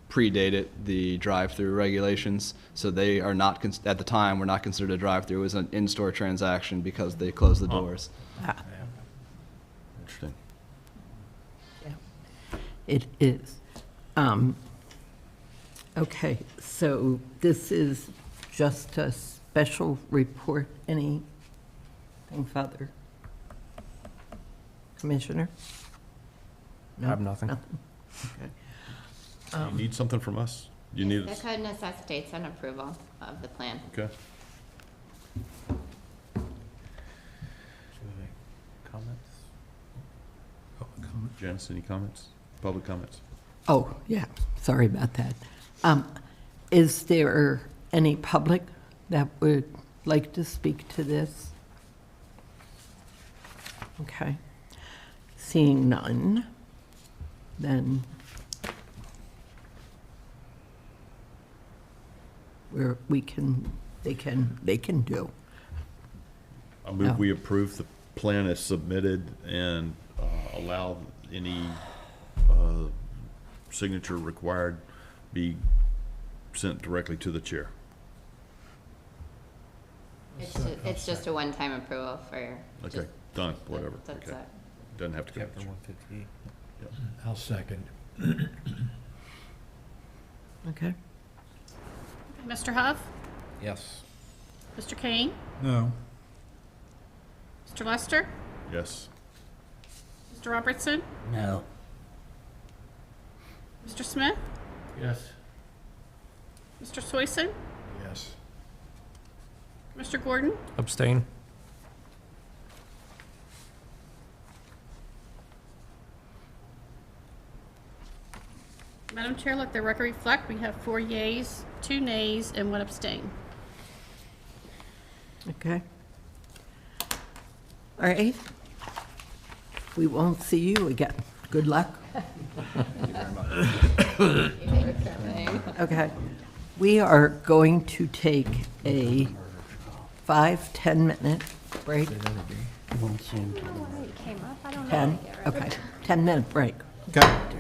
predated the drive-through regulations. So they are not, at the time, were not considered a drive-through. It was an in-store transaction because they closed the doors. Interesting. It is. Okay, so this is just a special report. Anything further? Commissioner? I have nothing. Okay. You need something from us? You need The us? code necessitates an approval of the plan. Okay. Comments? Janice, any comments? Public comments? Oh, yeah, sorry about that. Is there any public that would like to speak to this? Okay. Seeing none, then they can do. I move we approve the plan as submitted and allow any signature required be sent directly to the chair. It's just a one-time approval for. Okay, done, whatever. That's Okay. it. Doesn't have to come. Chapter 158. I'll second. Okay. Mr. Huff? Yes. Mr. Kane? No. Mr. Lester? Yes. Mr. Robertson? No. Mr. Smith? Yes. Mr. Soyson? Yes. Mr. Gordon? Abstain. Madam Chair, let the record reflect, we have 4 yeas, 2 nays, and 1 abstain. Okay. All right. We won't see you again. Good luck. Okay. We are going to take a 5-10-minute break. Won't see him till tomorrow. 10? Okay. 10-minute break. Okay.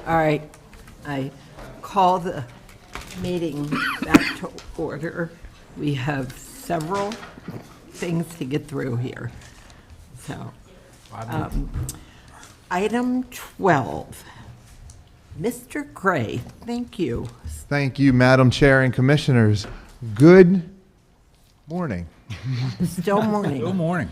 All right, I call the meeting back to order. We have several things to get through here. So, item 12, Mr. Gray, thank you. Thank you, Madam Chair and Commissioners. Good morning. Still morning. Good morning.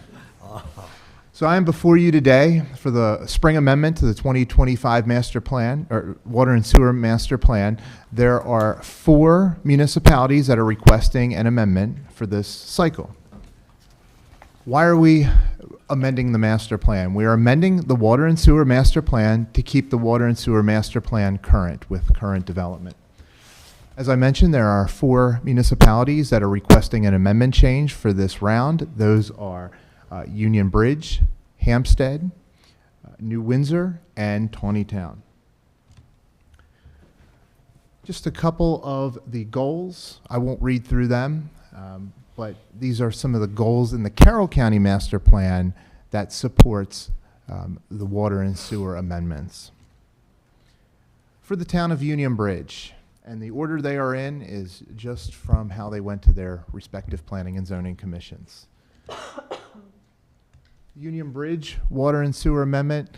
So I am before you today for the spring amendment to the 2025 master plan, or water and sewer master plan. There are 4 municipalities that are requesting an amendment for this cycle. Why are we amending the master plan? We are amending the water and sewer master plan to keep the water and sewer master plan current with current development. As I mentioned, there are 4 municipalities that are requesting an amendment change for this round. Those are Union Bridge, Hampstead, New Windsor, and Tawnytown. Just a couple of the goals. I won't read through them, but these are some of the goals in the Carroll County Master Plan that supports the water and sewer amendments. For the town of Union Bridge, and the order they are in is just from how they went to their respective planning and zoning commissions. Union Bridge Water and Sewer Amendment.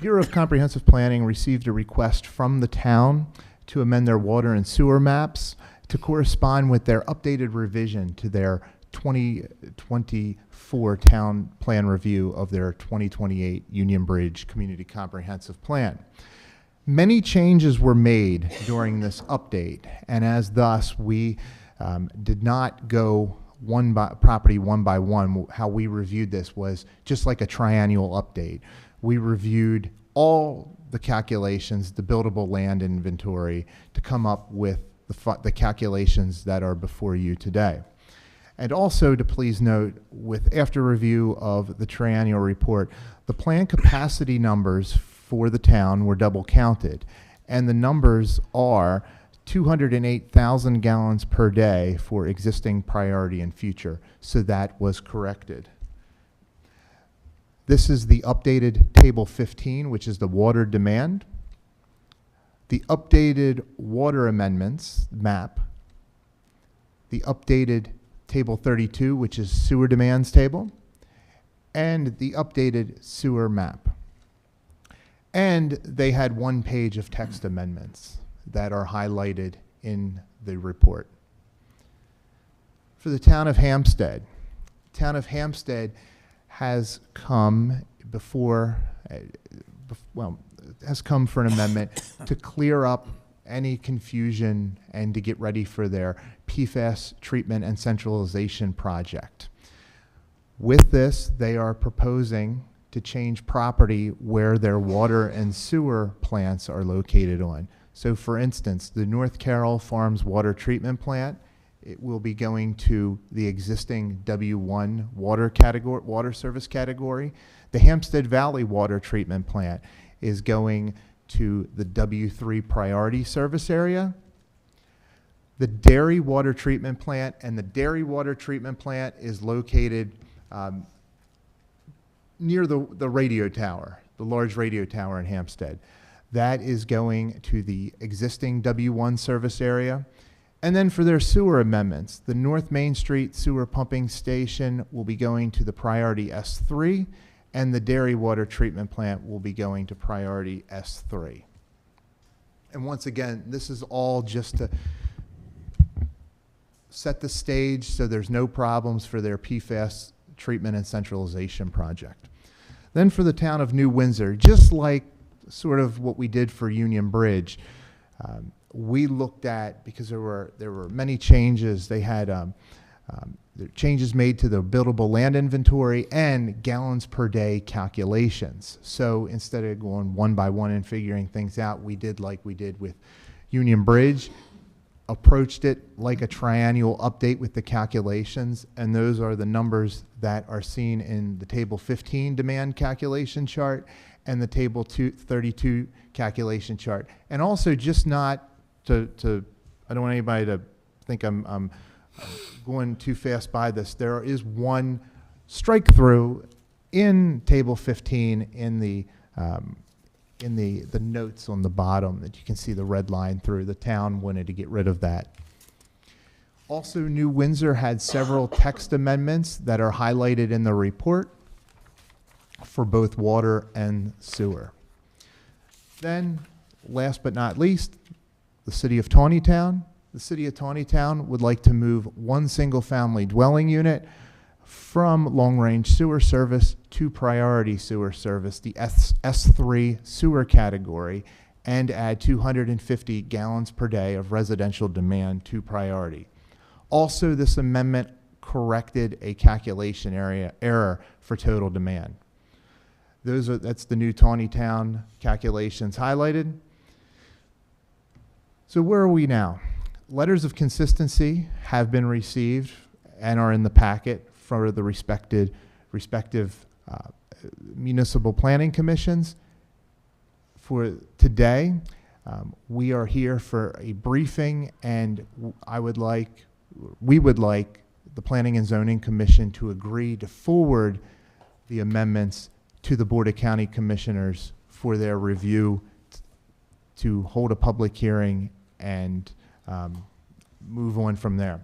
Bureau of Comprehensive Planning received a request from the town to amend their water and sewer maps to correspond with their updated revision to their 2024 town plan review of their 2028 Union Bridge Community Comprehensive Plan. Many changes were made during this update, and as thus we did not go property one by one. How we reviewed this was just like a triennial update. We reviewed all the calculations, the buildable land inventory, to come up with the calculations that are before you today. And also to please note, after review of the triennial report, the plan capacity numbers for the town were double counted, and the numbers are 208,000 gallons per day for existing priority and future, so that was corrected. This is the updated Table 15, which is the water demand. The updated water amendments map. The updated Table 32, which is sewer demands table. And the updated sewer map. And they had 1 page of text amendments that are highlighted in the report. For the town of Hampstead, has come has come for an amendment to clear up any confusion and to get ready for their PFAS treatment and centralization project. With this, they are proposing to change property where their water and sewer plants are located on. So for instance, the North Carroll Farms water treatment plant, it will be going to the existing W1 water service category. The Hampstead Valley water treatment plant is going to the W3 priority service area. The Dairy water treatment plant, and the Dairy water treatment plant is located near the radio tower, the large radio tower in Hampstead. That is going to the existing W1 service area. And then for their sewer amendments, the North Main Street sewer pumping station will be going to the priority S3, and the Dairy water treatment plant will be going to priority S3. And once again, this is all just to set the stage so there's no problems for their PFAS treatment and centralization project. Then for the town of New Windsor, just like sort of what we did for Union Bridge, we looked at, because there were many changes. They had changes made to the buildable land inventory and gallons per day calculations. So instead of going one by one and figuring things out, we did like we did with Union Bridge, approached it like a triennial update with the calculations, and those are the numbers that are seen in the Table 15 demand calculation chart and the Table 32 calculation chart. And also just not to I don't want anybody to think I'm going too fast by this. There is one strike through in Table 15 in the in the notes on the bottom that you can see the red line through. The town wanted to get rid of that. Also, New Windsor had several text amendments that are highlighted in the report for both water and sewer. Then, last but not least, the City of Tawnytown. The City of Tawnytown would like to move one single-family dwelling unit from long-range sewer service to priority sewer service, the S3 sewer category, and add 250 gallons per day of residential demand to priority. Also, this amendment corrected a calculation error for total demand. That's the new Tawnytown calculations highlighted. So where are we now? Letters of consistency have been received and are in the packet for the respective municipal planning commissions. For today, we are here for a briefing, and we would like the Planning and Zoning Commission to agree to forward the amendments to the Board of County Commissioners for their review, to hold a public hearing and move on from there.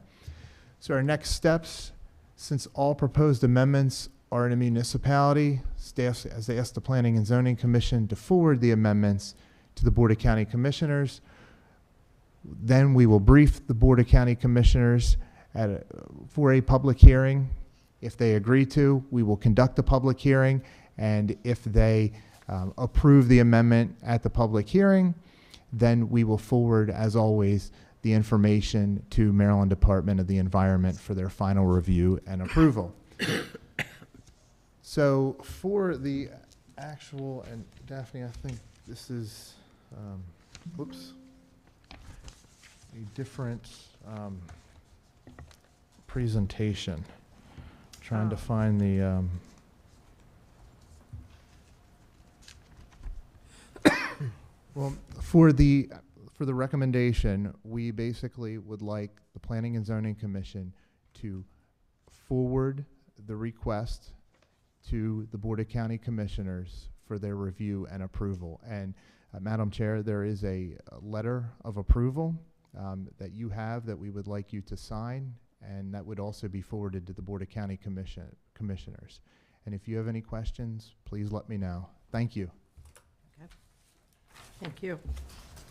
So our next steps, since all proposed amendments are in a municipality, staff has asked the Planning and Zoning Commission to forward the amendments to the Board of County Commissioners. Then we will brief the Board of County Commissioners for a public hearing. If they agree to, we will conduct a public hearing, and if they approve the amendment at the public hearing, then we will forward, as always, the information to Maryland Department of the Environment for their final review and approval. So for the actual, and Daphne, I think this is, whoops, a different presentation. Trying to find the, well, for the recommendation, we basically would like the Planning and Zoning Commission to forward the request to the Board of County Commissioners for their review and approval. And Madam Chair, there is a letter of approval that you have that we would like you to sign, and that would also be forwarded to the Board of County Commissioners. And if you have any questions, please let me know. Thank you. Thank you.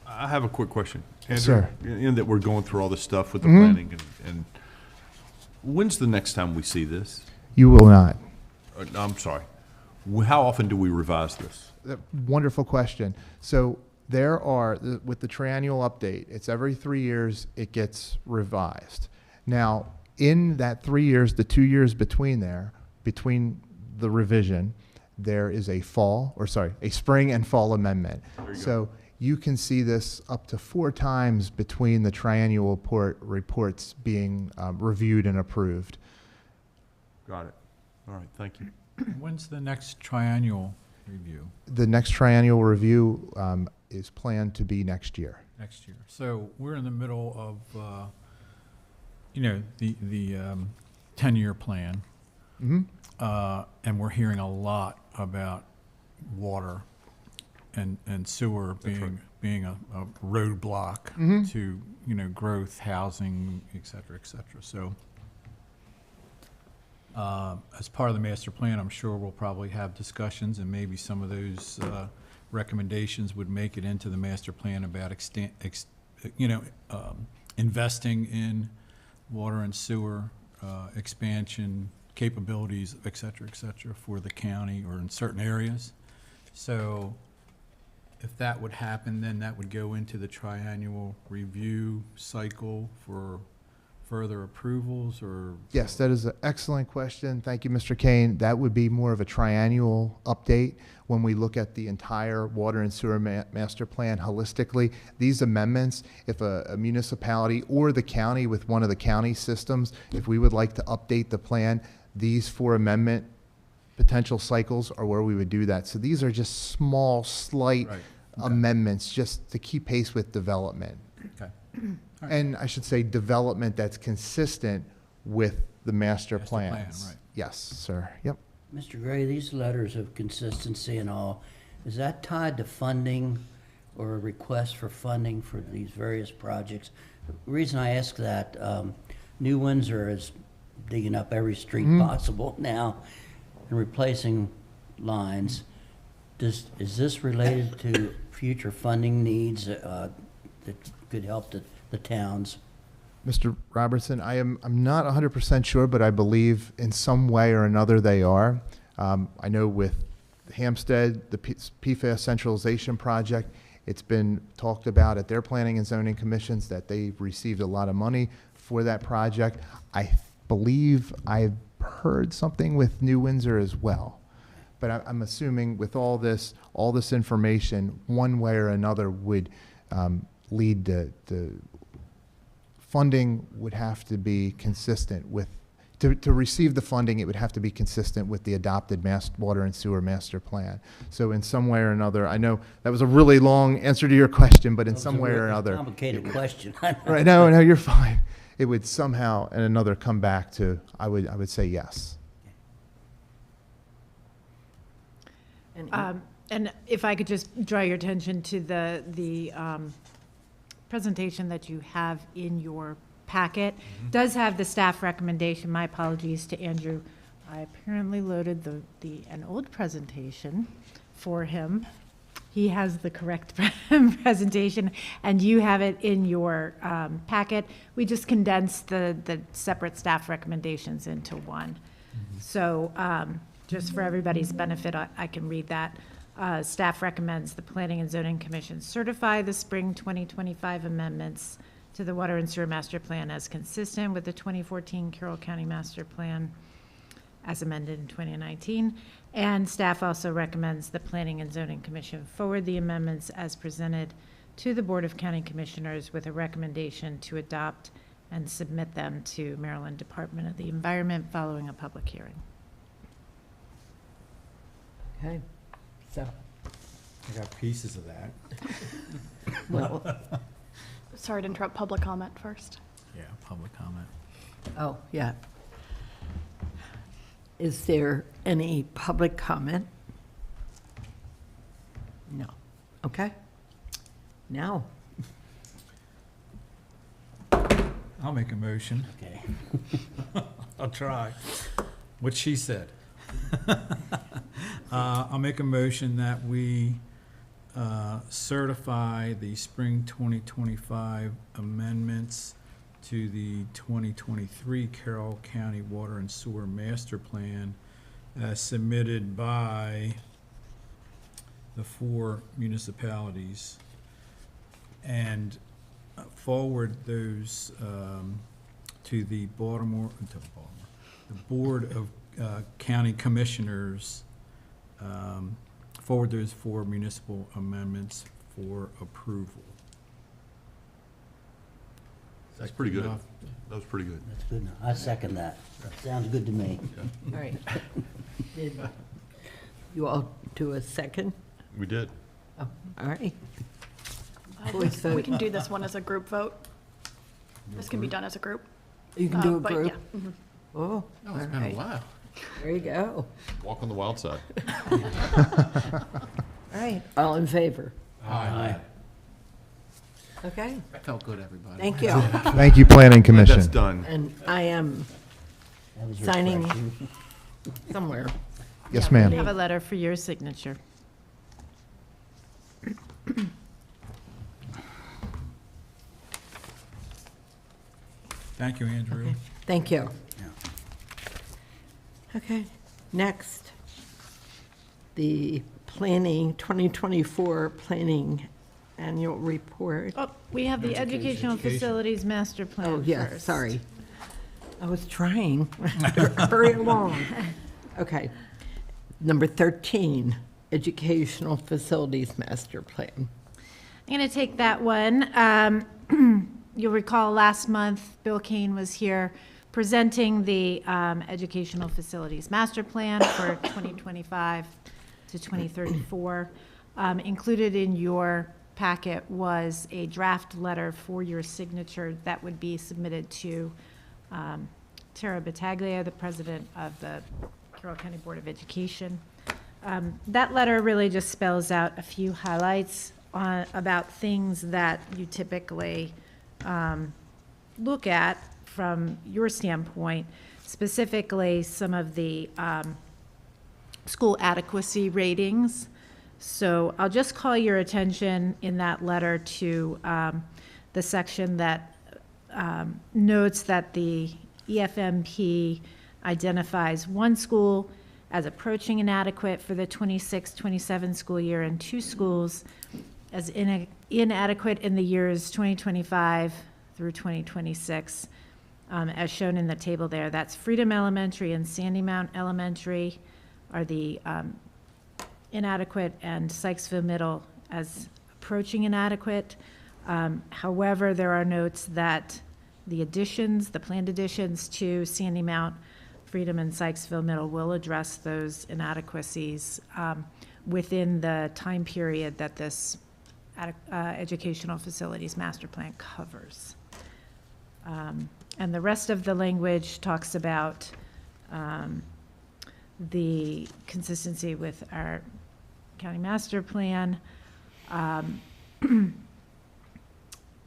I have a quick question. Yes, Andrew, sir. in that we're going through all this stuff with the Mhm. planning, and when's the next time we see this? You will not. I'm sorry. How often do we revise this? Wonderful question. So there are, with the triennial update, it's every 3 years it gets revised. Now, in that 3 years, the 2 years between the revision, there is a spring and fall amendment. So you can see this up to 4 times between the triennial reports being reviewed and approved. Got it. All right, thank you. When's the next triennial review? The next triennial review is planned to be next year. Next year. So we're in the middle of, the 10-year plan. Mm-hmm. And we're hearing a lot about water and sewer being a roadblock Mhm. to, growth, housing, et cetera, et cetera. So as part of the master plan, I'm sure we'll probably have discussions, and maybe some of those recommendations would make it into the master plan about investing in water and sewer expansion capabilities, et cetera, for the county or in certain areas. So if that would happen, then that would go into the triannual review cycle for further approvals, or? Yes, that is an excellent question. Thank you, Mr. Kane. That would be more of a triannual update when we look at the entire water and sewer master plan holistically. These amendments, if a municipality or the county with one of the county systems, if we would like to update the plan, these 4 amendment potential cycles are where we would do that. So these are just small, slight amendments just to keep pace with development. Okay. And I should say development that's consistent with the master plans. Plan, right. Yes, sir. Yep. Mr. Gray, these letters of consistency and all, is that tied to funding or a request for funding for these various projects? The reason I ask that, New Windsor is digging up every street possible now and replacing lines. Is this related to future funding needs that could help the towns? Mr. Robertson, I'm not 100% sure, but I believe in some way or another they are. I know with Hampstead, the PFAS centralization project, it's been talked about at their planning and zoning commissions that they received a lot of money for that project. I believe I've heard something with New Windsor as well. But I'm assuming with all this information, one way or another would lead to funding would have to be consistent with, to receive the funding, it would have to be consistent with the adopted water and sewer master plan. So in some way or another, I know that was a really long answer to your question, but in some way or another. Complicated question. Right, no, you're fine. It would somehow and another come back to, I would say yes. And if I could just draw your attention to the presentation that you have in your packet, does have the staff recommendation. My apologies to Andrew. I apparently loaded an old presentation for him. He has the correct presentation, and you have it in your packet. We just condensed the separate staff recommendations into one. So just for everybody's benefit, I can read that. Staff recommends the Planning and Zoning Commission certify the spring 2025 amendments to the Water and Sewer Master Plan as consistent with the 2014 Carroll County Master Plan as amended in 2019. And staff also recommends the Planning and Zoning Commission forward the amendments as presented to the Board of County Commissioners with a recommendation to adopt and submit them to Maryland Department of the Environment following a public hearing. Okay, so, I got pieces of that. well, Sorry to interrupt, public comment first. Yeah, public comment. oh, yeah. Is there any public comment? No. Okay. Now, I'll make a motion. Okay. I'll try. What she said. I'll make a motion that we certify the spring 2025 amendments to the 2023 Carroll County Water and Sewer Master Plan as submitted by the 4 municipalities, and forward those to the the Board of County Commissioners, forward those 4 municipal amendments for approval. That's pretty good. enough? That was pretty good. That's good enough. I second that. Sounds good to me. all right. Did you all do a second? We did. Oh, all right. We vote. can do this one as a group vote. This can be done as a group. You can do a But group? yeah, mhm. Oh, all Oh, it's been a right. while. There you go. Walk on the wild side. All right, all in favor? Aye. Okay, That felt good, everybody. thank you. Thank you, Planning Glad Commission. that's done. And I am That was signing refreshing. somewhere. Yes, I ma'am. have a letter for your signature. Thank you, Andrew. Thank you. Yeah. Okay, next, the planning, 2024 planning annual report. Oh, we have the Educational Education. Facilities Master Plan Oh, yeah, first. sorry. I was trying. Hurry along. Okay. Number 13, Educational Facilities Master Plan. I'm going to take that one. You'll recall last month, Bill Kane was here presenting the Educational Facilities Master Plan for 2025 to 2034. Included in your packet was a draft letter for your signature that would be submitted to Tara Battaglia, the president of the Carroll County Board of Education. That letter really just spells out a few highlights about things that you typically look at from your standpoint, specifically some of the school adequacy ratings. So I'll just call your attention in that letter to the section that notes that the EFMP identifies one school as approaching inadequate for the 26-27 school year and 2 schools as inadequate in the years 2025 through 2026, as shown in the table there. That's Freedom Elementary and Sandy Mount Elementary are the inadequate, and Sykesville Middle as approaching inadequate. However, there are notes that the additions, the planned additions to Sandy Mount, Freedom, and Sykesville Middle will address those inadequacies within the time period that this educational facilities master plan covers. And the rest of the language talks about the consistency with our county master plan.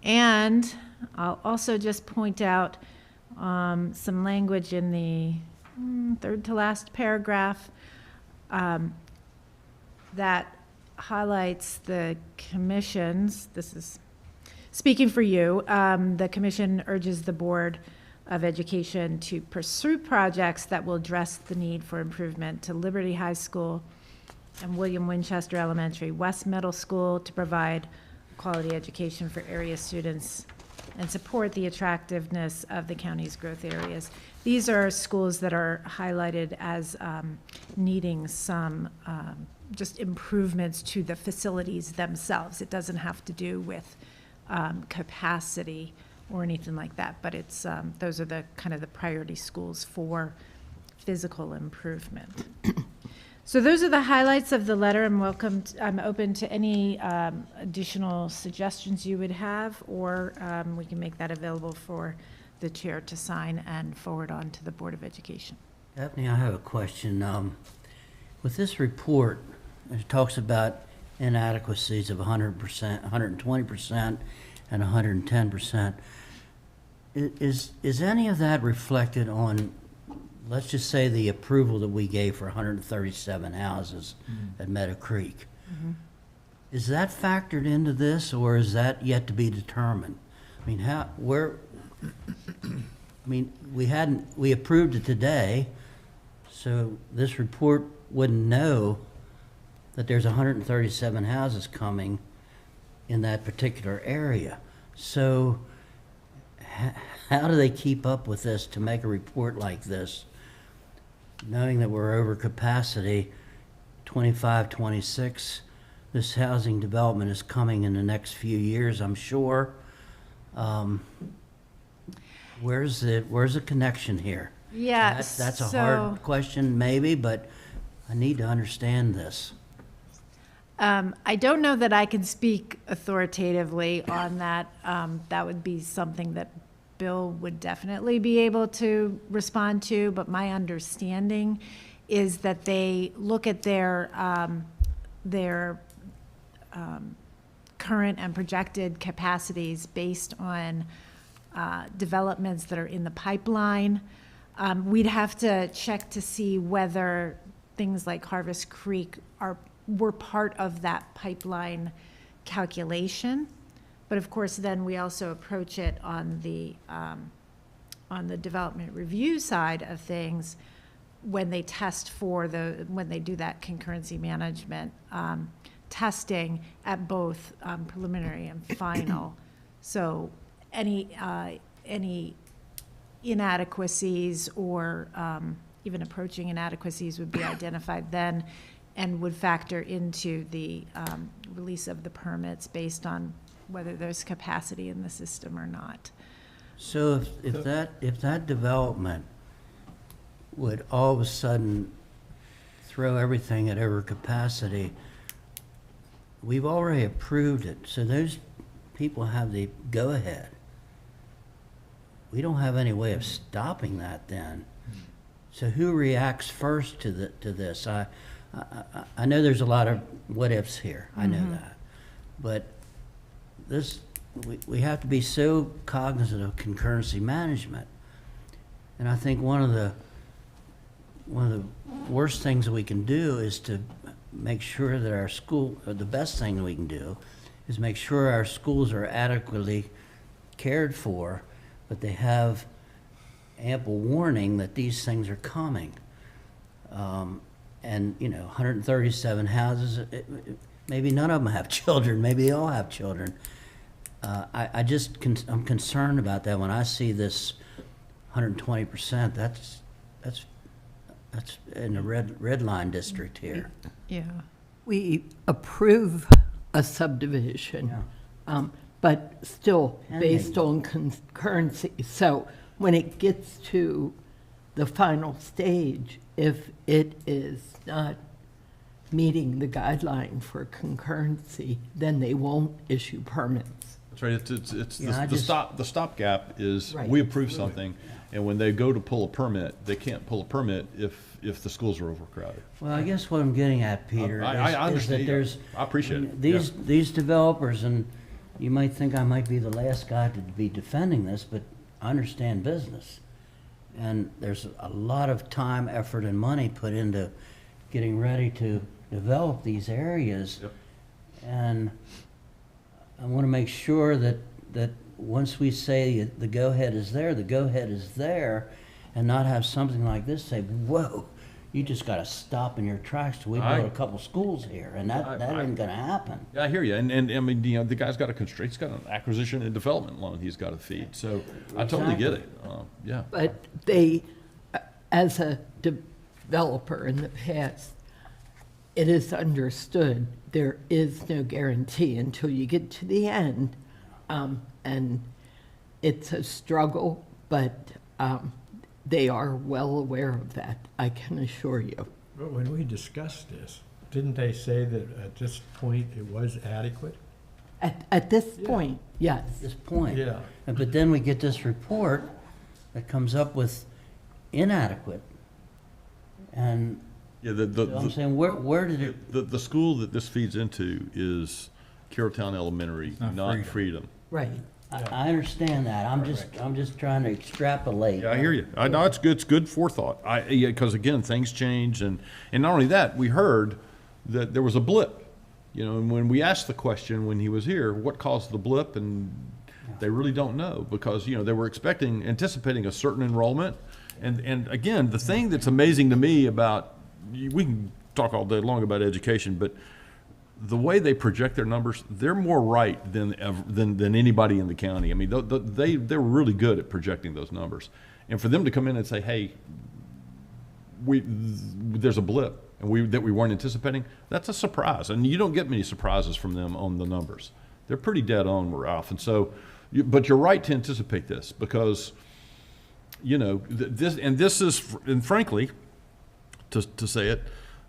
And I'll also just point out some language in the third to last paragraph that highlights the commission's, this is speaking for you, the commission urges the Board of Education to pursue projects that will address the need for improvement to Liberty High School and William Winchester Elementary West Middle School to provide quality education for area students and support the attractiveness of the county's growth areas. These are schools that are highlighted as needing some just improvements to the facilities themselves. It doesn't have to do with capacity or anything like that, but it's those are the kind of the priority schools for physical improvement. So those are the highlights of the letter. I'm open to any additional suggestions you would have, or we can make that available for the chair to sign and forward on to the Board of Education. Daphne, I have a question. With this report, it talks about inadequacies of 100%, 120%, and 110%. Is any of that reflected on, let's just say, the approval that we gave for 137 houses at Meadow Creek? Is that factored into this, or is that yet to be determined? I mean, we approved it today, so this report wouldn't know that there's 137 houses coming in that particular area. So how do they keep up with this to make a report like this, knowing that we're over capacity 25, 26? This housing development is coming in the next few years, I'm sure. Where's the connection here? Yeah, That's a hard question maybe, but I need to understand this. I don't know that I can speak authoritatively on that. That would be something that Bill would definitely be able to respond to, but my understanding is that they look at their current and projected capacities based on developments that are in the pipeline. We'd have to check to see whether things like Harvest Creek were part of that pipeline calculation. But of course, then we also approach it on the development review side of things when they test when they do that concurrency management testing at both preliminary and final. So any inadequacies or even approaching inadequacies would be identified then and would factor into the release of the permits based on whether there's capacity in the system or not. So if that development would all of a sudden throw everything at overcapacity, we've already approved it, so those people have the go-ahead. We don't have any way of stopping that then. So who reacts first to this? I know there's a lot of what-ifs here, I know that. But this, we have to be so cognizant of concurrency management. And I think one of the worst things that we can do is to make sure that our school, or the best thing we can do, is make sure our schools are adequately cared for, but they have ample warning that these things are coming. And, 137 houses, maybe none of them have children, maybe they all have children. I'm concerned about that when I see this 120%, that's in the red line district here. Yeah. We approve a subdivision, but still based on concurrency. So when it gets to the final stage, if it is not meeting the guideline for concurrency, then they won't issue permits. That's right. It's Yeah, the stopgap is Right. we approve something, and when they go to pull a permit, they can't pull a permit if the schools are overcrowded. Well, I guess what I'm getting at, Peter, I is that understand. there's. I appreciate it. These developers, and you might think I might be the last guy to be defending this, but I understand business. And there's a lot of time, effort, and money put into getting ready to develop these areas. Yep. And I want to make sure that once we say the go-ahead is there, the go-ahead is there, and not have something like this say, whoa, you just got to stop in your tracks till we build a couple schools here, and that ain't going to happen. Yeah, I hear you. And I mean, the guy's got a constraint. He's got an acquisition and development loan he's got to feed. So I totally get it. Yeah. But they, as a developer in the past, it is understood there is no guarantee until you get to the end. And it's a struggle, but they are well aware of that, I can assure you. But when we discussed this, didn't they say that at this point it was adequate? At this point, yes. At this point. Yeah. But then we get this report that comes up with inadequate. And Yeah, I'm saying, where did it? the school that this feeds into is Carrolltown Elementary, not Freedom. Right. I understand that. I'm just trying to extrapolate. Yeah, I hear you. I know it's good forethought. Because again, things change, and not only that, we heard that there was a blip. And when we asked the question when he was here, what caused the blip, and they really don't know because they were anticipating a certain enrollment, and again, the thing that's amazing to me about, we can talk all day long about education, but the way they project their numbers, they're more right than anybody in the county. I mean, they're really good at projecting those numbers. And for them to come in and say, hey, there's a blip and that we weren't anticipating, that's a surprise. And you don't get many surprises from them on the numbers. They're pretty dead on, Ralph. And so, but you're right to anticipate this because, this is, and frankly, to say it,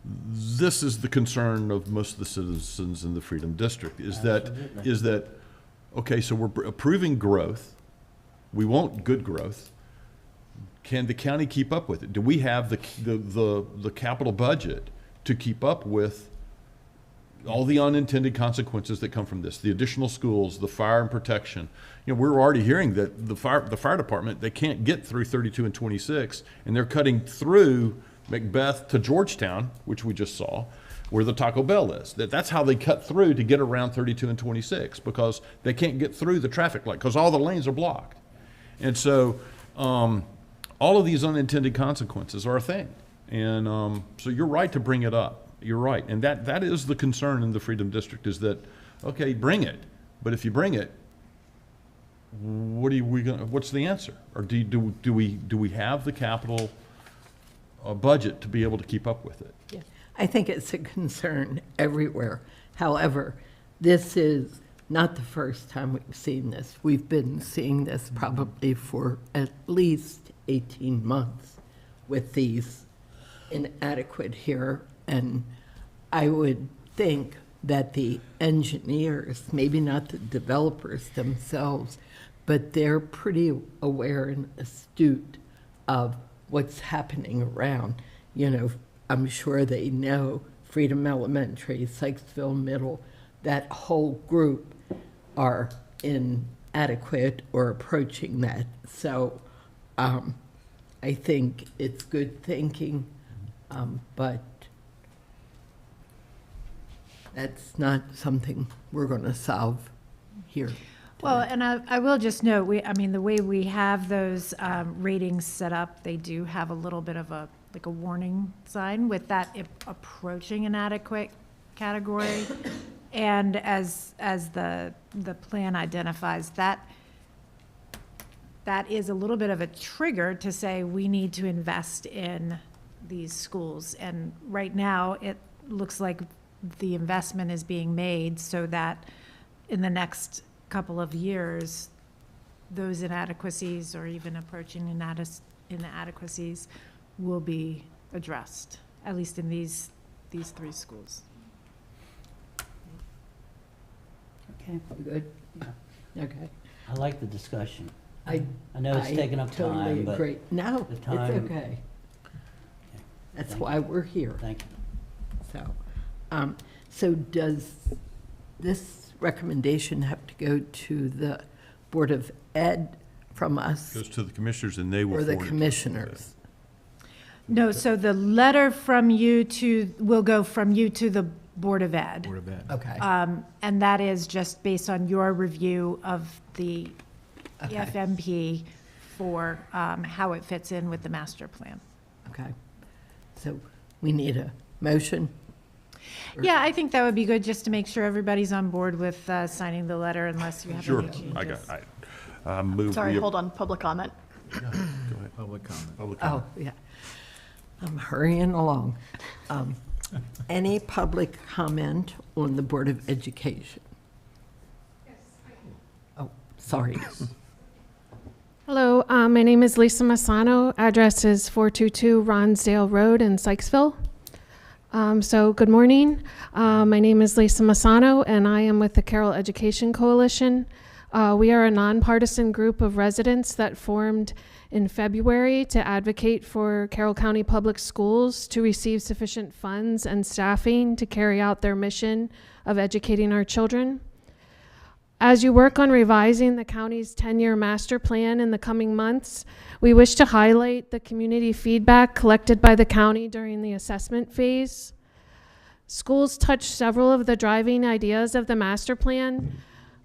this is the concern of most of the citizens in the Freedom District, is that, okay, so we're approving growth. We want good growth. Can the county keep up with it? Do we have the capital budget to keep up with all the unintended consequences that come from this? The additional schools, the fire and protection. We're already hearing that the fire department, they can't get through 32 and 26, and they're cutting through Macbeth to Georgetown, which we just saw, where the Taco Bell is. That's how they cut through to get around 32 and 26 because they can't get through the traffic light because all the lanes are blocked. And so all of these unintended consequences are a thing. And so you're right to bring it up. You're right. And that is the concern in the Freedom District is that, okay, bring it. But if you bring it, what's the answer? Or do we have the capital budget to be able to keep up with it? Yeah. I think it's a concern everywhere. However, this is not the first time we've seen this. We've been seeing this probably for at least 18 months with these inadequate here. And I would think that the engineers, maybe not the developers themselves, but they're pretty aware and astute of what's happening around. I'm sure they know Freedom Elementary, Sykesville Middle, that whole group are inadequate or approaching that. So I think it's good thinking, but that's not something we're going to solve here. Well, and I will just note, the way we have those ratings set up, they do have a little bit of a warning sign with that approaching inadequate category. And as the plan identifies, that is a little bit of a trigger to say we need to invest in these schools. And right now, it looks like the investment is being made so that in the next couple of years, those inadequacies or even approaching inadequacies will be addressed, at least in these three schools. Okay. Good? Okay. I like the discussion. I know it's taken up time, totally but agree. No, the it's time- okay. That's Thank why we're here. Thank you. So does this recommendation have to go to the Board of Ed from us Goes to the commissioners and they will or the forward it to commissioners? No, so the letter from you will go from you to the Board of Ed. Board of Ed. Okay. And that is just based on your review of the Okay. FMP for how it fits in with the master plan. Okay. So we need a motion? Yeah, I think that would be good, just to make sure everybody's on board with signing the letter unless you have Sure, any changes. I got, I move. Sorry, we- hold on, public comment. Go ahead. Public comment. Public Oh, comment. yeah. I'm hurrying along. Any public comment on the Board of Education? Oh, sorry. Hello, my name is Lisa Massano. Address is 422 Ronsdale Road in Sykesville. So good morning. My name is Lisa Massano, and I am with the Carroll Education Coalition. We are a nonpartisan group of residents that formed in February to advocate for Carroll County Public Schools to receive sufficient funds and staffing to carry out their mission of educating our children. As you work on revising the county's 10-year master plan in the coming months, we wish to highlight the community feedback collected by the county during the assessment phase. Schools touch several of the driving ideas of the master plan,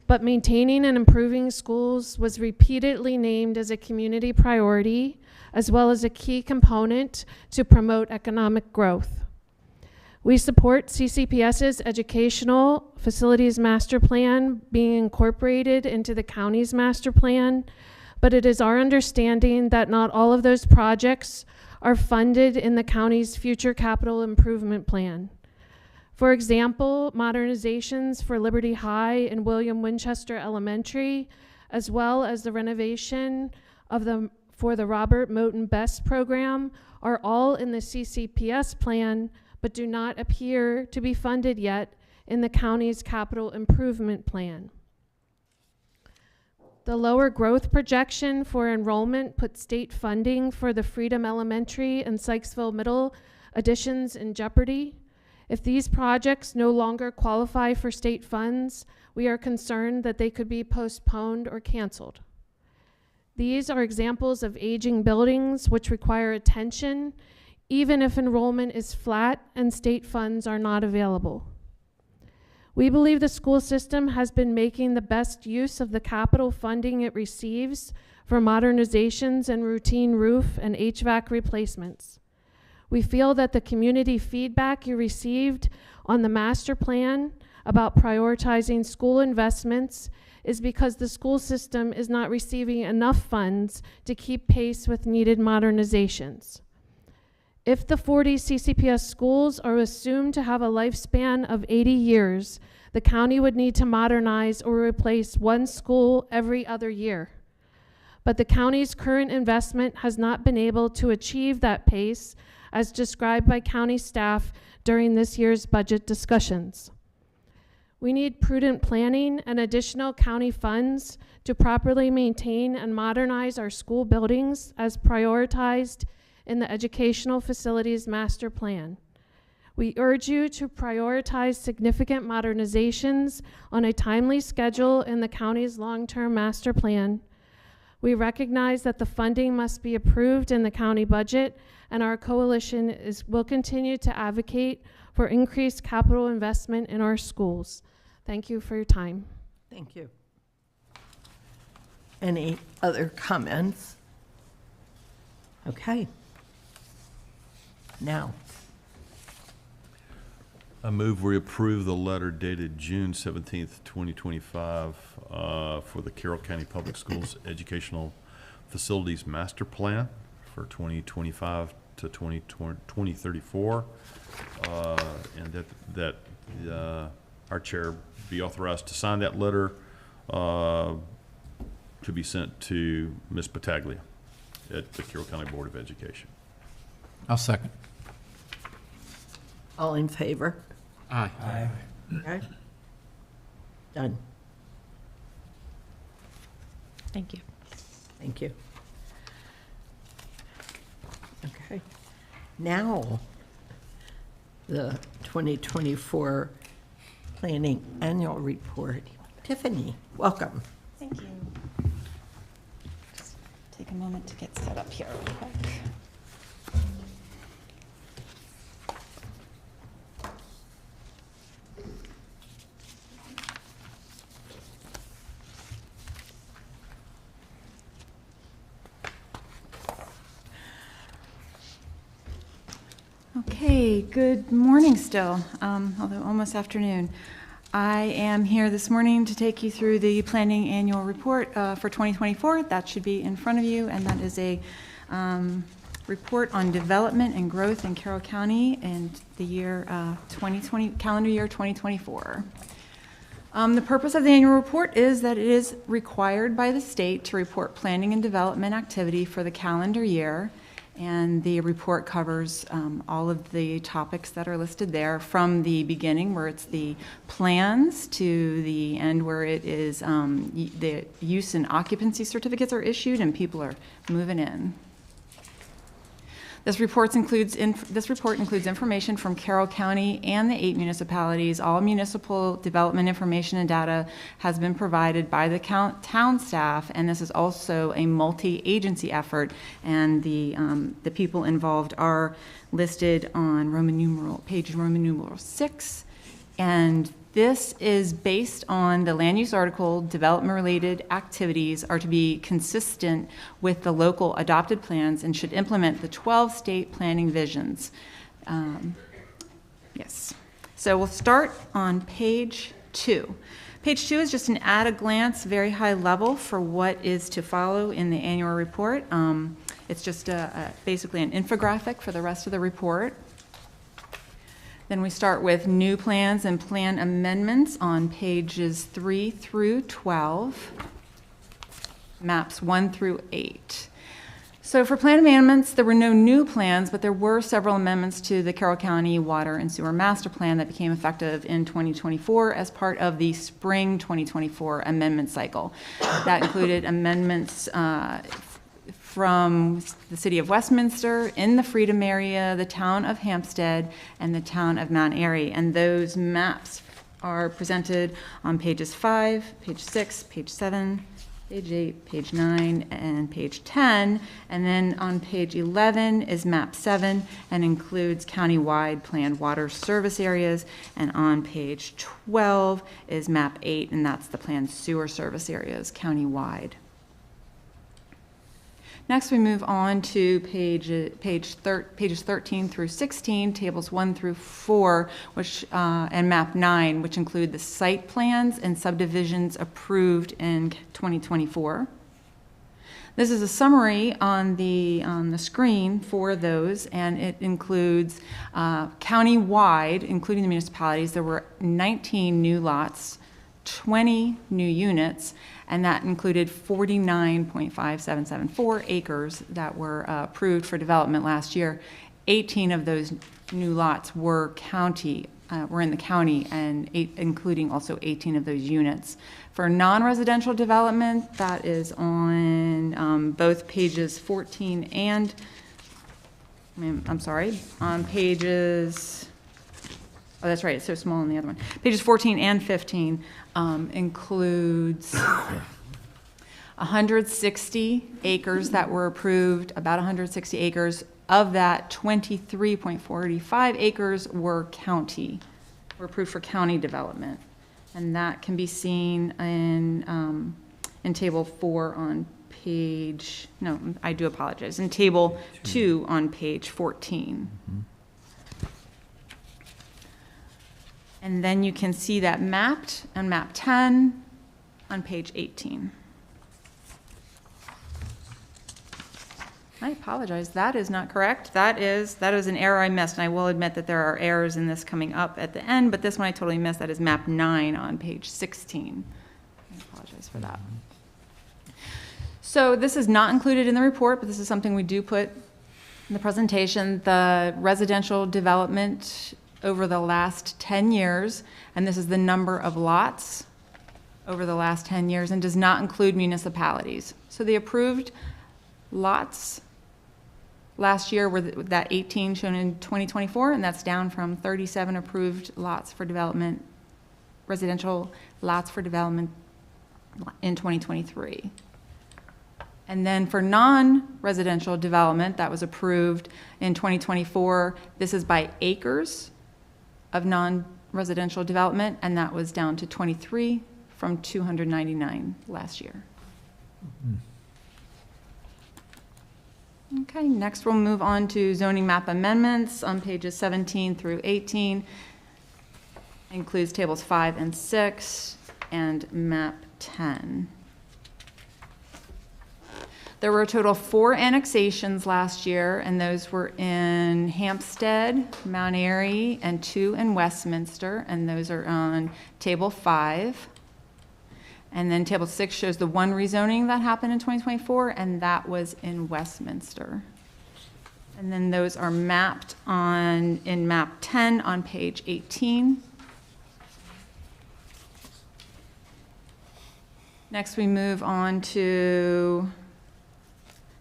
but maintaining and improving schools was repeatedly named as a community priority, as well as a key component to promote economic growth. We support CCPS's educational facilities master plan being incorporated into the county's master plan, but it is our understanding that not all of those projects are funded in the county's future capital improvement plan. For example, modernizations for Liberty High and William Winchester Elementary, as well as the renovation for the Robert Moten Best program, are all in the CCPS plan, but do not appear to be funded yet in the county's capital improvement plan. The lower growth projection for enrollment puts state funding for the Freedom Elementary and Sykesville Middle additions in jeopardy. If these projects no longer qualify for state funds, we are concerned that they could be postponed or canceled. These are examples of aging buildings which require attention, even if enrollment is flat and state funds are not available. We believe the school system has been making the best use of the capital funding it receives for modernizations and routine roof and HVAC replacements. We feel that the community feedback you received on the master plan about prioritizing school investments is because the school system is not receiving enough funds to keep pace with needed modernizations. If the 40 CCPS schools are assumed to have a lifespan of 80 years, the county would need to modernize or replace one school every other year. But the county's current investment has not been able to achieve that pace, as described by county staff during this year's budget discussions. We need prudent planning and additional county funds to properly maintain and modernize our school buildings as prioritized in the Educational Facilities Master Plan. We urge you to prioritize significant modernizations on a timely schedule in the county's long-term master plan. We recognize that the funding must be approved in the county budget, and our coalition will continue to advocate for increased capital investment in our schools. Thank you for your time. Thank you. Any other comments? Okay. Now, I move we approve the letter dated June 17th, 2025, for the Carroll County Public Schools Educational Facilities Master Plan for 2025 to 2034, and that our chair be authorized to sign that letter to be sent to Ms. Battaglia at the Carroll County Board of Education. I'll second. all in favor? Aye. Okay. Done. Thank you. Thank you. Okay. Now, the 2024 Planning Annual Report. Tiffany, welcome. Thank you. Just take a moment to get set up here real quick. Okay, good morning still, although almost afternoon. I am here this morning to take you through the planning annual report for 2024. That should be in front of you, and that is a report on development and growth in Carroll County in the year 2020, calendar year 2024. The purpose of the annual report is that it is required by the state to report planning and development activity for the calendar year. And the report covers all of the topics that are listed there, from the beginning where it's the plans to the end where it is the use and occupancy certificates are issued and people are moving in. This report includes information from Carroll County and the 8 municipalities. All municipal development information and data has been provided by the town staff, and this is also a multi-agency effort, and the people involved are listed on page Roman numeral 6, and this is based on the land use article. Development-related activities are to be consistent with the local adopted plans and should implement the 12 state planning visions. Yes. So we'll start on page 2. Page 2 is just an at-a-glance, very high level for what is to follow in the annual report. It's just basically an infographic for the rest of the report. Then we start with new plans and plan amendments on pages 3 through 12, maps 1 through 8. So for plan amendments, there were no new plans, but there were several amendments to the Carroll County Water and Sewer Master Plan that became effective in 2024 as part of the spring 2024 amendment cycle. That included amendments from the city of Westminster, in the Freedom area, the town of Hampstead, and the town of Mount Airy. And those maps are presented on pages 5, page 6, page 7, page 8, page 9, and page 10. And then on page 11 is map 7 and includes county-wide planned water service areas. And on page 12 is map 8, and that's the planned sewer service areas county-wide. Next, we move on to pages 13 through 16, tables 1 through 4, and map 9, which include the site plans and subdivisions approved in 2024. This is a summary on the screen for those, and it includes county-wide, including the municipalities. There were 19 new lots, 20 new units, and that included 49.5774 acres that were approved for development last year. 18 of those new lots were in the county, and including also 18 of those units. For non-residential development, that is on both pages 14 and, on pages Oh, that's right, it's so small in the other one. Pages 14 and 15 includes 160 acres that were approved, about 160 acres. Of that, 23.45 acres were approved for county development. And that can be seen in table 4 on page, no, I do apologize, in table 2 on page 14. And then you can see that mapped on map 10 on page 18. I apologize, that is not correct. That is an error I missed, and I will admit that there are errors in this coming up at the end, but this one I totally missed. That is map 9 on page 16. I apologize for that. So this is not included in the report, but this is something we do put in the presentation. The residential development over the last 10 years, and this is the number of lots over the last 10 years, and does not include municipalities. So the approved lots last year were that 18 shown in 2024, and that's down from 37 approved lots for development, residential lots for development in 2023. And then for non-residential development that was approved in 2024, this is by acres of non-residential development, and that was down to 23 from 299 last year. Okay, next we'll move on to zoning map amendments on pages 17 through 18. Includes tables 5 and 6 and map 10. There were a total of 4 annexations last year, and those were in Hampstead, Mount Airy, and 2 in Westminster, and those are on table 5. And then table 6 shows the 1 rezoning that happened in 2024, and that was in Westminster. And then those are mapped in map 10 on page 18. Next, we move on to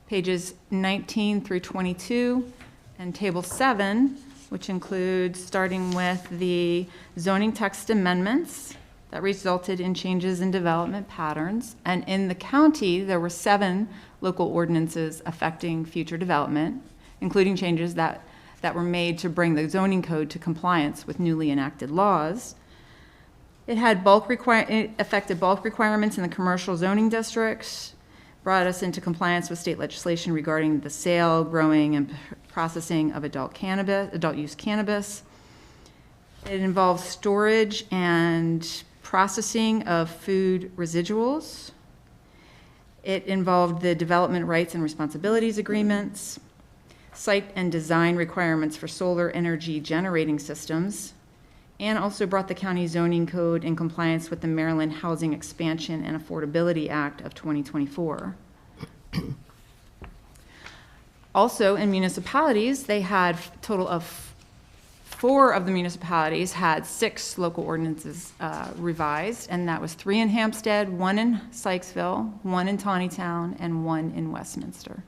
pages 19 through 22 and table 7, which includes starting with the zoning text amendments that resulted in changes in development patterns. And in the county, there were 7 local ordinances affecting future development, including changes that were made to bring the zoning code to compliance with newly enacted laws. It had it affected bulk requirements in the commercial zoning districts, brought us into compliance with state legislation regarding the sale, growing, and processing of adult use cannabis. It involves storage and processing of food residuals. It involved the development rights and responsibilities agreements, site and design requirements for solar energy generating systems, and also brought the county zoning code in compliance with the Maryland Housing Expansion and Affordability Act of 2024. Also, in municipalities, they had a total of 4 of the municipalities had 6 local ordinances revised, and that was 3 in Hampstead, 1 in Sykesville, 1 in Tawnytown, and 1 in Westminster.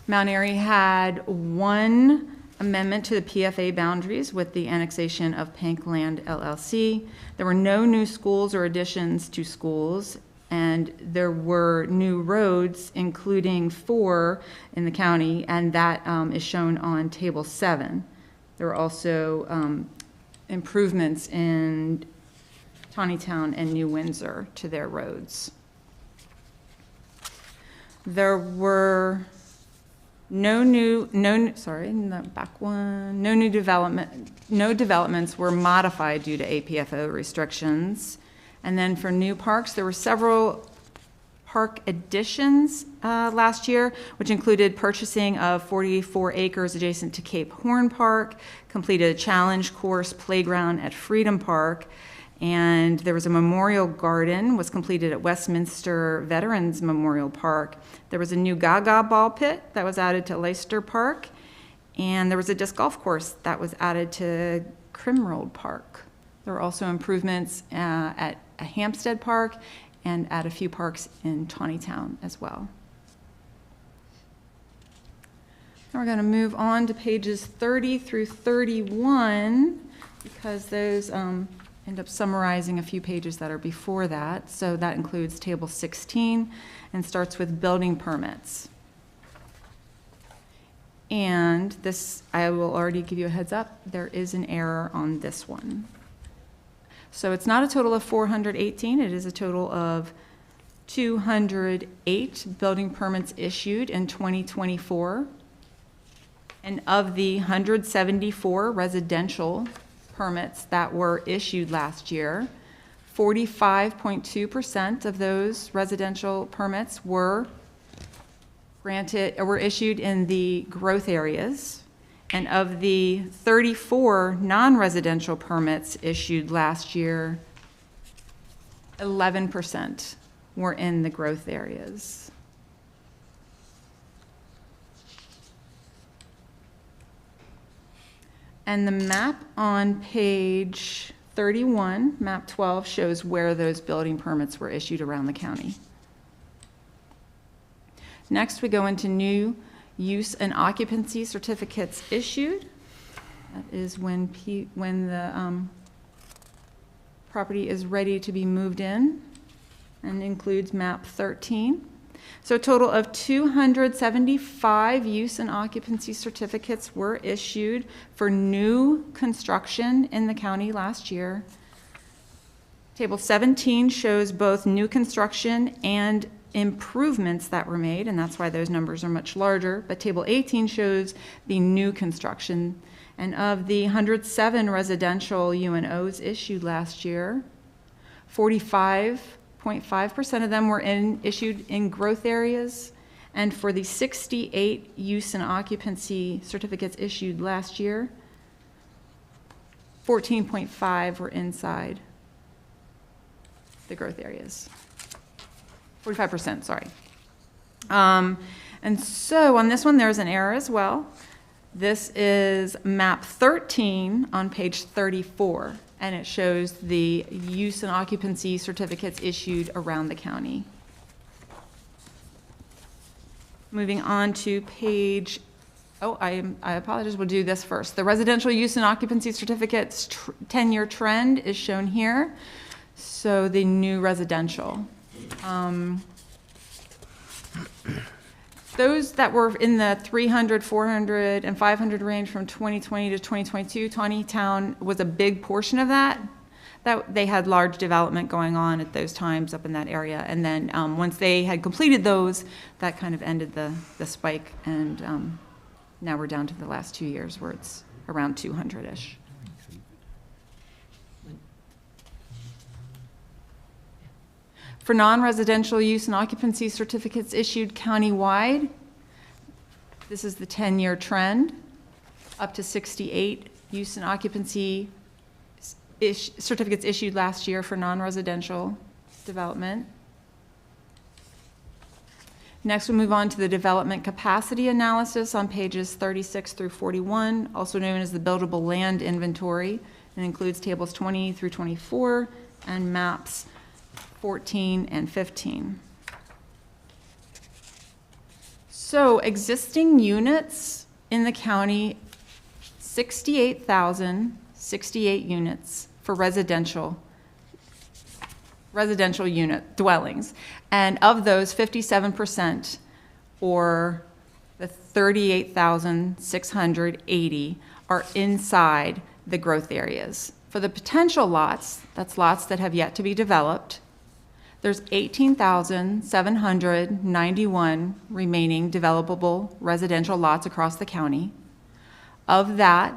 Mount Airy had 1 amendment to the PFA boundaries with the annexation of Pank Land LLC. There were no new schools or additions to schools, and there were new roads, including 4 in the county, and that is shown on table 7. There were also improvements in Tawnytown and New Windsor to their roads. There were no developments were modified due to APFO restrictions. And then for new parks, there were several park additions last year, which included purchasing of 44 acres adjacent to Cape Horn Park, completed a challenge course playground at Freedom Park, and there was a memorial garden was completed at Westminster Veterans Memorial Park. There was a new Gaga ball pit that was added to Leicester Park, and there was a disc golf course that was added to Crimrold Park. There were also improvements at Hampstead Park and at a few parks in Tawnytown as well. Now we're going to move on to pages 30 through 31, because those end up summarizing a few pages that are before that. So that includes Table 16 and starts with building permits. And this, I will already give you a heads up, there is an error on this one. So it's not a total of 418, it is a total of 208 building permits issued in 2024. And of the 174 residential permits that were issued last year, 45.2% of those residential permits were granted, or were issued in the growth areas. And of the 34 non-residential permits issued last year, 11% were in the growth areas. And the map on page 31, map 12, shows where those building permits were issued around the county. Next, we go into new use and occupancy certificates issued. That is when the property is ready to be moved in, and includes map 13. So a total of 275 use and occupancy certificates were issued for new construction in the county last year. Table 17 shows both new construction and improvements that were made, and that's why those numbers are much larger. But Table 18 shows the new construction. And of the 107 residential UNOs issued last year, 45.5% of them were issued in growth areas. And for the 68 use and occupancy certificates issued last year, 14.5 were inside the growth areas. 45%, sorry. And so on this one, there's an error as well. This is map 13 on page 34, and it shows the use and occupancy certificates issued around the county. Moving on to page, I apologize, we'll do this first. The residential use and occupancy certificates 10-year trend is shown here. So the new residential. Those that were in the 300, 400, and 500 range from 2020 to 2022, Tawnytown was a big portion of that. That they had large development going on at those times up in that area. And then once they had completed those, that kind of ended the spike. And now we're down to the last 2 years where it's around 200-ish. For non-residential use and occupancy certificates issued countywide, this is the 10-year trend, up to 68 use and occupancy certificates issued last year for non-residential development. Next, we'll move on to the development capacity analysis on pages 36 through 41, also known as the buildable land inventory, and includes tables 20 through 24 and maps 14 and 15. So existing units in the county, 68,068 units for residential unit dwellings. And of those, 57%, or the 38,680, are inside the growth areas. For the potential lots, that's lots that have yet to be developed, there's 18,791 remaining developable residential lots across the county. Of that,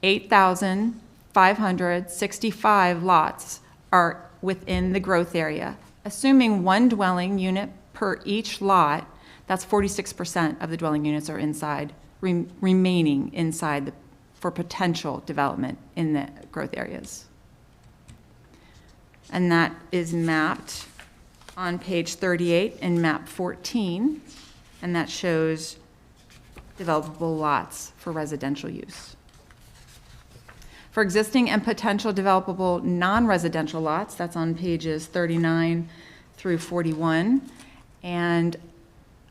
8,565 lots are within the growth area. Assuming one dwelling unit per each lot, that's 46% of the dwelling units are inside, remaining inside for potential development in the growth areas. And that is mapped on page 38 in map 14, and that shows developable lots for residential use. For existing and potential developable non-residential lots, that's on pages 39 through 41, and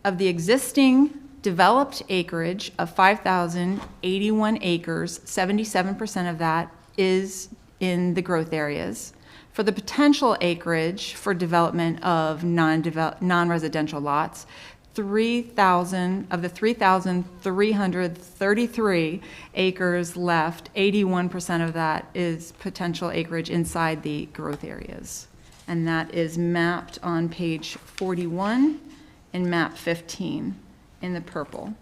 of the existing developed acreage of 5,081 acres, 77% of that is in the growth areas. For the potential acreage for development of non-residential lots, 3,000 of the 3,333 acres left, 81% of that is potential acreage inside the growth areas. And that is mapped on page 41 and map 15 in the purple.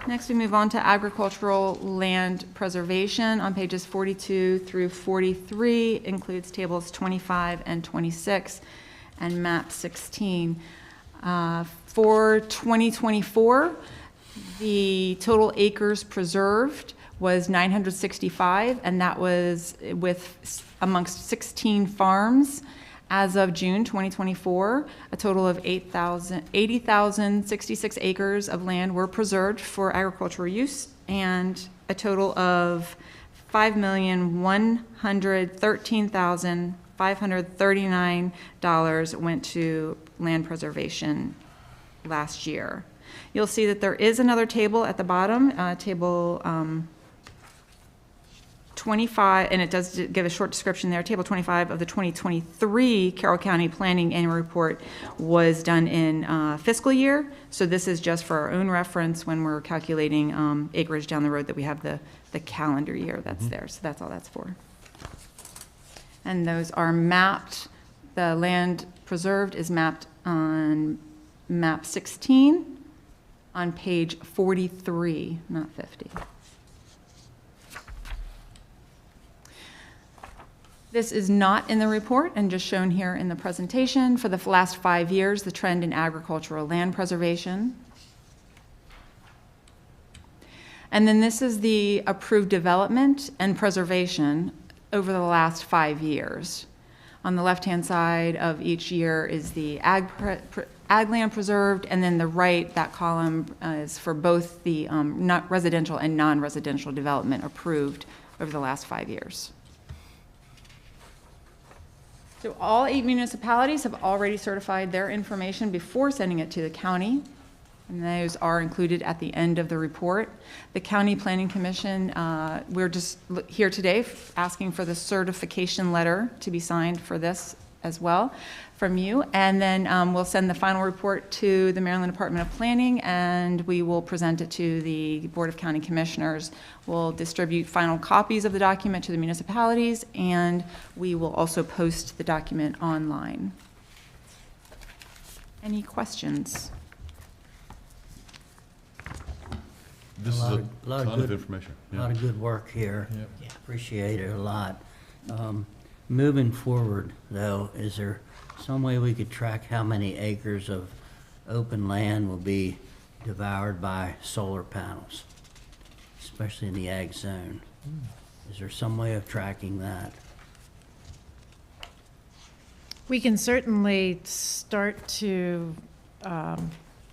Next, we move on to agricultural land preservation on pages 42 through 43, includes tables 25 and 26, and map 16. For 2024, the total acres preserved was 965, and that was amongst 16 farms. As of June 2024, a total of 80,066 acres of land were preserved for agricultural use, and a total of $5,113,539 went to land preservation last year. You'll see that there is another table at the bottom, table 25, and it does give a short description there. Table 25 of the 2023 Carroll County Planning Annual Report was done in fiscal year. So this is just for our own reference when we're calculating acreage down the road, that we have the calendar year that's there. So that's all that's for. And those are mapped. The land preserved is mapped on map 16 on page 43, not 50. This is not in the report and just shown here in the presentation. For the last 5 years, the trend in agricultural land preservation. And then this is the approved development and preservation over the last 5 years. On the left-hand side of each year is the ag land preserved, and then the right, that column is for both the not residential and non-residential development approved over the last 5 years. So all 8 municipalities have already certified their information before sending it to the county, and those are included at the end of the report. The County Planning Commission, we're just here today asking for the certification letter to be signed for this as well from you, and then we'll send the final report to the Maryland Department of Planning, and we will present it to the Board of County Commissioners. We'll distribute final copies of the document to the municipalities, and we will also post the document online. Any questions? This is a lot ton of information. A lot of good work here. Yep. Appreciate it a lot. Moving forward, though, is there some way we could track how many acres of open land will be devoured by solar panels, especially in the ag zone? Is there some way of tracking that? We can certainly start to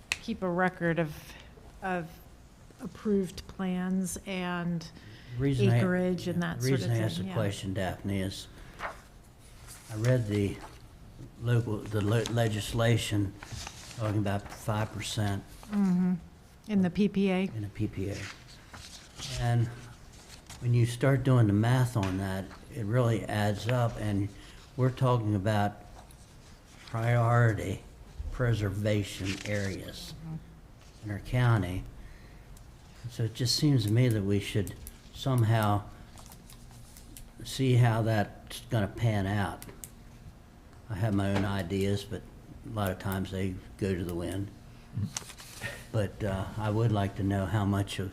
keep a record of approved plans and acreage and that sort of thing. The reason I asked the question, Daphne, is I read the legislation talking about 5%. In the PPA? In the PPA. And when you start doing the math on that, it really adds up, and we're talking about priority preservation areas in our county. So it just seems to me that we should somehow see how that's going to pan out. I have my own ideas, but a lot of times they go to the wind. But I would like to know how much of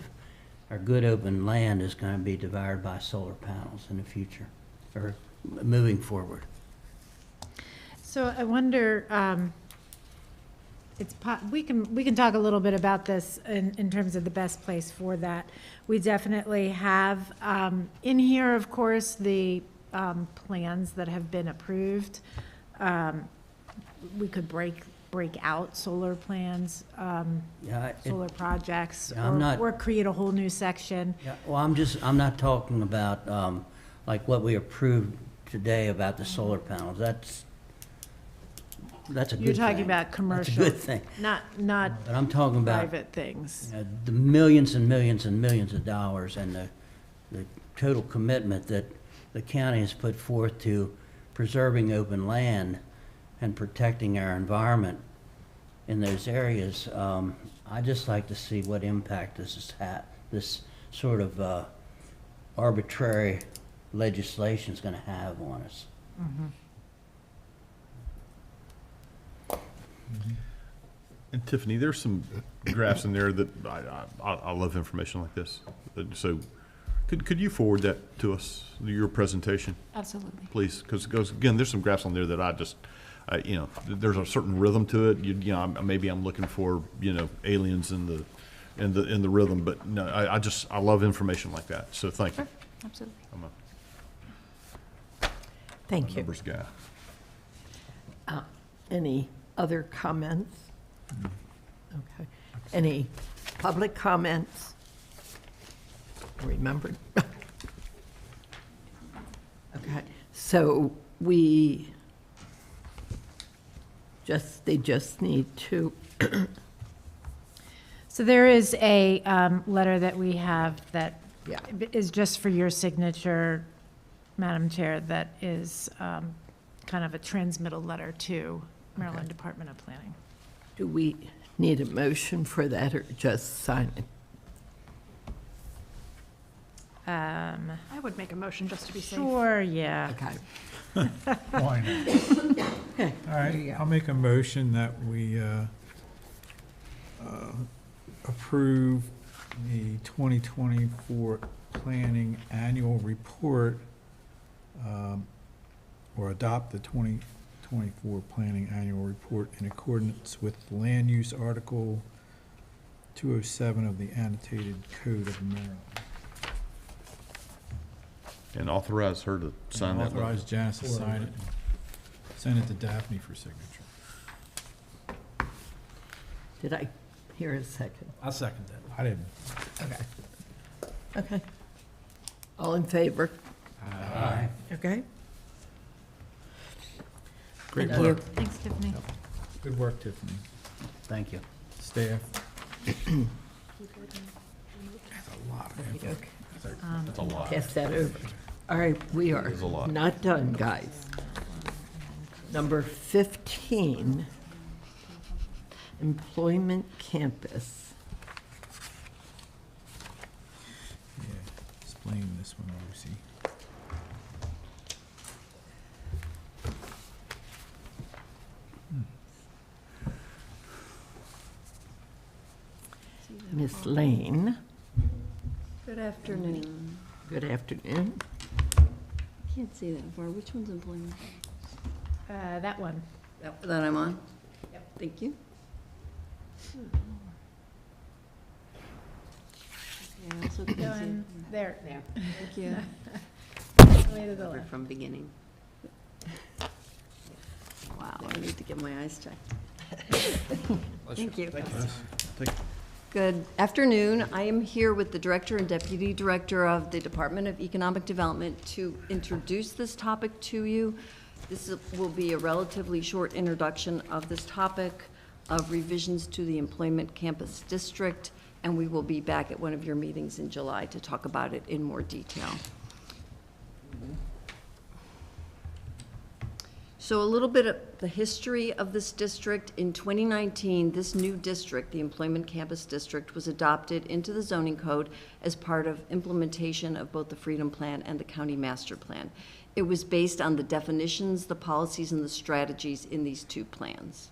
our good open land is going to be devoured by solar panels in the future, or moving forward. So I wonder, we can talk a little bit about this in terms of the best place for that. We definitely have in here, of course, the plans that have been approved. We could break out solar plans, solar projects, or create a whole new section. Yeah, well, I'm not talking about like what we approved today about the solar panels. That's a good You're thing. talking about That's a commercial. good thing. Not But I'm talking about private things. the millions and millions and millions of dollars and the total commitment that the county has put forth to preserving open land and protecting our environment in those areas. I'd just like to see what impact this sort of arbitrary legislation is going to have on us. And Tiffany, there's some graphs in there that I love information like this. So could you forward that to us, your presentation? Absolutely. Please, because again, there's some graphs on there that I just, you know, there's a certain rhythm to it. You know, maybe I'm looking for, you know, aliens in the rhythm, but no, I love information like that. So thank you. Absolutely. I'm Thank a you. numbers guy. Any other comments? Okay. Any public comments? Remembered? Okay, so they just need to, So there is a letter that we have that Yeah. is just for your signature, Madam Chair, that is kind of a transmittal letter to Maryland Department of Planning. do we need a motion for that or just sign it? I would make a motion just to be safe. Sure, yeah. Okay. Why not? Okay. All right, I'll make a motion that we approve the 2024 Planning Annual Report, or adopt the 2024 Planning Annual Report in accordance with the Land Use Article 207 of the Annotated Code of Maryland. And authorize her to sign that. letter. Authorize Janice to sign it. Send it to Daphne for signature. Did I hear a second? I'll second that. I didn't. Okay. Okay. All in favor? Aye. Okay. Great Thank work. Thanks, Tiffany. Good work, Tiffany. Thank you. Staff. That's a lot. Pass that over. All right, we are There's a lot. not done, guys. Number 15, Employment Campus. Yeah, explain this one, Lucy. Miss Lane, Good afternoon. good afternoon. Can't see that far. Which one's employment? That one. That I'm on? Yep. Thank you. Okay, I also can see it. There. Thank you. Way to the Covered left. from beginning. Wow, I need to get my eyes checked. Thank you. Good afternoon. I am here with the Director and Deputy Director of the Department of Economic Development to introduce this topic to you. Will be a relatively short introduction of this topic of revisions to the Employment Campus District, and we will be back at one of your meetings in July to talk about it in more detail. So a little bit of the history of this district. In 2019, this new district, the Employment Campus District, was adopted into the zoning code as part of implementation of both the Freedom Plan and the County Master Plan. It was based on the definitions, the policies, and the strategies in these two plans.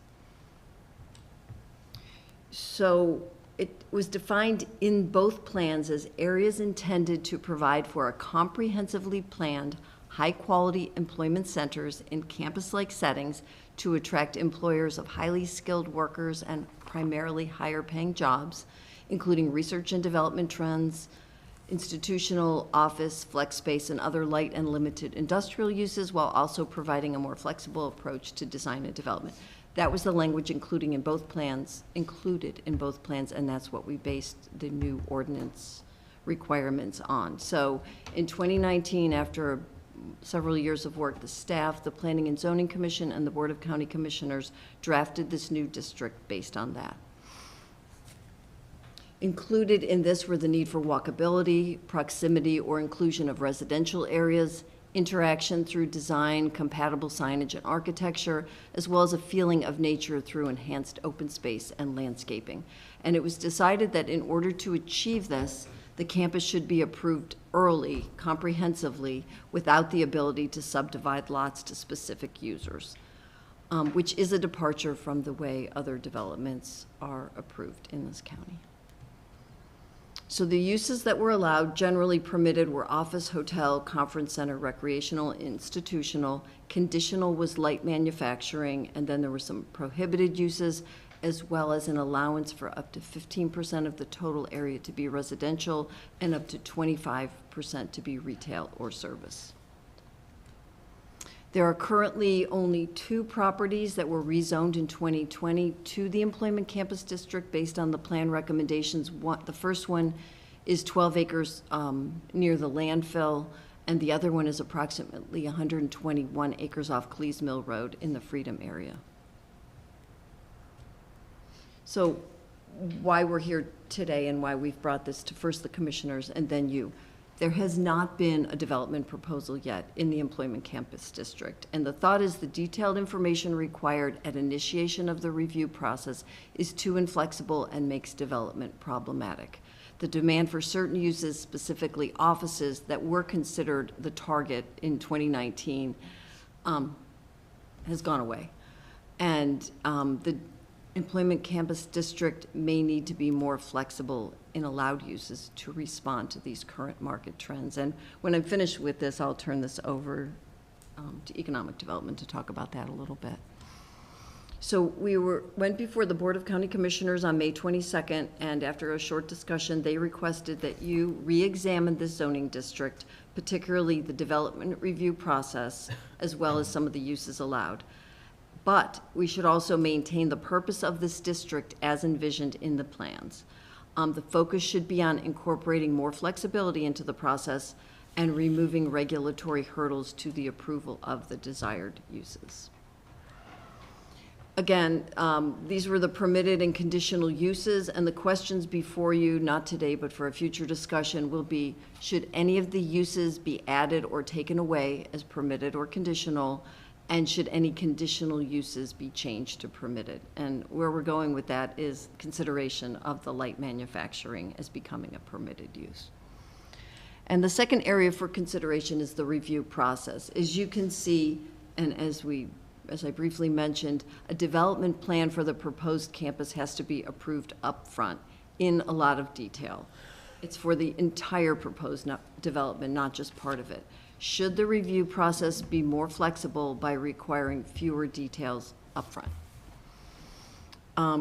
So it was defined in both plans as areas intended to provide for a comprehensively planned, high-quality employment centers in campus-like settings to attract employers of highly skilled workers and primarily higher-paying jobs, including research and development trends, institutional, office, flex space, and other light and limited industrial uses, while also providing a more flexible approach to design and development. That was the language included in both plans, and that's what we based the new ordinance requirements on. So in 2019, after several years of work, the staff, the Planning and Zoning Commission, and the Board of County Commissioners drafted this new district based on that. Included in this were the need for walkability, proximity, or inclusion of residential areas, interaction through design, compatible signage and architecture, as well as a feeling of nature through enhanced open space and landscaping. And it was decided that in order to achieve this, the campus should be approved early, comprehensively, without the ability to subdivide lots to specific users, which is a departure from the way other developments are approved in this county. So the uses that were allowed, generally permitted, were office, hotel, conference center, recreational, institutional. Conditional was light manufacturing, and then there were some prohibited uses, as well as an allowance for up to 15% of the total area to be residential and up to 25% to be retail or service. There are currently only 2 properties that were rezoned in 2020 to the Employment Campus District based on the plan recommendations. The first one is 12 acres near the landfill, and the other one is approximately 121 acres off Clees Mill Road in the Freedom area. So why we're here today and why we've brought this to first the commissioners and then you. There has not been a development proposal yet in the Employment Campus District, and the thought is the detailed information required at initiation of the review process is too inflexible and makes development problematic. The demand for certain uses, specifically offices, that were considered the target in 2019 has gone away. And the Employment Campus District may need to be more flexible in allowed uses to respond to these current market trends. And when I'm finished with this, I'll turn this over to Economic Development to talk about that a little bit. So we went before the Board of County Commissioners on May 22nd, and after a short discussion, they requested that you re-examine this zoning district, particularly the development review process, as well as some of the uses allowed. But we should also maintain the purpose of this district as envisioned in the plans. The focus should be on incorporating more flexibility into the process and removing regulatory hurdles to the approval of the desired uses. Again, these were the permitted and conditional uses, and the questions before you, not today, but for a future discussion, will be, should any of the uses be added or taken away as permitted or conditional? And should any conditional uses be changed to permitted? And where we're going with that is consideration of the light manufacturing as becoming a permitted use. And the second area for consideration is the review process. As you can see, and as I briefly mentioned, a development plan for the proposed campus has to be approved up front in a lot of detail. It's for the entire proposed development, not just part of it. Should the review process be more flexible by requiring fewer details upfront?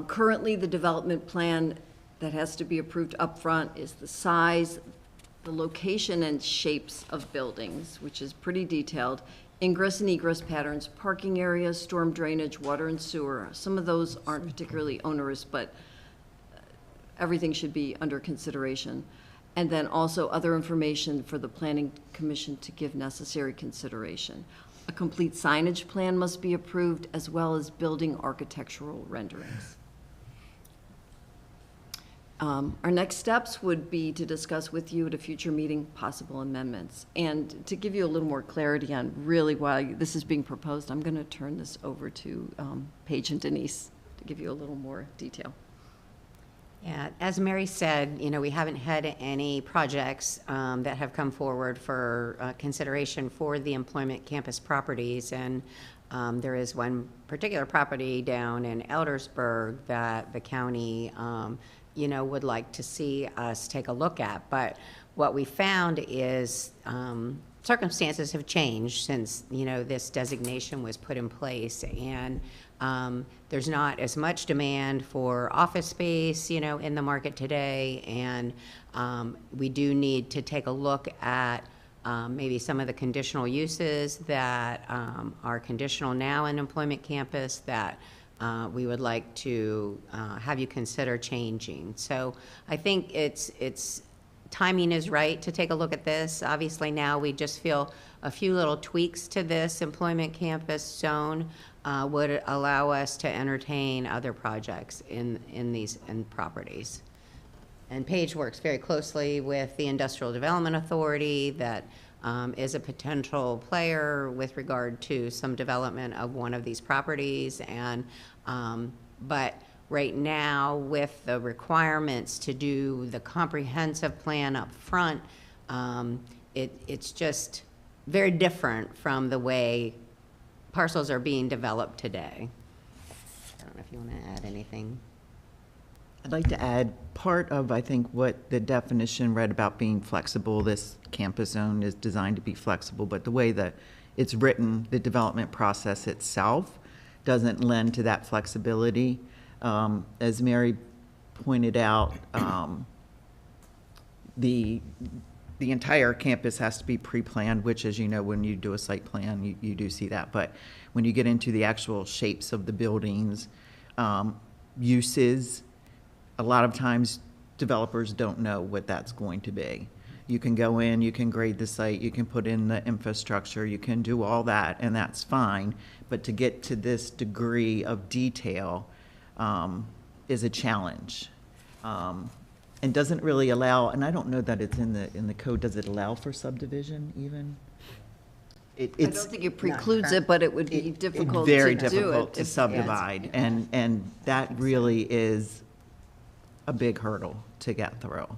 Currently, the development plan that has to be approved upfront is the size, the location and shapes of buildings, which is pretty detailed, ingress and egress patterns, parking areas, storm drainage, water and sewer. Some of those aren't particularly onerous, but everything should be under consideration. And then also other information for the Planning Commission to give necessary consideration. A complete signage plan must be approved, as well as building architectural renderings. Our next steps would be to discuss with you at a future meeting possible amendments. And to give you a little more clarity on really why this is being proposed, I'm going to turn this over to Paige and Denise to give you a little more detail. Yeah, as Mary said, we haven't had any projects that have come forward for consideration for the Employment Campus properties, and there is one particular property down in Eldersburg that the county, would like to see us take a look at. But what we found is circumstances have changed since, this designation was put in place, and there's not as much demand for office space, in the market today, and we do need to take a look at maybe some of the conditional uses that are conditional now in Employment Campus that we would like to have you consider changing. So I think it's timing is right to take a look at this. Obviously, now we just feel a few little tweaks to this employment campus zone would allow us to entertain other projects in these properties. And Page works very closely with the Industrial Development Authority that is a potential player with regard to some development of one of these properties. And but right now, with the requirements to do the comprehensive plan up front, it's just very different from the way parcels are being developed today. I don't know if you want to add anything. I'd like to add part of, I think, what the definition read about being flexible. This campus zone is designed to be flexible, but the way that it's written, the development process itself doesn't lend to that flexibility. As Mary pointed out, the entire campus has to be pre-planned, which, as you know, when you do a site plan, you do see that. But when you get into the actual shapes of the buildings, uses, a lot of times developers don't know what that's going to be. You can go in, you can grade the site, you can put in the infrastructure, you can do all that, and that's fine. But to get to this degree of detail is a challenge. And doesn't really allow, and I don't know that it's in the code, does it allow for subdivision even? I don't think it precludes it, but it would be difficult to do it. Very difficult to subdivide, and that really is a big hurdle to get through.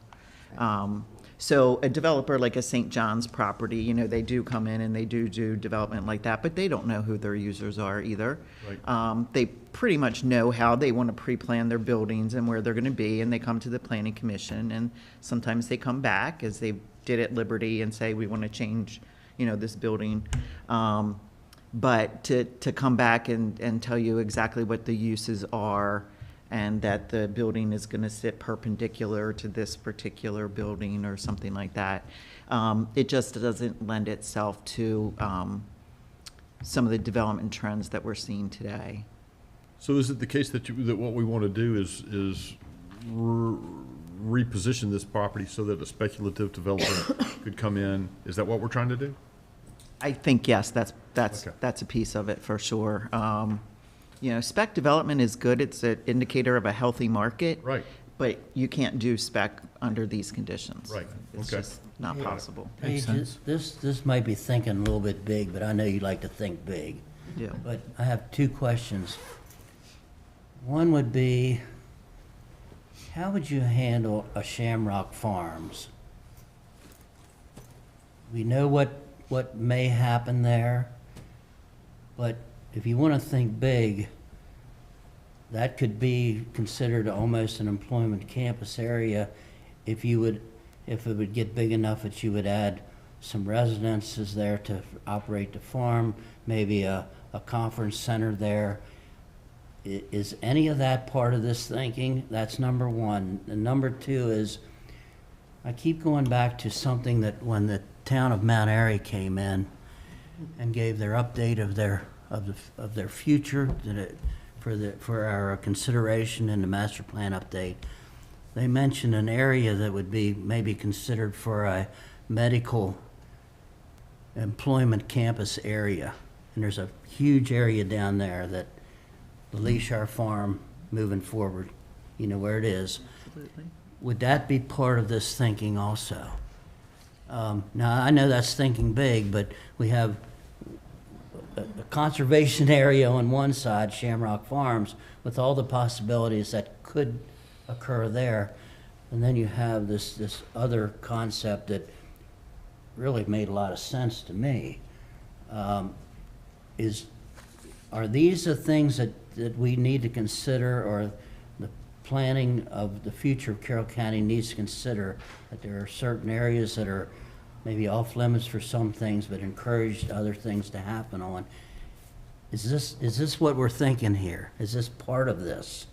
So a developer like a St. John's property, you know, they do come in and they do development like that, but they don't know who their users are either. Right. They pretty much know how they want to pre-plan their buildings and where they're going to be, and they come to the planning commission, and sometimes they come back, as they did at Liberty, and say, we want to change, you know, this building. But to come back and tell you exactly what the uses are, and that the building is going to sit perpendicular to this particular building or something like that, it just doesn't lend itself to some of the development trends that we're seeing today. So is it the case that what we want to do is reposition this property so that a speculative developer could come in? Is that what we're trying to do? I think, yes, that's Okay. that's a piece of it for sure. You know, spec development is good. It's an indicator of a healthy market. Right. But you can't do spec under these conditions. Right. It's Okay. just not possible. Makes Paige, sense. this might be thinking a little bit big, but I know you like to think big. Yeah. But I have two questions. One would be, how would you handle a Shamrock Farms? We know what may happen there, but if you want to think big, that could be considered almost an employment campus area if it would get big enough that you would add some residences there to operate the farm, maybe a conference center there. Is any of that part of this thinking? That's number one. And number two is, I keep going back to something that when the town of Mount Airy came in and gave their update of their future for our consideration in the master plan update, they mentioned an area that would be maybe considered for a medical employment campus area. And there's a huge area down there that the Leashar Farm moving forward, you know where it is. Absolutely. Would that be part of this thinking also? Now, I know that's thinking big, but we have a conservation area on one side, Shamrock Farms, with all the possibilities that could occur there. And then you have this other concept that really made a lot of sense to me. Are these the things that we need to consider, or the planning of the future of Carroll County needs to consider, that there are certain areas that are maybe off limits for some things but encourage other things to happen on? Is this what we're thinking here? Is this part of this?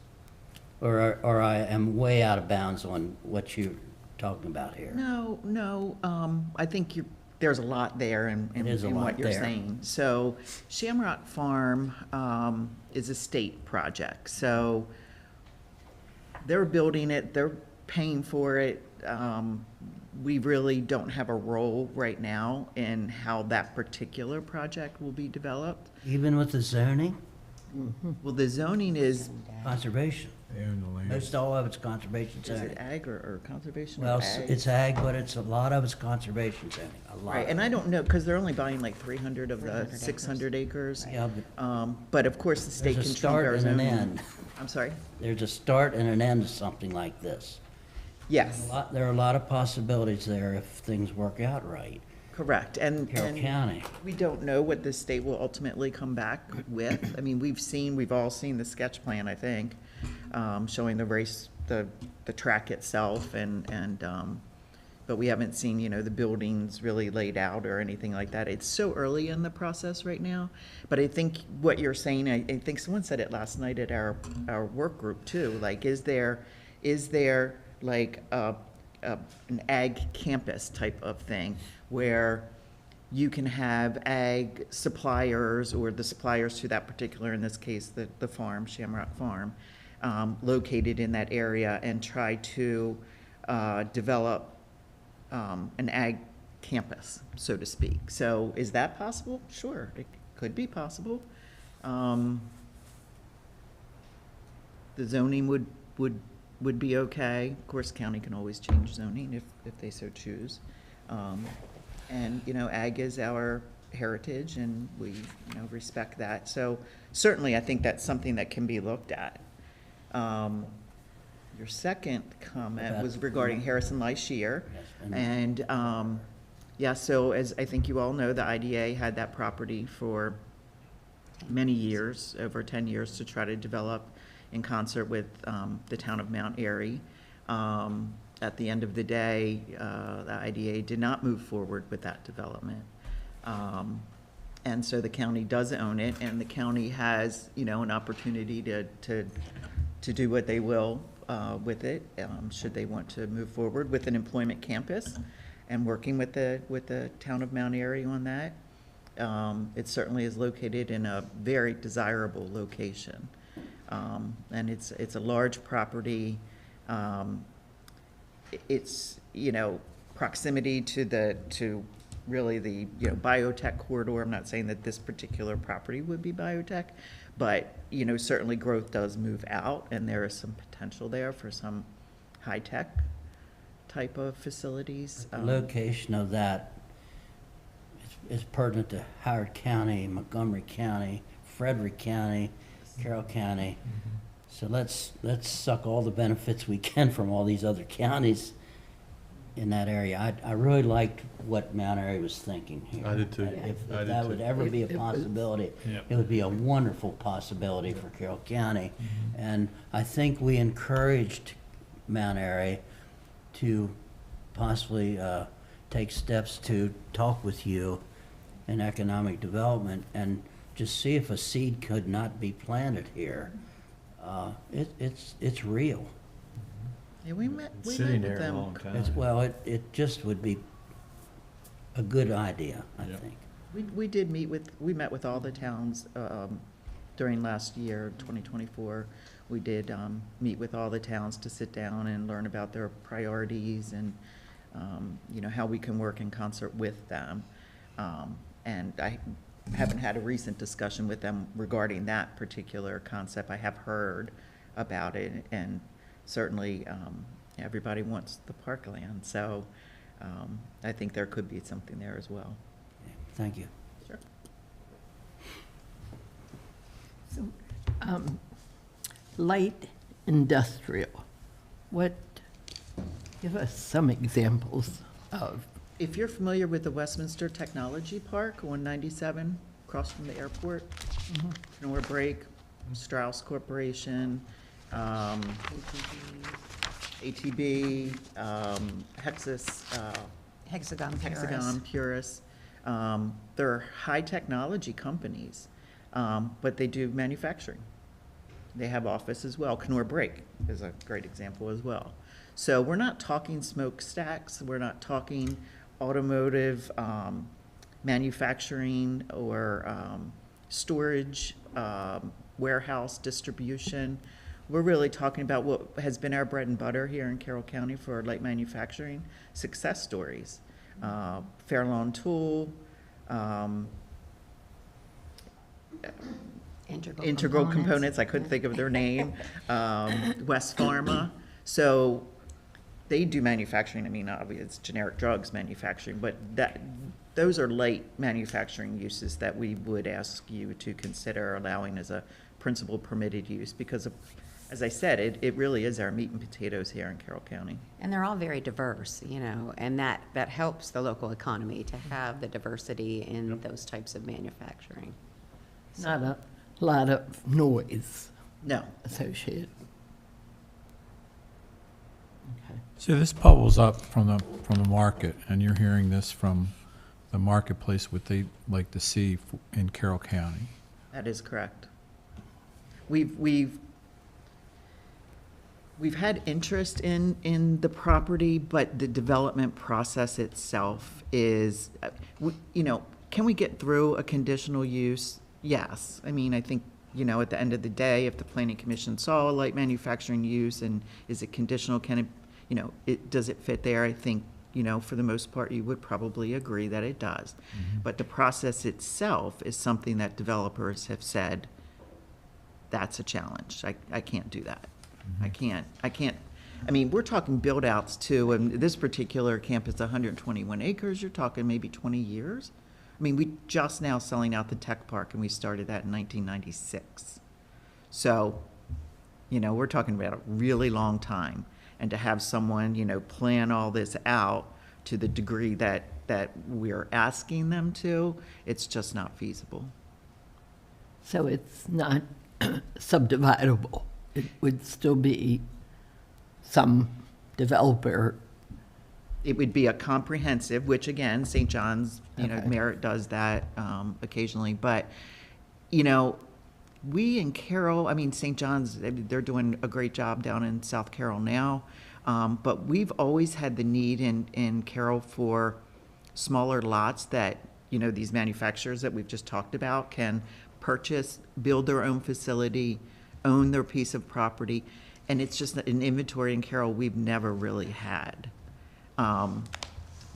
Or I am way out of bounds on what you're talking about here? No, I think there's a lot there in what you're saying. So Shamrock Farm is a state project. So they're building it, they're paying for it. We really don't have a role right now in how that particular project will be developed. Even with the zoning, Well, the zoning is, conservation. Most all of it's conservation is it zoning. ag or conservation? or Well, ag? it's ag, but it's a lot of it's conservation zoning, a lot. Right, and I don't know, because they're only buying like 300 of the 600 acres. Yeah, But of course, the state There's a controls our start and an zoning. end. I'm sorry? There's a start and an end to something like this. Yes, There are a lot of possibilities there if things work out right. correct. And Carroll County. we don't know what the state will ultimately come back with. I mean, we've all seen the sketch plan, I think, showing the track itself but we haven't seen, the buildings really laid out or anything like that. It's so early in the process right now. But I think what you're saying, I think someone said it last night at our work group too, like, is there like an ag campus type of thing where you can have ag suppliers or the suppliers to that particular, in this case, the farm, Shamrock Farm, located in that area and try to develop an ag campus, so to speak. So is that possible? Sure, it could be possible. The zoning would be okay. Of course, county can always change zoning if they so choose. And, ag is our heritage and we, respect that. So certainly, I think that's something that can be looked at. Your second comment was regarding Harrison Lyshear. And, so as I think you all know, the IDA had that property for many years, over 10 years, to try to develop in concert with the town of Mount Airy. At the end of the day, the IDA did not move forward with that development. And so the county does own it, and the county has, an opportunity to do what they will with it, should they want to move forward with an employment campus and working with the town of Mount Airy on that. It certainly is located in a very desirable location. And it's a large property. It's, proximity to really the, biotech corridor. I'm not saying that this particular property would be biotech, but, certainly growth does move out, and there is some potential there for some high-tech type of facilities. The location of that is pertinent to Howard County, Montgomery County, Frederick County, Carroll County. So let's suck all the benefits we can from all these other counties in that area. I really liked what Mount Airy was thinking here. I did too. If I did that too. would ever be a possibility, it would be a wonderful possibility for Carroll County. And I think we encouraged Mount Airy to possibly take steps to talk with you in economic development and just see if a seed could not be planted here. It's real. Yeah, we met Sitting with there a them. long time. Well, it just would be a good idea, I think. We met with all the towns during last year, 2024. We did meet with all the towns to sit down and learn about their priorities and, how we can work in concert with them. And I haven't had a recent discussion with them regarding that particular concept. I have heard about it, and certainly everybody wants the parkland. So I think there could be something there as well. Thank you. Sure. So, light industrial, give us some examples of. If you're familiar with the Westminster Technology Park, 197, across from the airport, Kenora Brake, Strauss Corporation, ATB, Hexagon Purus. They're high technology companies, but they do manufacturing. They have office as well. Kenora Brake is a great example as well. So we're not talking smokestacks. We're not talking automotive manufacturing or storage, warehouse distribution. we're really talking about what has been our bread and butter here in Carroll County for light manufacturing success stories. Fairlawn Tool, Integral Components, I couldn't think of their name, West Pharma. So they do manufacturing. I mean, obviously it's generic drugs manufacturing, but those are light manufacturing uses that we would ask you to consider allowing as a principal permitted use because of, as I said, it really is our meat and potatoes here in Carroll County. And they're all very diverse, you know, and that helps the local economy to have the diversity in those types of manufacturing. Not a lot of noise. No. Associated. So this bubbles up from the market, and you're hearing this from the marketplace, what they like to see in Carroll County. That is correct. We've had interest in the property, but the development process itself is, you know, can we get through a conditional use? Yes. I mean, I think, you know, at the end of the day, if the planning commission saw a light manufacturing use and is it conditional, can it, you know, does it fit there? I think, you know, for the most part, you would probably agree that it does. But the process itself is something that developers have said, that's a challenge. I can't do that. I can't, I mean, we're talking build outs too, and this particular campus, 121 acres, you're talking maybe 20 years. I mean, we just now selling out the tech park and we started that in 1996. So, you know, we're talking about a really long time. And to have someone, you know, plan all this out to the degree that we're asking them to, it's just not feasible. So it's not subdividable. It would still be some developer. It would be a comprehensive, which again, St. John's, you know, Merritt does that occasionally. But, you know, we in Carroll, I mean, St. John's, they're doing a great job down in South Carroll now. But we've always had the need in Carroll for smaller lots that, you know, these manufacturers that we've just talked about can purchase, build their own facility, own their piece of property. And it's just an inventory in Carroll we've never really had.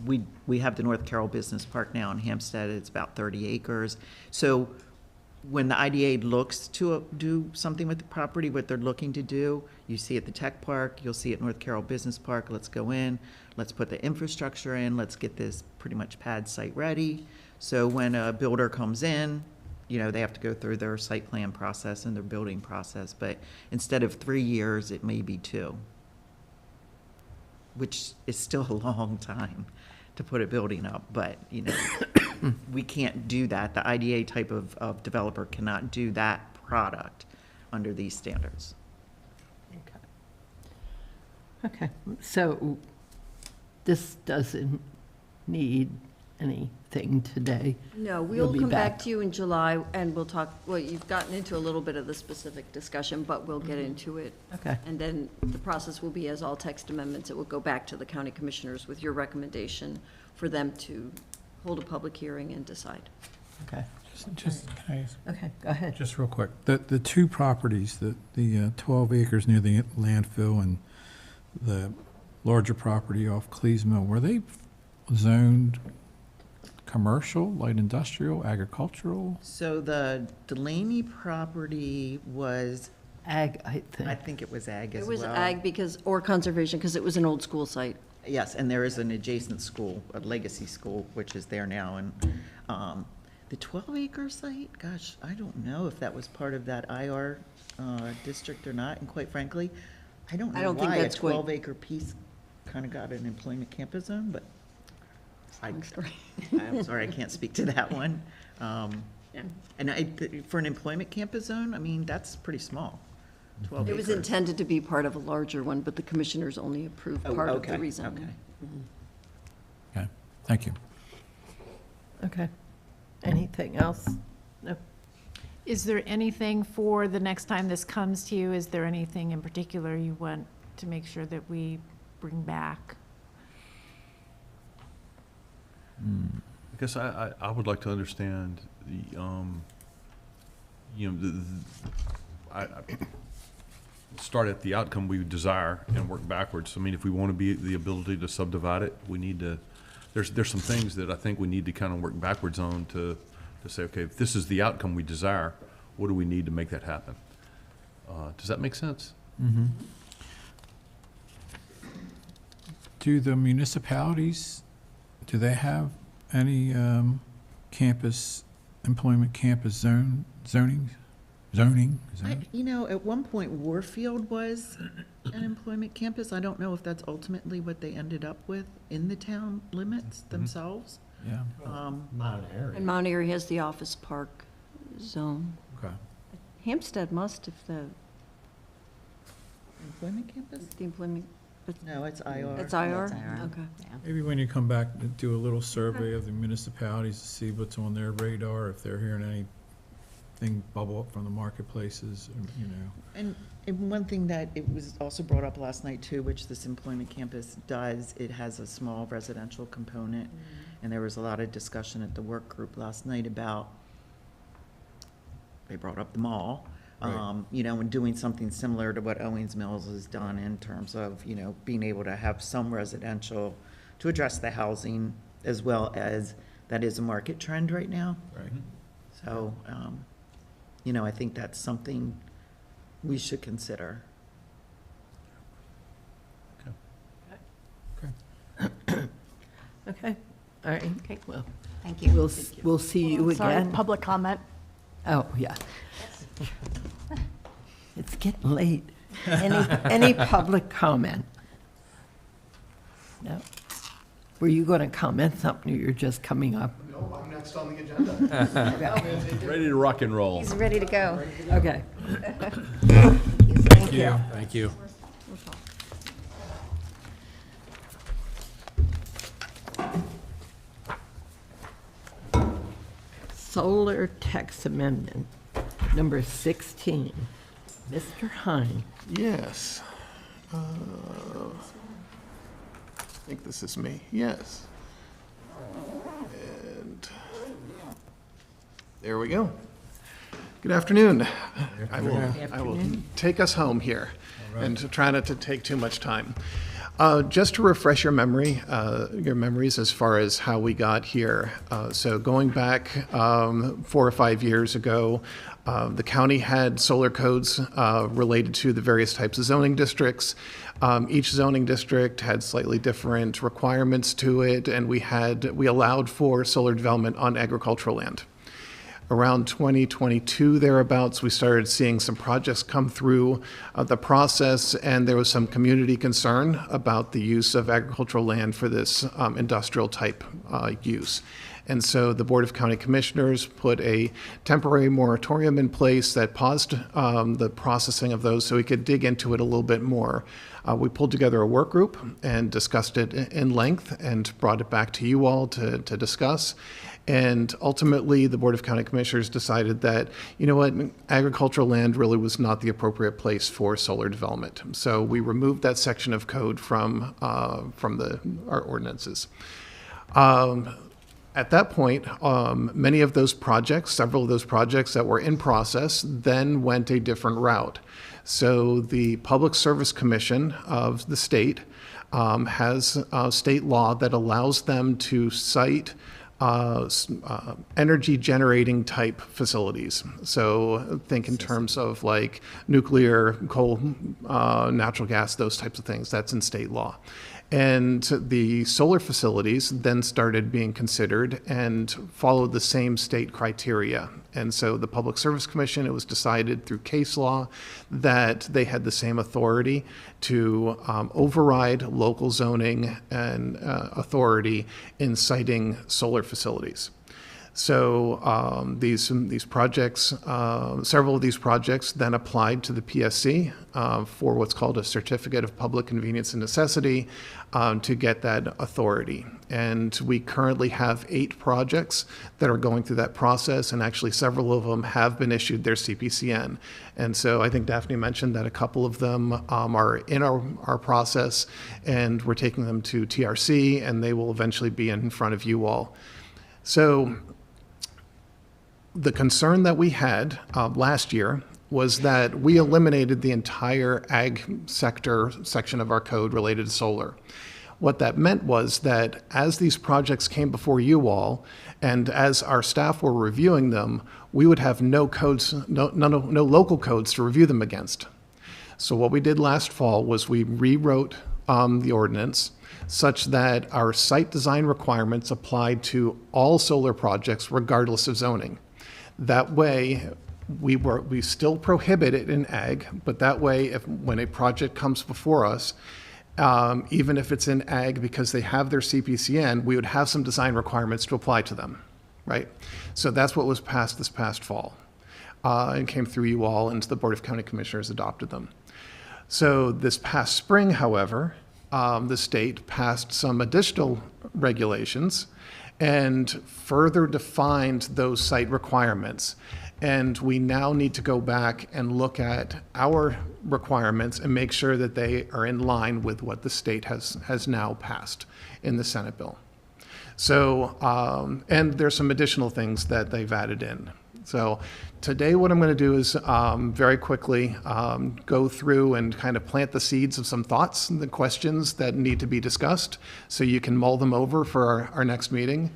We have the North Carroll Business Park now in Hampstead. It's about 30 acres. So when the IDA looks to do something with the property, what they're looking to do, you see at the Tech Park, you'll see at North Carroll Business Park, let's go in, let's put the infrastructure in, let's get this pretty much pad site ready. So when a builder comes in, you know, they have to go through their site plan process and their building process, but instead of 3 years, it may be 2, which is still a long time to put a building up, but, you know, we can't do that. The IDA type of developer cannot do that product under these standards. Okay, so this doesn't need anything today? No, You'll we'll be come back to you in July and we'll talk, well, you've gotten into a little bit of the specific discussion, but we'll get into it. Okay. And then the process will be, as all text amendments, it will go back to the county commissioners with your recommendation for them to hold a public hearing and decide. Okay. Just, can I ask? Okay, go ahead. Just real quick, the two properties, the 12 acres near the landfill and the larger property off Cleves Mill, were they zoned commercial, light industrial, agricultural? So the Delaney property was ag, I think. I think it was ag as well. It was ag because, or conservation, because it was an old school site. Yes, and there is an adjacent school, a legacy school, which is there now. And the 12-acre site, gosh, I don't know if that was part of that IR district or not. And quite frankly, I don't know think why a that's quite- 12-acre piece kind of got an employment campus zone, but I'm sorry, I can't speak to that one. And for an employment campus zone, I mean, that's pretty small. 12 It was acres. intended to be part of a larger one, but the commissioners only approved part of the okay, rezoning. okay. Okay, thank you. Okay. Anything else? No. Is there anything for the next time this comes to you? Is there anything in particular you want to make sure that we bring back? I guess I would like to understand the, you know, start at the outcome we desire and work backwards. I mean, if we want to be the ability to subdivide it, we need to, there's some things that I think we need to kind of work backwards on to say, okay, if this is the outcome we desire, what do we need to make that happen? Does that make sense? Mm-hmm. Do the municipalities, do they have any employment campus zoning? You know, at one point Warfield was an employment campus. I don't know if that's ultimately what they ended up with in the town limits themselves. Yeah. Mount Airy. And Mount Airy has the office park zone. Okay. Hampstead must if the Employment campus? the employment. No, it's IR. It's IR? That's IR. Okay. Maybe when you come back, to do a little survey of the municipalities to see what's on their radar, if they're hearing anything bubble up from the marketplaces, you know. And one thing that it was also brought up last night too, which this employment campus does, it has a small residential component. And there was a lot of discussion at the work group last night about, they brought up the mall. Right. You know, and doing something similar to what Owings Mills has done in terms of, you know, being able to have some residential to address the housing as well as that is a market trend right now. Right. So, you know, I think that's something we should consider. Okay, all right. Okay, well, Thank you. we'll see you Sorry, again. public comment. Oh, yeah. It's getting late. Any public comment? No? Were you going to comment something, or you're just coming up? No, I'm next on the agenda. Ready to rock and roll. He's ready to go. Okay. Thank you. Thank you. Solar text amendment, number 16. Mr. Hine. Yes. I think this is me. Yes. And there we go. Good afternoon. I will take us home here and try not to take too much time. Just to refresh your memories as far as how we got here. So going back 4 or 5 years ago, the county had solar codes related to the various types of zoning districts. Each zoning district had slightly different requirements to it, and we allowed for solar development on agricultural land. Around 2022 thereabouts, we started seeing some projects come through the process, and there was some community concern about the use of agricultural land for this industrial type use. And so the Board of County Commissioners put a temporary moratorium in place that paused the processing of those so we could dig into it a little bit more. We pulled together a work group and discussed it in length and brought it back to you all to discuss. And ultimately, the Board of County Commissioners decided that, you know what, agricultural land really was not the appropriate place for solar development. So we removed that section of code from our ordinances. At that point, many of those projects, several of those projects that were in process, then went a different route. So the Public Service Commission of the state has state law that allows them to cite energy generating type facilities. So think in terms of like nuclear, coal, natural gas, those types of things. That's in state law. And the solar facilities then started being considered and followed the same state criteria. And so the Public Service Commission, it was decided through case law that they had the same authority to override local zoning and authority in citing solar facilities. So these projects, several of these projects then applied to the PSC for what's called a Certificate of Public Convenience and Necessity to get that authority. And we currently have 8 projects that are going through that process, and actually several of them have been issued their CPCN. And so I think Daphne mentioned that a couple of them are in our process, and we're taking them to TRC, and they will eventually be in front of you all. So the concern that we had last year was that we eliminated the entire ag section of our code related to solar. What that meant was that as these projects came before you all, and as our staff were reviewing them, we would have no codes, no local codes to review them against. So what we did last fall was we rewrote the ordinance such that our site design requirements applied to all solar projects regardless of zoning. That way, we still prohibit it in ag, but that way, when a project comes before us, even if it's in ag because they have their CPCN, we would have some design requirements to apply to them, right? So that's what was passed this past fall and came through you all, and the Board of County Commissioners adopted them. So this past spring, however, the state passed some additional regulations and further defined those site requirements. And we now need to go back and look at our requirements and make sure that they are in line with what the state has now passed in the Senate bill. So, and there's some additional things that they've added in. So today what I'm going to do is very quickly go through and kind of plant the seeds of some thoughts and the questions that need to be discussed so you can mull them over for our next meeting.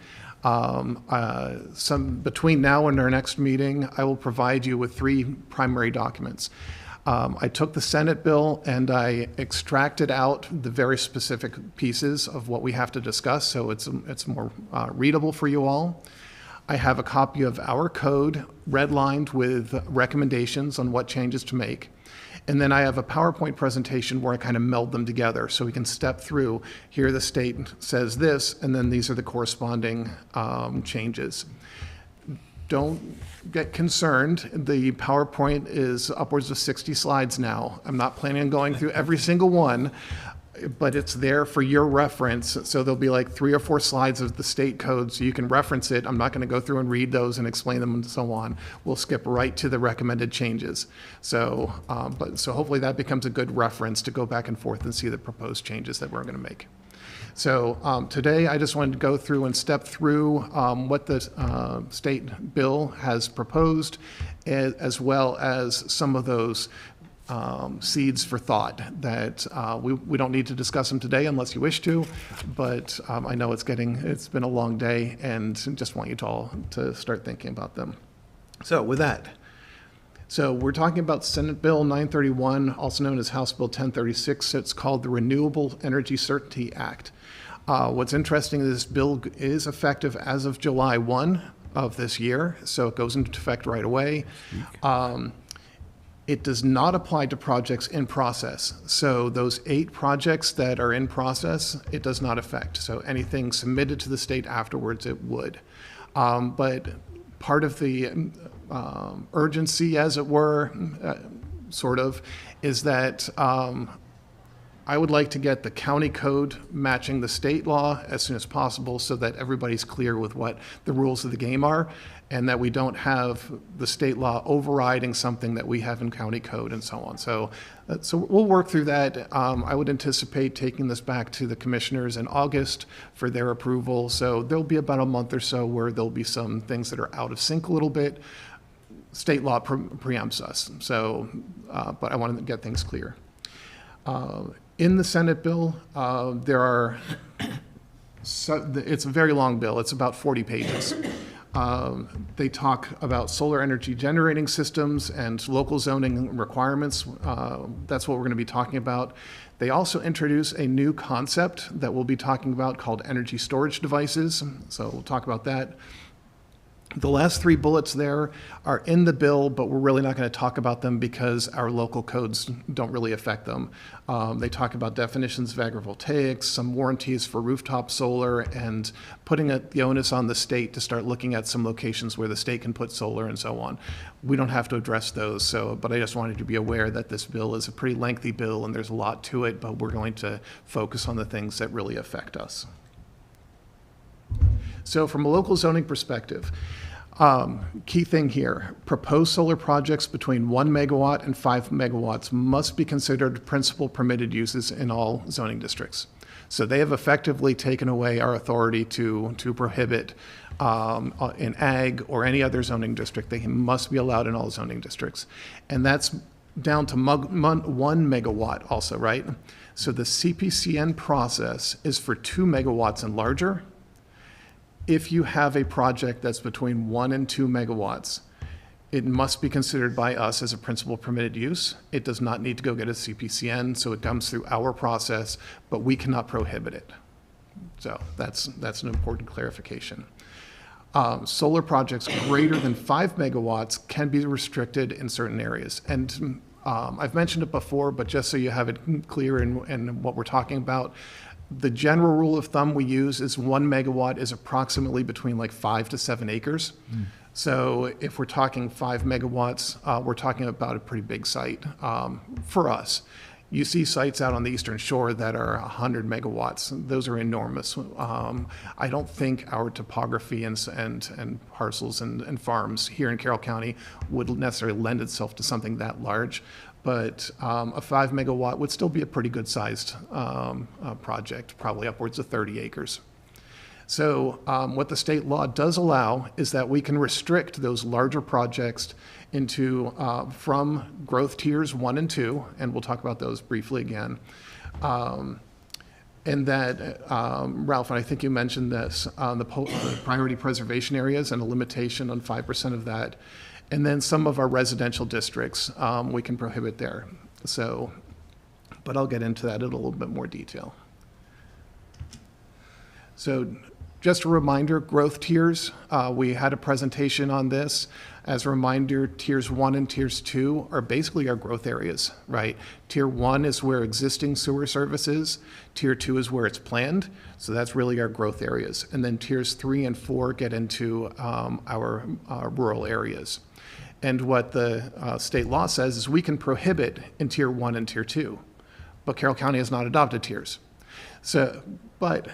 Between now and our next meeting, I will provide you with 3 primary documents. I took the Senate bill and I extracted out the very specific pieces of what we have to discuss, so it's more readable for you all. I have a copy of our code redlined with recommendations on what changes to make. And then I have a PowerPoint presentation where I kind of meld them together so we can step through. Here the state says this, and then these are the corresponding changes. Don't get concerned. The PowerPoint is upwards of 60 slides now. I'm not planning on going through every single one, but it's there for your reference. So there'll be like 3 or 4 slides of the state code so you can reference it. I'm not going to go through and read those and explain them and so on. We'll skip right to the recommended changes. So, so hopefully that becomes a good reference to go back and forth and see the proposed changes that we're going to make. So today I just wanted to go through and step through what the state bill has proposed, as well as some of those seeds for thought that we don't need to discuss them today unless you wish to, but I know it's been a long day and just want you to all to start thinking about them. So with that, so we're talking about Senate Bill 931, also known as House Bill 1036. It's called the Renewable Energy Certainty Act. What's interesting is this bill is effective as of July 1 of this year, so it goes into effect right away. It does not apply to projects in process. So those 8 projects that are in process, it does not affect. So anything submitted to the state afterwards, it would. But part of the urgency, as it were, sort of, is that I would like to get the county code matching the state law as soon as possible so that everybody's clear with what the rules of the game are, and that we don't have the state law overriding something that we have in county code and so on. So we'll work through that. I would anticipate taking this back to the commissioners in August for their approval. So there'll be about a month or so where there'll be some things that are out of sync a little bit. State law preempts us. So, but I wanted to get things clear. In the Senate bill, it's a very long bill. It's about 40 pages. They talk about solar energy generating systems and local zoning requirements. That's what we're going to be talking about. They also introduce a new concept that we'll be talking about called energy storage devices. So we'll talk about that. The last 3 bullets there are in the bill, but we're really not going to talk about them because our local codes don't really affect them. They talk about definitions of agrivoltaics, some warranties for rooftop solar, and putting the onus on the state to start looking at some locations where the state can put solar and so on. We don't have to address those, but I just wanted you to be aware that this bill is a pretty lengthy bill and there's a lot to it, but we're going to focus on the things that really affect us. So from a local zoning perspective, key thing here, proposed solar projects between 1 megawatt and 5 megawatts must be considered principal permitted uses in all zoning districts. So they have effectively taken away our authority to prohibit in ag or any other zoning district. They must be allowed in all zoning districts. And that's down to 1 megawatt also, right? So the CPCN process is for 2 megawatts and larger. If you have a project that's between 1 and 2 megawatts, it must be considered by us as a principal permitted use. It does not need to go get a CPCN, so it comes through our process, but we cannot prohibit it. So that's an important clarification. Solar projects greater than 5 megawatts can be restricted in certain areas. And I've mentioned it before, but just so you have it clear in what we're talking about, the general rule of thumb we use is 1 megawatt is approximately between like 5 to 7 acres. So if we're talking 5 megawatts, we're talking about a pretty big site for us. You see sites out on the Eastern Shore that are 100 megawatts. Those are enormous. I don't think our topography and parcels and farms here in Carroll County would necessarily lend itself to something that large. But a 5 megawatt would still be a pretty good sized project, probably upwards of 30 acres. So what the state law does allow is that we can restrict those larger projects into from growth tiers 1 and 2, and we'll talk about those briefly again. And that, Ralph, and I think you mentioned this, the priority preservation areas and a limitation on 5% of that. And then some of our residential districts, we can prohibit there. So, but I'll get into that in a little bit more detail. So just a reminder, growth tiers, we had a presentation on this. As a reminder, tiers 1 and tiers 2 are basically our growth areas, right? Tier 1 is where existing sewer service is. Tier 2 is where it's planned. So that's really our growth areas. And then tiers 3 and 4 get into our rural areas. And what the state law says is we can prohibit in tier 1 and tier 2, but Carroll County has not adopted tiers. So, but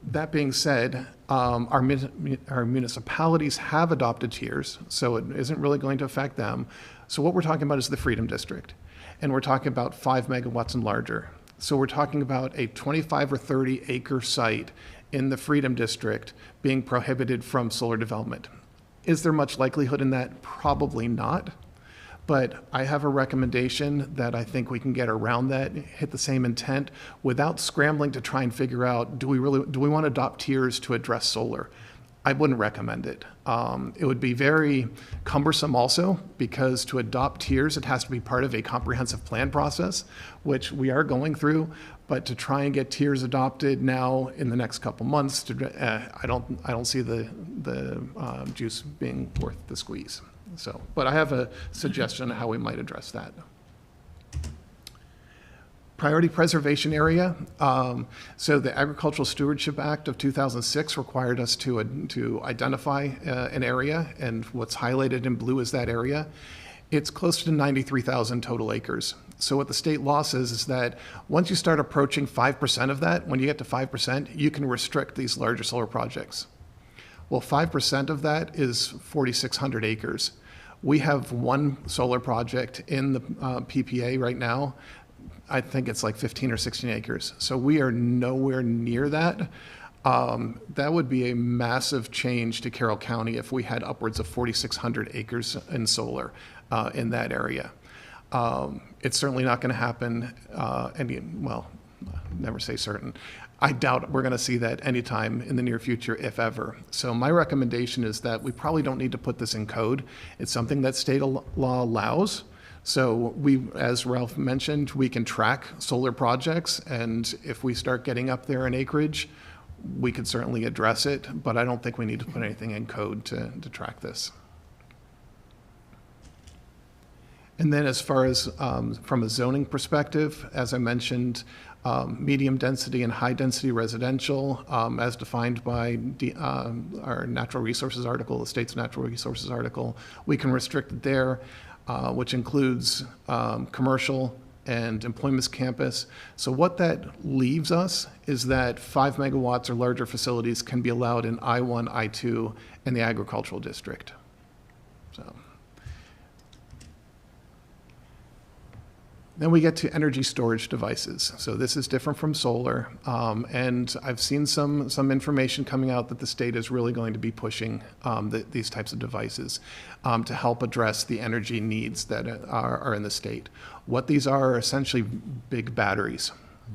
that being said, our municipalities have adopted tiers, so it isn't really going to affect them. So what we're talking about is the Freedom District, and we're talking about 5 megawatts and larger. So we're talking about a 25 or 30 acre site in the Freedom District being prohibited from solar development. Is there much likelihood in that? Probably not. But I have a recommendation that I think we can get around that, hit the same intent without scrambling to try and figure out, do we want to adopt tiers to address solar? I wouldn't recommend it. It would be very cumbersome also, because to adopt tiers, it has to be part of a comprehensive plan process, which we are going through. But to try and get tiers adopted now in the next couple months, I don't see the juice being worth the squeeze. So, but I have a suggestion of how we might address that. Priority preservation area. So the Agricultural Stewardship Act of 2006 required us to identify an area, and what's highlighted in blue is that area. It's close to 93,000 total acres. So what the state law says is that once you start approaching 5% of that, when you get to 5%, you can restrict these larger solar projects. Well, 5% of that is 4,600 acres. We have one solar project in the PPA right now. I think it's like 15 or 16 acres. So we are nowhere near that. That would be a massive change to Carroll County if we had upwards of 4,600 acres in solar in that area. It's certainly not going to happen. Well, never say certain. I doubt we're going to see that anytime in the near future, if ever. So my recommendation is that we probably don't need to put this in code. It's something that state law allows. So we, as Ralph mentioned, we can track solar projects, and if we start getting up there in acreage, we could certainly address it, but I don't think we need to put anything in code to track this. And then as far as from a zoning perspective, as I mentioned, medium density and high density residential, as defined by our natural resources article, the state's natural resources article, we can restrict it there, which includes commercial and employment campus. So what that leaves us is that 5 megawatts or larger facilities can be allowed in I-1, I-2, and the agricultural district. So Then we get to energy storage devices. So this is different from solar, and I've seen some information coming out that the state is really going to be pushing these types of devices to help address the energy needs that are in the state. What these are essentially big batteries,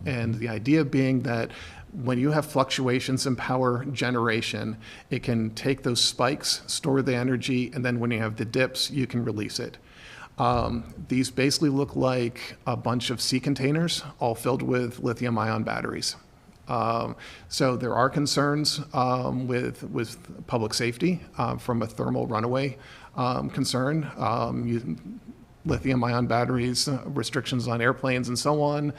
and the idea being that when you have fluctuations in power generation, it can take those spikes, store the energy, and then when you have the dips, you can release it. These basically look like a bunch of sea containers all filled with lithium-ion batteries. So there are concerns with public safety from a thermal runaway concern. Lithium-ion batteries, restrictions on airplanes and so on.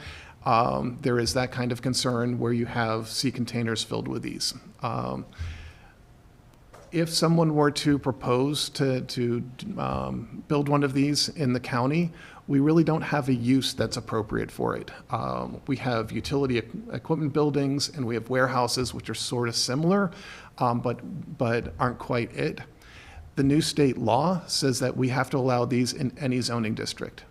There is that kind of concern where you have sea containers filled with these. If someone were to propose to build one of these in the county, we really don't have a use that's appropriate for it. We have utility equipment buildings and we have warehouses, which are sort of similar, but aren't quite it. The new state law says that we have to allow these in any zoning district.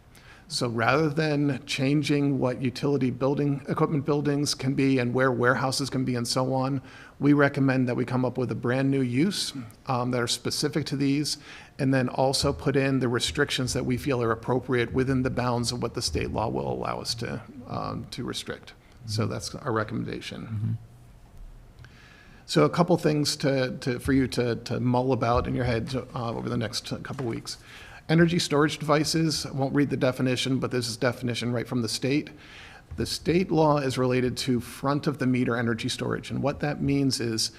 So rather than changing what utility equipment buildings can be and where warehouses can be and so on, we recommend that we come up with a brand new use that are specific to these, and then also put in the restrictions that we feel are appropriate within the bounds of what the state law will allow us to restrict. So that's our recommendation. So a couple things for you to mull about in your head over the next couple weeks. Energy storage devices, I won't read the definition, but this is definition right from the state. The state law is related to front of the meter energy storage. And what that means is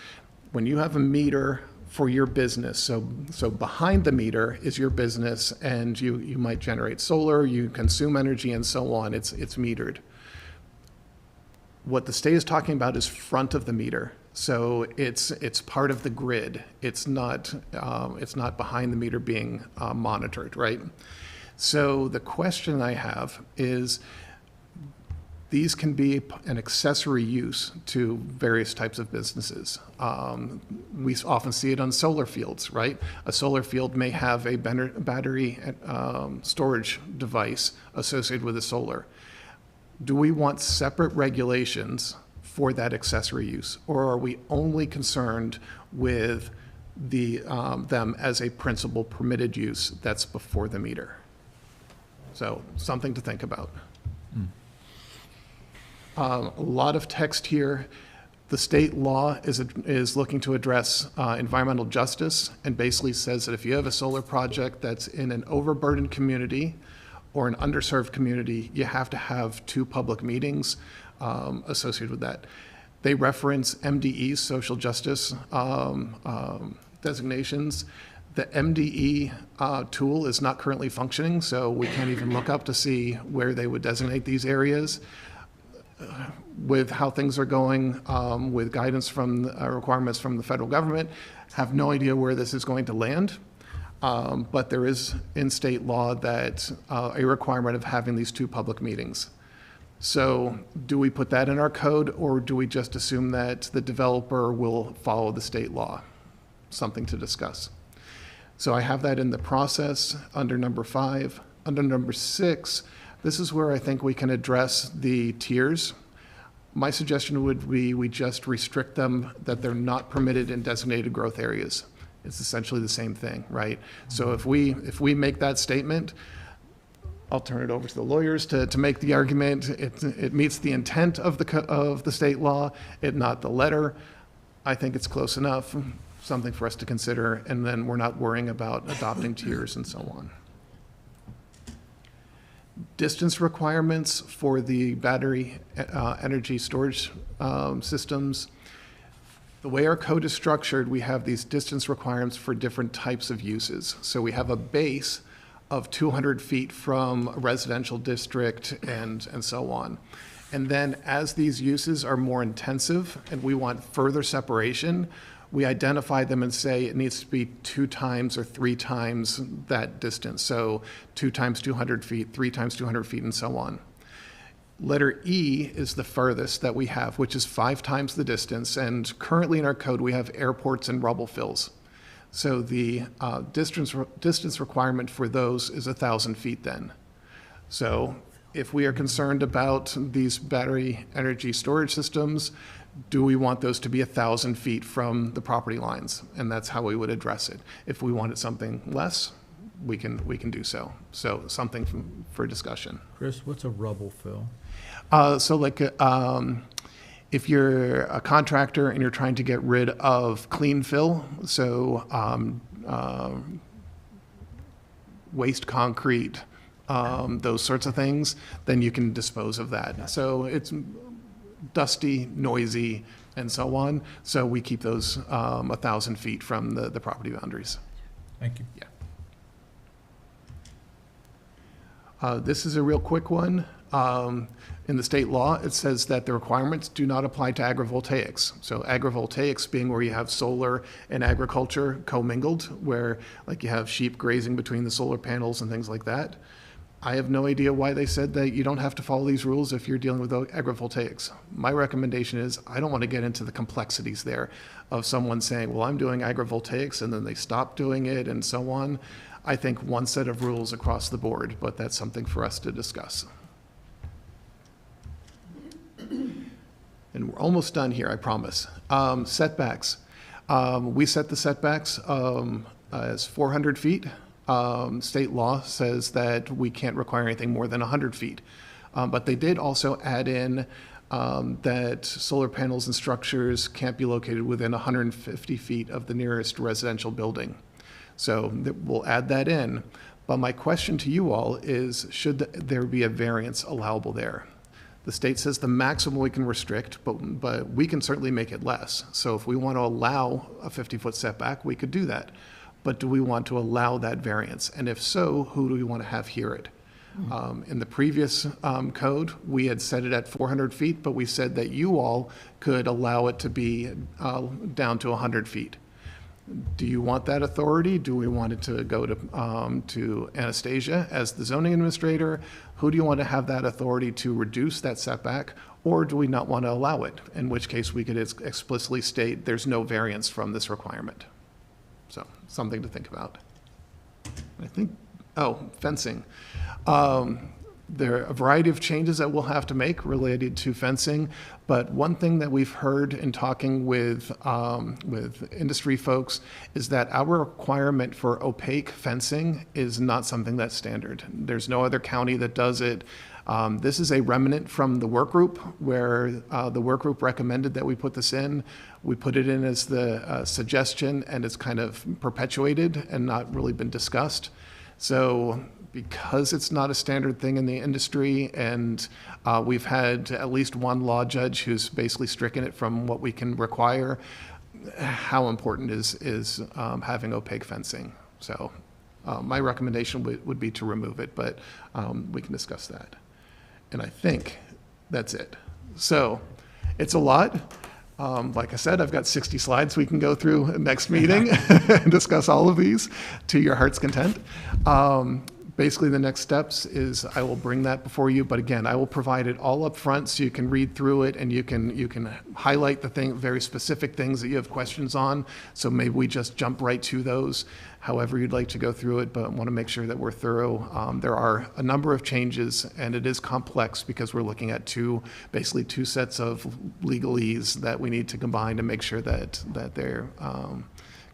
when you have a meter for your business, so behind the meter is your business and you might generate solar, you consume energy and so on, it's metered. What the state is talking about is front of the meter. So it's part of the grid. It's not behind the meter being monitored, right? So the question I have is, these can be an accessory use to various types of businesses. We often see it on solar fields, right? A solar field may have a battery storage device associated with the solar. Do we want separate regulations for that accessory use, or are we only concerned with them as a principal permitted use that's before the meter? So something to think about. A lot of text here. The state law is looking to address environmental justice and basically says that if you have a solar project that's in an overburdened community or an underserved community, you have to have 2 public meetings associated with that. They reference MDE's social justice designations. The MDE tool is not currently functioning, so we can't even look up to see where they would designate these areas. With how things are going, with guidance from requirements from the federal government, have no idea where this is going to land. But there is in state law that a requirement of having these 2 public meetings. So do we put that in our code, or do we just assume that the developer will follow the state law? Something to discuss. So I have that in the process under number 5. Under number 6, this is where I think we can address the tiers. My suggestion would be we just restrict them, that they're not permitted in designated growth areas. It's essentially the same thing, right? So if we make that statement, I'll turn it over to the lawyers to make the argument. It meets the intent of the state law, not the letter. I think it's close enough, something for us to consider, and then we're not worrying about adopting tiers and so on. Distance requirements for the battery energy storage systems. The way our code is structured, we have these distance requirements for different types of uses. So we have a base of 200 feet from a residential district and so on. And then as these uses are more intensive and we want further separation, we identify them and say it needs to be 2 times or 3 times that distance. So 2 times 200 feet, 3 times 200 feet, and so on. Letter E is the furthest that we have, which is 5 times the distance. And currently in our code, we have airports and rubble fills. So the distance requirement for those is 1,000 feet then. So If we are concerned about these battery energy storage systems, do we want those to be 1,000 feet from the property lines? And that's how we would address it. If we wanted something less, we can do so. So something for discussion. Chris, what's a rubble fill? So like, if you're a contractor and you're trying to get rid of clean fill, so waste concrete, those sorts of things, then you can dispose of that. So it's dusty, noisy, and so on. So we keep those 1,000 feet from the property boundaries. Thank you. Yeah. This is a real quick one. In the state law, it says that the requirements do not apply to agrivoltaics. So agrivoltaics being where you have solar and agriculture commingled, where like you have sheep grazing between the solar panels and things like that. I have no idea why they said that you don't have to follow these rules if you're dealing with agrivoltaics. My recommendation is I don't want to get into the complexities there of someone saying, well, I'm doing agrivoltaics, and then they stop doing it and so on. I think one set of rules across the board, but that's something for us to discuss. And we're almost done here, I promise. Setbacks. We set the setbacks as 400 feet. State law says that we can't require anything more than 100 feet. But they did also add in that solar panels and structures can't be located within 150 feet of the nearest residential building. So we'll add that in. But my question to you all is, should there be a variance allowable there? The state says the maximum we can restrict, but we can certainly make it less. So if we want to allow a 50-foot setback, we could do that. But do we want to allow that variance? And if so, who do we want to have hear it? In the previous code, we had set it at 400 feet, but we said that you all could allow it to be down to 100 feet. Do you want that authority? Do we want it to go to Anastasia as the zoning administrator? Who do you want to have that authority to reduce that setback? Or do we not want to allow it? In which case we could explicitly state there's no variance from this requirement. So something to think about. I think, fencing. There are a variety of changes that we'll have to make related to fencing, but one thing that we've heard in talking with industry folks is that our requirement for opaque fencing is not something that's standard. There's no other county that does it. This is a remnant from the work group, where the work group recommended that we put this in. We put it in as the suggestion, and it's kind of perpetuated and not really been discussed. So because it's not a standard thing in the industry, and we've had at least one law judge who's basically stricken it from what we can require, how important is having opaque fencing? So my recommendation would be to remove it, but we can discuss that. And I think that's it. So it's a lot. Like I said, I've got 60 slides we can go through next meeting and discuss all of these to your heart's content. Basically, the next steps is I will bring that before you, but again, I will provide it all up front so you can read through it, and you can highlight the very specific things that you have questions on. So maybe we just jump right to those, however you'd like to go through it, but I want to make sure that we're thorough. There are a number of changes, and it is complex because we're looking at basically two sets of legalese that we need to combine to make sure that they're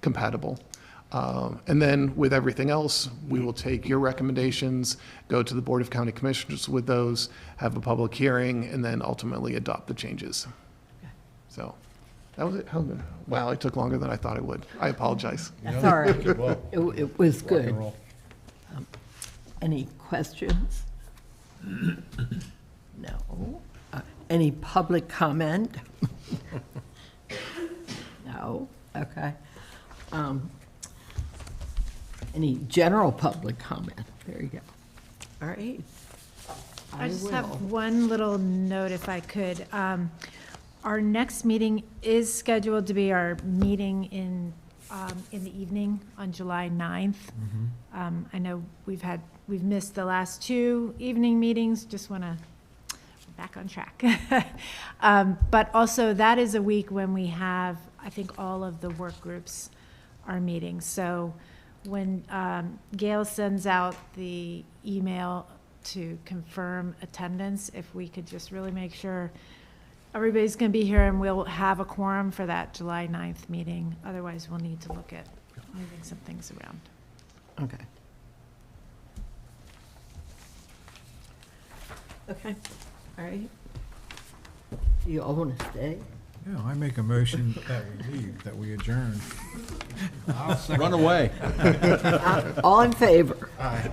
compatible. And then with everything else, we will take your recommendations, go to the Board of County Commissioners with those, have a public hearing, and then ultimately adopt the changes. So that was it. Wow, it took longer than I thought it would. I apologize. That's all right. It was good. Any questions? No. Any public comment? No. Okay. Any general public comment? There you go. All right. I just have one little note, if I could. Our next meeting is scheduled to be our meeting in the evening on July 9th. I know we've missed the last two evening meetings. Just want to back on track. But also that is a week when we have, I think, all of the work groups are meeting. So when Gail sends out the email to confirm attendance, if we could just really make sure everybody's going to be here and we'll have a quorum for that July 9th meeting. Otherwise, we'll need to look at moving some things around. Okay. Okay, all right. Do you all want to stay? Yeah, I make a motion that we leave, that we adjourn. Run away. All in favor? Aye.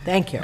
Thank you.